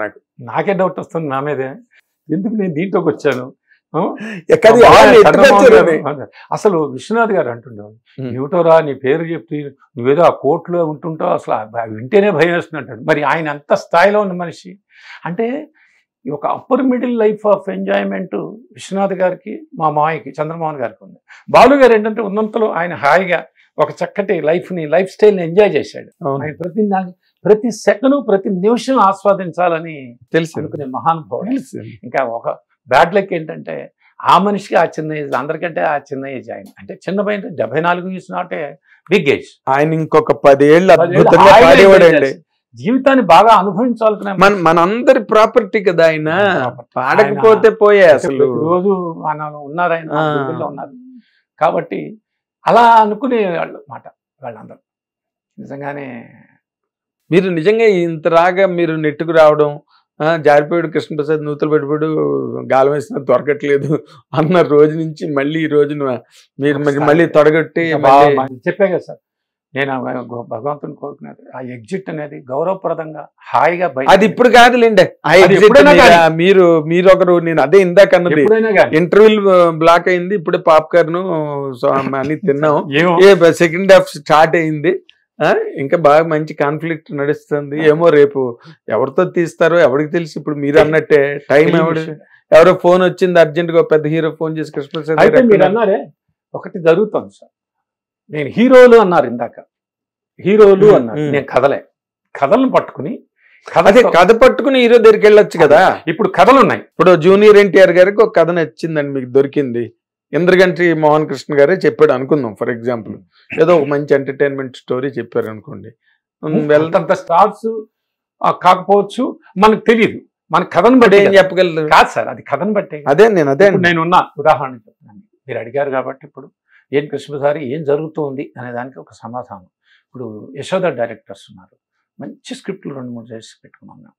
నాకే డౌట్ వస్తుంది నా మీదే, ఎందుకు నేను దీంట్లోకి వచ్చాను. అసలు విశ్వనాథ్ గారు అంటుండేవాడు, ఏమిటోరా నీ పేరు చెప్పి నువ్వేదో ఆ కోర్టులో ఉంటుంటావు, అసలు వింటేనే భయం వేస్తుంది అంటాడు. మరి ఆయన అంత స్థాయిలో ఉన్న మనిషి అంటే, ఈ ఒక upper middle life of enjoyment Viswanath గారికి, మా మామయ్యకి చంద్రమోహన్ గారికి ఉంది. బాలు గారు ఏంటంటే ఉన్నంతలో ఆయన హాయిగా ఒక చక్కటి లైఫ్ స్టైల్ని ఎంజాయ్ చేశాడు. ఆయన ప్రతి సెకండ్ ప్రతి నిమిషం ఆస్వాదించాలని తెలుసు అనుకునే మహానుభావుడు. ఇంకా ఒక బ్యాడ్ లక్ ఏంటంటే, ఆ మనిషికి ఆ చిన్న ఏజ్, అందరికంటే ఆ చిన్న ఏజ్ ఆయన, అంటే చిన్న పైన 74 is not a big age. ఆయన ఇంకొక 10 ఏళ్ళు జీవితాన్ని బాగా అనుభవించాలనుకునే మనందరి ప్రాపర్టీ కదా ఆయన, పాడకపోతే పోయే అసలు రోజు మన ఉన్నారు ఆయన ఉన్నారు కాబట్టి అలా అనుకునే వాళ్ళు మాట వాళ్ళందరూ. నిజంగానే మీరు నిజంగా ఇంతలాగా మీరు నెట్టుకు రావడం, జారిపోయాడు కృష్ణప్రసాద్, నూతలు పడిపోయాడు, గాలం వేసిన దొరకట్లేదు అన్న రోజు నుంచి మళ్ళీ ఈ రోజున మీరు మళ్ళీ తొడగొట్టి చెప్పే కదా సార్, నేను భగవంతుని కోరుకునేది ఆ ఎగ్జిట్ అనేది గౌరవప్రదంగా హాయిగా బయట. అది ఇప్పుడు కాదులేండి, మీరు ఒకరు, నేను అదే ఇందాక అన్నది, ఇంటర్వ్యూ బ్లాక్ అయింది, ఇప్పుడే పాప్కార్న్ అని తిన్నాం, సెకండ్ హాఫ్ స్టార్ట్ అయింది, ఇంకా బాగా మంచి కాన్ఫ్లిక్ట్ నడుస్తుంది. ఏమో రేపు ఎవరితో తీస్తారో ఎవరికి తెలుసు. ఇప్పుడు మీరు అన్నట్టే టైం ఎవరో ఫోన్ వచ్చింది అర్జెంట్ గా, పెద్ద హీరో ఫోన్ చేసి కృష్ణప్రసాద్ అయితే మీరు అన్నారే ఒకటి జరుగుతుంది సార్. నేను హీరోలు అన్నారు ఇందాక, హీరోలు అన్నారు, నేను కథలను పట్టుకుని కథ పట్టుకుని హీరో దగ్గరికి వెళ్ళొచ్చు కదా. ఇప్పుడు కథలు ఉన్నాయి. ఇప్పుడు జూనియర్ ఎన్టీఆర్ గారికి ఒక కథ నచ్చిందండి, మీకు దొరికింది, ఇంద్రగంటి మోహన్ కృష్ణ గారే చెప్పాడు అనుకుందాం ఫర్ ఎగ్జాంపుల్, ఏదో ఒక మంచి ఎంటర్టైన్మెంట్ స్టోరీ చెప్పారు అనుకోండి, వెళ్తంత స్టార్స్ కాకపోవచ్చు, మనకు తెలియదు, మన కథను బట్టి ఏం చెప్పగలరు కాదు సార్, అది కథను బట్టి. అదే నేనున్న ఉదాహరణ చెప్తున్నాను, మీరు అడిగారు కాబట్టి. ఇప్పుడు ఏం కృష్ణప్రసాద్ ఏం జరుగుతుంది అనే దానికి ఒక సమాధానం. ఇప్పుడు యశోద డైరెక్టర్స్ ఉన్నారు, మంచి స్క్రిప్ట్లు 2-3 చేసి పెట్టుకున్నాం మేము,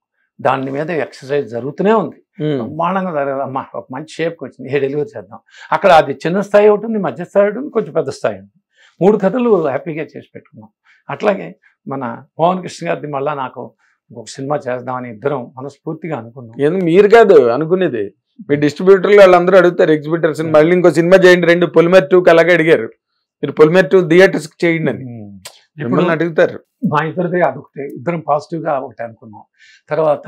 దాని మీద ఎక్సర్సైజ్ జరుగుతూనే ఉంది, బ్రహ్మాండంగా జరగదు. అమ్మా ఒక మంచి షేప్కి వచ్చింది, డెలివరీ చేద్దాం. అక్కడ అది చిన్న స్థాయి ఉంటుంది, మధ్య స్థాయి ఉంటుంది, కొంచెం పెద్ద స్థాయి ఉంటుంది. 3 కథలు హ్యాపీగా చేసి పెట్టుకున్నాం. అట్లాగే మన మోహన్ కృష్ణ గారిది మళ్ళీ నాకు ఒక సినిమా చేద్దామని ఇద్దరం మనస్ఫూర్తిగా అనుకున్నాం. మీరు కాదు అనుకునేది, మీ డిస్ట్రిబ్యూటర్లు వాళ్ళందరూ అడుగుతారు, ఎగ్జిబిటర్స్ మళ్ళీ ఇంకో సినిమా చేయండి, 2 పొలిమేర్ 2కి అలాగే అడిగారు, మీరు పొలిమేర్ 2 థియేటర్స్ చేయండి అని మిమ్మల్ని అడుగుతారు. మా ఇద్దరిదే అదొకటి, ఇద్దరం పాజిటివ్గా ఒకటి అనుకున్నాం. తర్వాత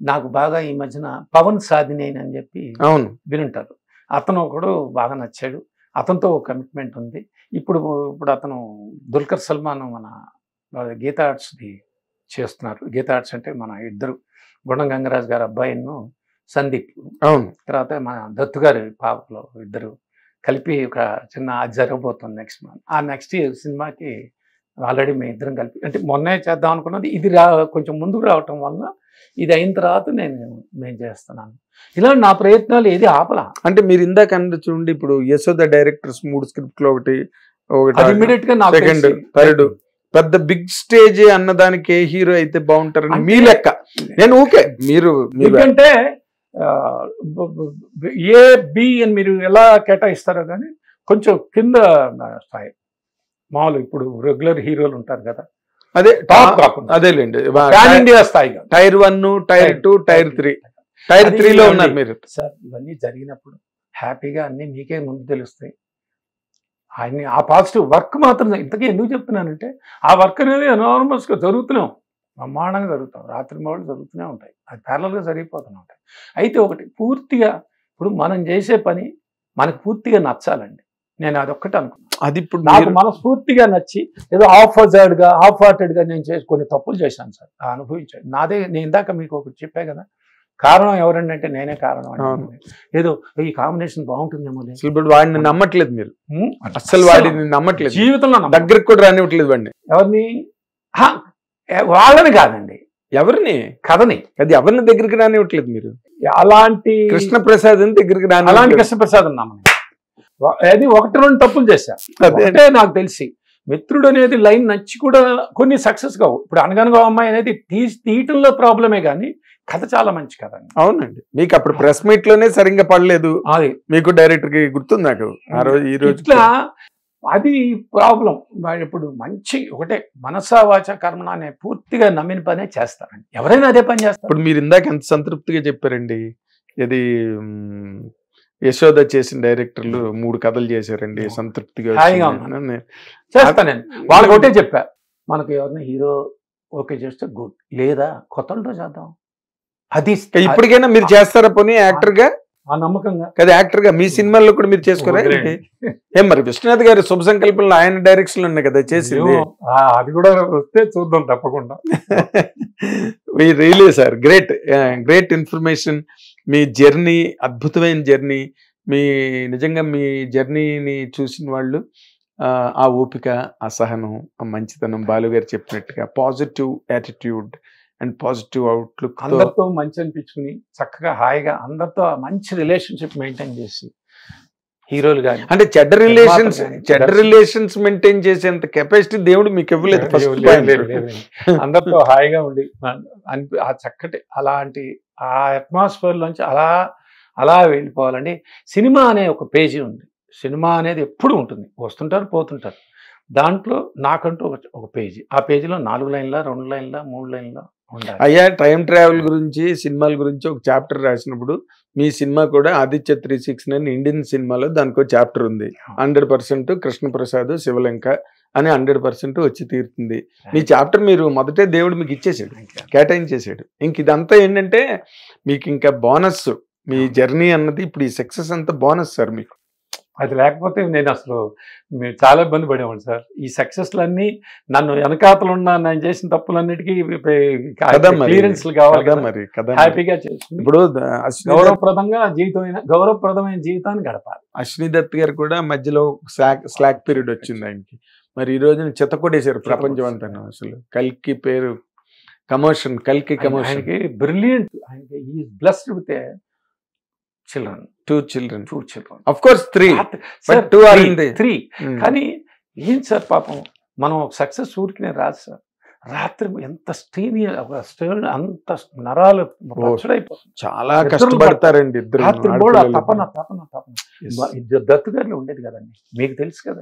నాకు బాగా ఈ మధ్యన పవన్ సాధినేని అని చెప్పి అవును వినుంటారు. అతను ఒకడు బాగా నచ్చాడు. అతనితో ఒక కమిట్మెంట్ ఉంది. ఇప్పుడు అతను దుల్కర్ సల్మాన్ మన గీతా ఆర్ట్స్ది చేస్తున్నారు. గీతా ఆర్ట్స్ అంటే మన ఇద్దరు గుండం గంగరాజు గారి అబ్బాయిను సందీప్, అవును తర్వాత మన దత్తు గారి పాపలో ఇద్దరు కలిపి ఒక చిన్న అది జరగబోతుంది నెక్స్ట్ మంత్. ఆ నెక్స్ట్ సినిమాకి ఆల్రెడీ మేము ఇద్దరం కలిపి అంటే మొన్నే చేద్దాం అనుకున్నది. ఇది కొంచెం ముందుకు రావటం వల్ల ఇది అయిన తర్వాత నేను చేస్తున్నాను. ఇలా నా ప్రయత్నాలు ఏది ఆపలా. అంటే మీరు ఇందాక అన్నది చూడండి, ఇప్పుడు యశోద డైరెక్టర్స్ 3 స్క్రిప్ట్లు ఒకటి ఇమీడియట్ గా నాకు సెకండ్ థర్డ్ పెద్ద బిగ్ స్టేజ్ అన్నదానికి ఏ హీరో అయితే బాగుంటారని మీ లెక్క. నేను ఓకే మీరు ఎందుకంటే ఏ బి అని మీరు ఎలా కేటాయిస్తారో కానీ కొంచెం కింద స్థాయి మామూలు ఇప్పుడు రెగ్యులర్ హీరోలు ఉంటారు కదా, అదే టాప్ కాకుండా అదేలేండి పాన్ ఇండియా స్థాయిగా టైర్ 1 టైర్ 2 టైర్ 3 టైర్ 3 లో ఉన్నారు మీరు. సార్ ఇవన్నీ జరిగినప్పుడు హ్యాపీగా అన్ని మీకే ముందు తెలుస్తాయి. ఆయన్ని ఆ పాజిటివ్ వర్క్ మాత్రం ఇంతకీ ఎందుకు చెప్తున్నానంటే ఆ వర్క్ అనేది ఎనార్మస్గా జరుగుతున్నాం, బ్రహ్మాండంగా జరుగుతాం, రాత్రి మావులు జరుగుతూనే ఉంటాయి, అది ప్యారలల్గా జరిగిపోతూనే ఉంటాయి. అయితే ఒకటి పూర్తిగా ఇప్పుడు మనం చేసే పని మనకు పూర్తిగా నచ్చాలండి. నేను అదొక్కటి అనుకున్నాను. అది ఇప్పుడు నాకు మనస్ఫూర్తిగా నచ్చి ఏదో హాఫ్ హార్టెడ్గా నేను చేసి కొన్ని తప్పులు చేశాను సార్, అనుభవించాను. నేను ఇందాక మీకు ఒకటి చెప్పా కదా, కారణం ఎవరండి అంటే నేనే కారణం అంటే ఏదో ఈ కాంబినేషన్ బాగుంటుందేమో ఇప్పుడు వాడిని నమ్మట్లేదు మీరు, అసలు వాడిని నమ్మట్లేదు, జీవితంలో దగ్గరికి కూడా రానివ్వట్లేదు వాడిని. ఎవరిని? వాళ్ళని కాదండి, ఎవరిని కథని, అది ఎవరిని దగ్గరికి రానివ్వట్లేదు మీరు. అలాంటి కృష్ణప్రసాద్ దగ్గరికి రాని, అలాంటి కృష్ణప్రసాద్ ఉన్నామని అది 1-2 తప్పులు చేశా. అంటే నాకు తెలిసి మిత్రుడు అనేది లైన్ నచ్చి కూడా కొన్ని సక్సెస్ కావు. ఇప్పుడు అనగనగా అమ్మాయి అనేది తీయటంలో ప్రాబ్లమే కానీ కథ చాలా మంచి కథ. అవునండి, మీకు అప్పుడు ప్రెస్ మీట్ లోనే సరిగ్గా పడలేదు, అది మీకు డైరెక్టర్ కి గుర్తుంది నాకు ఆ రోజు ఈ రోజు. ఇట్లా అది ప్రాబ్లం. ఇప్పుడు మంచి ఒకటే మనసా వాచ కర్మణ అనే పూర్తిగా నమ్మిన పనే చేస్తారండి, ఎవరైనా అదే పని చేస్తారు. ఇప్పుడు మీరు ఇందాక ఎంత సంతృప్తిగా చెప్పారండి. ఇది యశోద చేసిన డైరెక్టర్లు 3 కథలు చేశారండి, సంతృప్తిగా చేస్తానండి. వాళ్ళకి ఒకటే చెప్పా, మనకు ఎవరైనా హీరో ఓకే చేస్తే గుడ్, లేదా కొత్తలతో చేద్దాం. అది ఇప్పటికైనా మీరు చేస్తారా పోనీ యాక్టర్ గా? ఆ నమ్మకంగా కదా, యాక్టర్ గా మీ సినిమాల్లో కూడా మీరు చేసుకోరా? ఏం మరి విశ్వనాథ్ గారు శుభ సంకల్పంలో ఆయన డైరెక్షన్ ఉన్నాయి కదా చేసింది, అది కూడా వస్తే చూద్దాం తప్పకుండా. Really sir great great information. మీ జర్నీ అద్భుతమైన జర్నీ. మీ నిజంగా మీ జర్నీని చూసిన వాళ్ళు ఆ ఓపిక, ఆ సహనం, ఆ మంచితనం, బాలుగారు చెప్పినట్టుగా positive attitude and positive outlook, అందరితో మంచి అనిపించుకుని చక్కగా హాయిగా అందరితో మంచి రిలేషన్షిప్ మెయింటైన్ చేసి హీరోలు కానీ అంటే చెడ్డ రిలేషన్స్ మెయింటైన్ చేసేంత కెపాసిటీ దేవుడు మీకు ఇవ్వలేదు. అందరితో హాయిగా ఉండి ఆ చక్కటి అలాంటి ఆ అట్మాస్ఫియర్ లోంచి అలా వెళ్ళిపోవాలండి. సినిమా అనే ఒక పేజీ ఉంది, సినిమా అనేది ఎప్పుడు ఉంటుంది, వస్తుంటారు పోతుంటారు. దాంట్లో నాకంటూ ఒక పేజీ, ఆ పేజీలో 4 లైన్ల 2 లైన్ల 3 లైన్ల ఉండాలి. అయ్యా టైం ట్రావెల్ గురించి సినిమాల గురించి ఒక చాప్టర్ రాసినప్పుడు మీ సినిమా కూడా ఆదిత్య 369 ఇండియన్ సినిమాలో దానికి ఒక చాప్టర్ ఉంది. 100% కృష్ణప్రసాద్ శివలంక అని 100% వచ్చి తీరుతుంది. మీ చాప్టర్ మీరు మొదటే దేవుడు మీకు ఇచ్చేసాడు, కేటాయించేసాడు. ఇంక ఇదంతా ఏంటంటే మీకు ఇంకా బోనస్. మీ జర్నీ అన్నది ఇప్పుడు ఈ సక్సెస్ అంతా బోనస్ సార్ మీకు. అది లేకపోతే నేను అసలు మీరు చాలా ఇబ్బంది పడేవాడు సార్. ఈ సక్సెస్లన్నీ నన్ను వెనకాతలున్న నేను చేసిన తప్పులన్నిటికీ క్లియరెన్స్లు కావాలి మరి హ్యాపీగా చేసుకుని ఇప్పుడు గౌరవప్రదమైన జీవితాన్ని గడపాలి. అశ్విని దత్ గారు కూడా మధ్యలో స్లాక్ పీరియడ్ వచ్చింది ఆయనకి. మరి ఈ రోజున చెత్తకొట్టేశారు ప్రపంచం అంతా. అసలు కల్కి పేరు కమోషన్, కల్కి కమోషన్. ఆయనకి బ్రిలియంట్, ఆయనకి ఈ blessed with two children of course 3 but 2 are in the 3 కానీ ఏం సార్ పాపం మనం సక్సెస్ ఊరికినే రాదు సార్. రాత్రి ఎంత స్ట్రెయిన్ అంత నరాలు చాలా కష్టపడతారండి ఇద్దరు. రాత్రి కూడా తపన దత్తు గారిలో ఉండేది కదండి, మీకు తెలుసు కదా,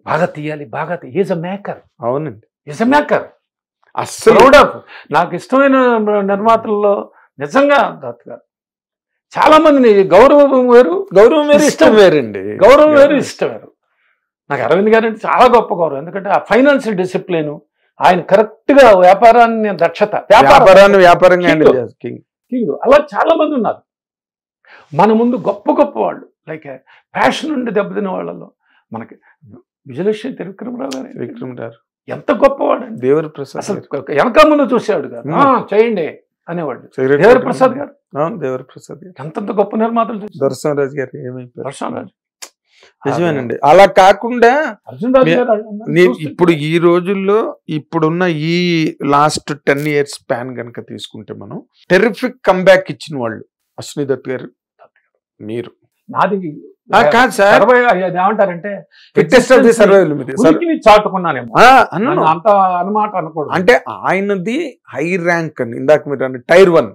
బాగా తీయాలి బాగా ఈజ్ అ మేకర్. అవునండి, ఈజ్ అ మేకర్. అస్సలు నాకు ఇష్టమైన నిర్మాతల్లో నిజంగా దత్తు గారు. చాలా మందిని గౌరవం వేరు ఇష్టం వేరండి. గౌరవం వేరు ఇష్టం వేరు. నాకు అరవింద్ గారు అంటే చాలా గొప్ప గౌరవం, ఎందుకంటే ఆ ఫైనాన్షియల్ డిసిప్లిన్ ఆయన కరెక్ట్ గా వ్యాపారాన్ని దక్షత వ్యాపారాన్ని వ్యాపారంగా King. handle చేస్తారు. King. కింగ్ అలా చాలా మంది ఉన్నారు మన ముందు గొప్ప గొప్ప వాళ్ళు లైక్ ప్యాషన్ ఉండి దెబ్బతిన వాళ్ళలో మనకి విజయలక్ష్మి త్రివిక్రమరావు గారు విక్రమ్ గారు ఎంత గొప్పవాడండి దేవర ప్రసాద్ అసలు గారు. వెనక ముందు చూసేవాడు కాదు చేయండి అనేవాడు Cigarette దేవర కొట్టడం. ప్రసాద్ గారు అవును దేవర ప్రసాద్ గారు. ఎంతంత గొప్ప నిర్మాతలు చూసారు దొరసింహరాజు గారు ఏమైపోయారు. వర్షంరాజు నిజమేనండి. అలా కాకుండా అర్జున్ రాజు గారు ఇప్పుడు ఈ రోజుల్లో ఇప్పుడున్న ఈ లాస్ట్ 10 years స్పాన్ కనుక తీసుకుంటే మనం టెరిఫిక్ కంబ్యాక్ ఇచ్చిన వాళ్ళు అశ్విని దత్ గారు, మీరు. నాది కాదు సార్, అది ఏమంటారంటే ఫిట్టెస్ట్ ఆఫ్ ది సర్వైవల్ మీది. ఉనికిని చాటుకున్నానేమో అన్నాను. అంత అనమాట అనకూడదు అంటే ఆయనది హై ర్యాంక్ అని ఇందాక మీరు అన్న టైర్ 1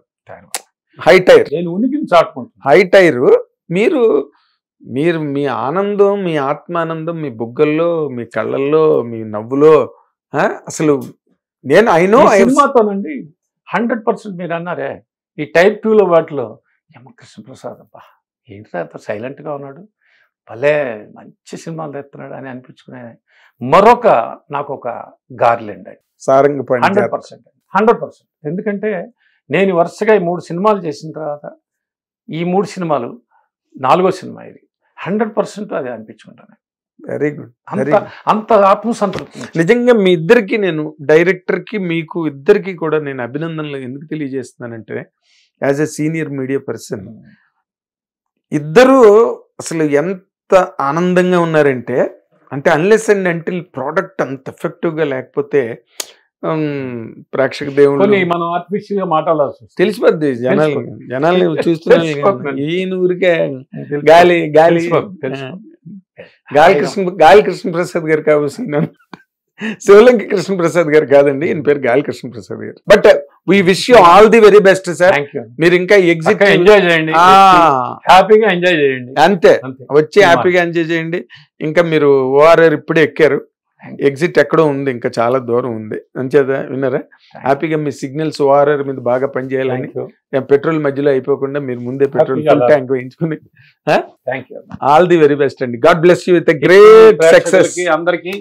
హై టైర్, నేను ఉనికిని చాటుకుంటున్నాను హై టైర్. మీరు మీరు మీ ఆనందం, మీ ఆత్మానందం మీ బుగ్గల్లో, మీ కళ్ళల్లో, మీ నవ్వులో అసలు నేను సినిమాతోనండి 100% మీరు అన్నారే ఈ టైప్ 2లో వాటిలో కృష్ణప్రసాద్ అబ్బా ఏంటి అంత సైలెంట్ గా ఉన్నాడు, భలే మంచి సినిమాలు తెస్తున్నాడు అని అనిపించుకునే మరొక నాకు ఒక గార్లెండ్ అండి సారంగ 100%. ఎందుకంటే నేను వరుసగా ఈ 3 సినిమాలు చేసిన తర్వాత ఈ 3 సినిమాలు 4వ సినిమా ఇది 100% అది అనిపించుకుంటాను. Very good. అంత ఆత్మసంతృప్తి. నిజంగా మీ ఇద్దరికి, నేను డైరెక్టర్ కి మీకు ఇద్దరికి కూడా నేను అభినందనలు ఎందుకు తెలియజేస్తున్నానంటే as a senior media person ఇద్దరు అసలు ఎంత ఆనందంగా ఉన్నారంటే, అంటే అన్లెస్ అండ్ అంటిల్ ప్రోడక్ట్ అంత ఎఫెక్టివ్ గా లేకపోతే ప్రేక్షక దేవుళ్ళు మనం ఆర్టిఫిషియల్ గా మాట్లాడాల్సి తెలిసిపోద్ది. జనాల్ని చూస్తున్నారు ఈయన ఊరికే గాలి గాలి గాలి కృష్ణప్రసాద్ గారు కావచ్చు, శివలంకి కృష్ణప్రసాద్ గారు కాదండి, ఈయన పేరు గాలి కృష్ణప్రసాద్ గారు. But we wish you all the very best sir. మీరు ఇంకా ఎగ్జిట్ ఎంజాయ్ చేయండి, హ్యాపీగా ఎంజాయ్ చేయండి. అంతే, వచ్చి హ్యాపీగా ఎంజాయ్ చేయండి. ఇంకా మీరు ఓఆర్ఆర్ ఇప్పుడే ఎక్కారు, ఎగ్జిట్ ఎక్కడో ఉంది, ఇంకా చాలా దూరం ఉంది. అంచేదా విన్నారా? హ్యాపీగా మీ సిగ్నల్స్ ఓఆర్ఆర్ మీద బాగా పనిచేయాలని, పెట్రోల్ మధ్యలో అయిపోకుండా మీరు ముందే పెట్రోల్ ఫుల్ ట్యాంక్ వేయించుకుని ఆల్ ది వెరీ బెస్ట్ అండి. God bless you with great success. అందరికీ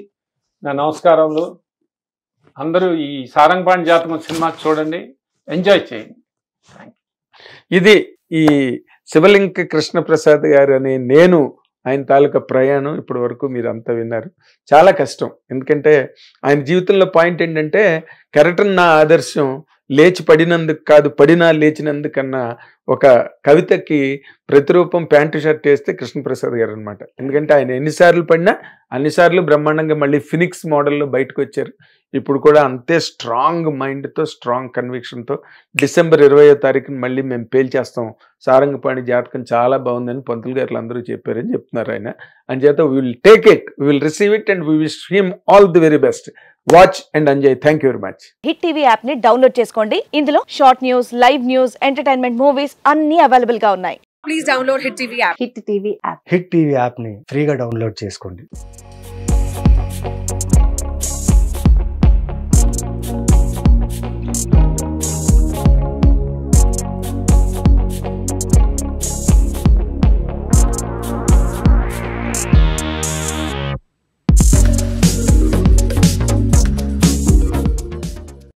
నా నమస్కారములు. అందరూ ఈ సారంగపాణి జాతకం సినిమా చూడండి, ఎంజాయ్ చేయండి. ఇది ఈ శివలింక కృష్ణప్రసాద్ గారు అనే నేను ఆయన తాలూకా ప్రయాణం ఇప్పటి వరకు మీరు అంతా విన్నారు. చాలా కష్టం, ఎందుకంటే ఆయన జీవితంలో పాయింట్ ఏంటంటే కెరటన్ నా ఆదర్శం, లేచి పడినందుకు కాదు పడినా లేచినందుకన్నా ఒక కవితకి ప్రతిరూపం ప్యాంటు షర్ట్ వేస్తే కృష్ణప్రసాద్ గారు అనమాట. ఎందుకంటే ఆయన ఎన్నిసార్లు పడినా అన్నిసార్లు బ్రహ్మాండంగా మళ్ళీ ఫినిక్స్ మోడల్లో బయటకు వచ్చారు. ఇప్పుడు కూడా అంతే స్ట్రాంగ్ మైండ్తో, స్ట్రాంగ్ కన్విక్షన్తో డిసెంబర్ 20వ తారీఖున మళ్ళీ మేము పేల్చేస్తాం, సారంగపాణి జాతకం చాలా బాగుందని పంతులు గారు అందరూ చెప్పారని చెప్తున్నారు ఆయన. అంచేత we will take it, we will receive it and we wish him all the very best. Watch and enjoy. Thank you very much. Hit TV app ని డౌన్లోడ్ చేసుకోండి. ఇందులో short news, live news, entertainment movies అన్ని available గా ఉన్నాయి. Please download hit TV app. Hit TV app ని ఫ్రీగా download చేసుకోండి.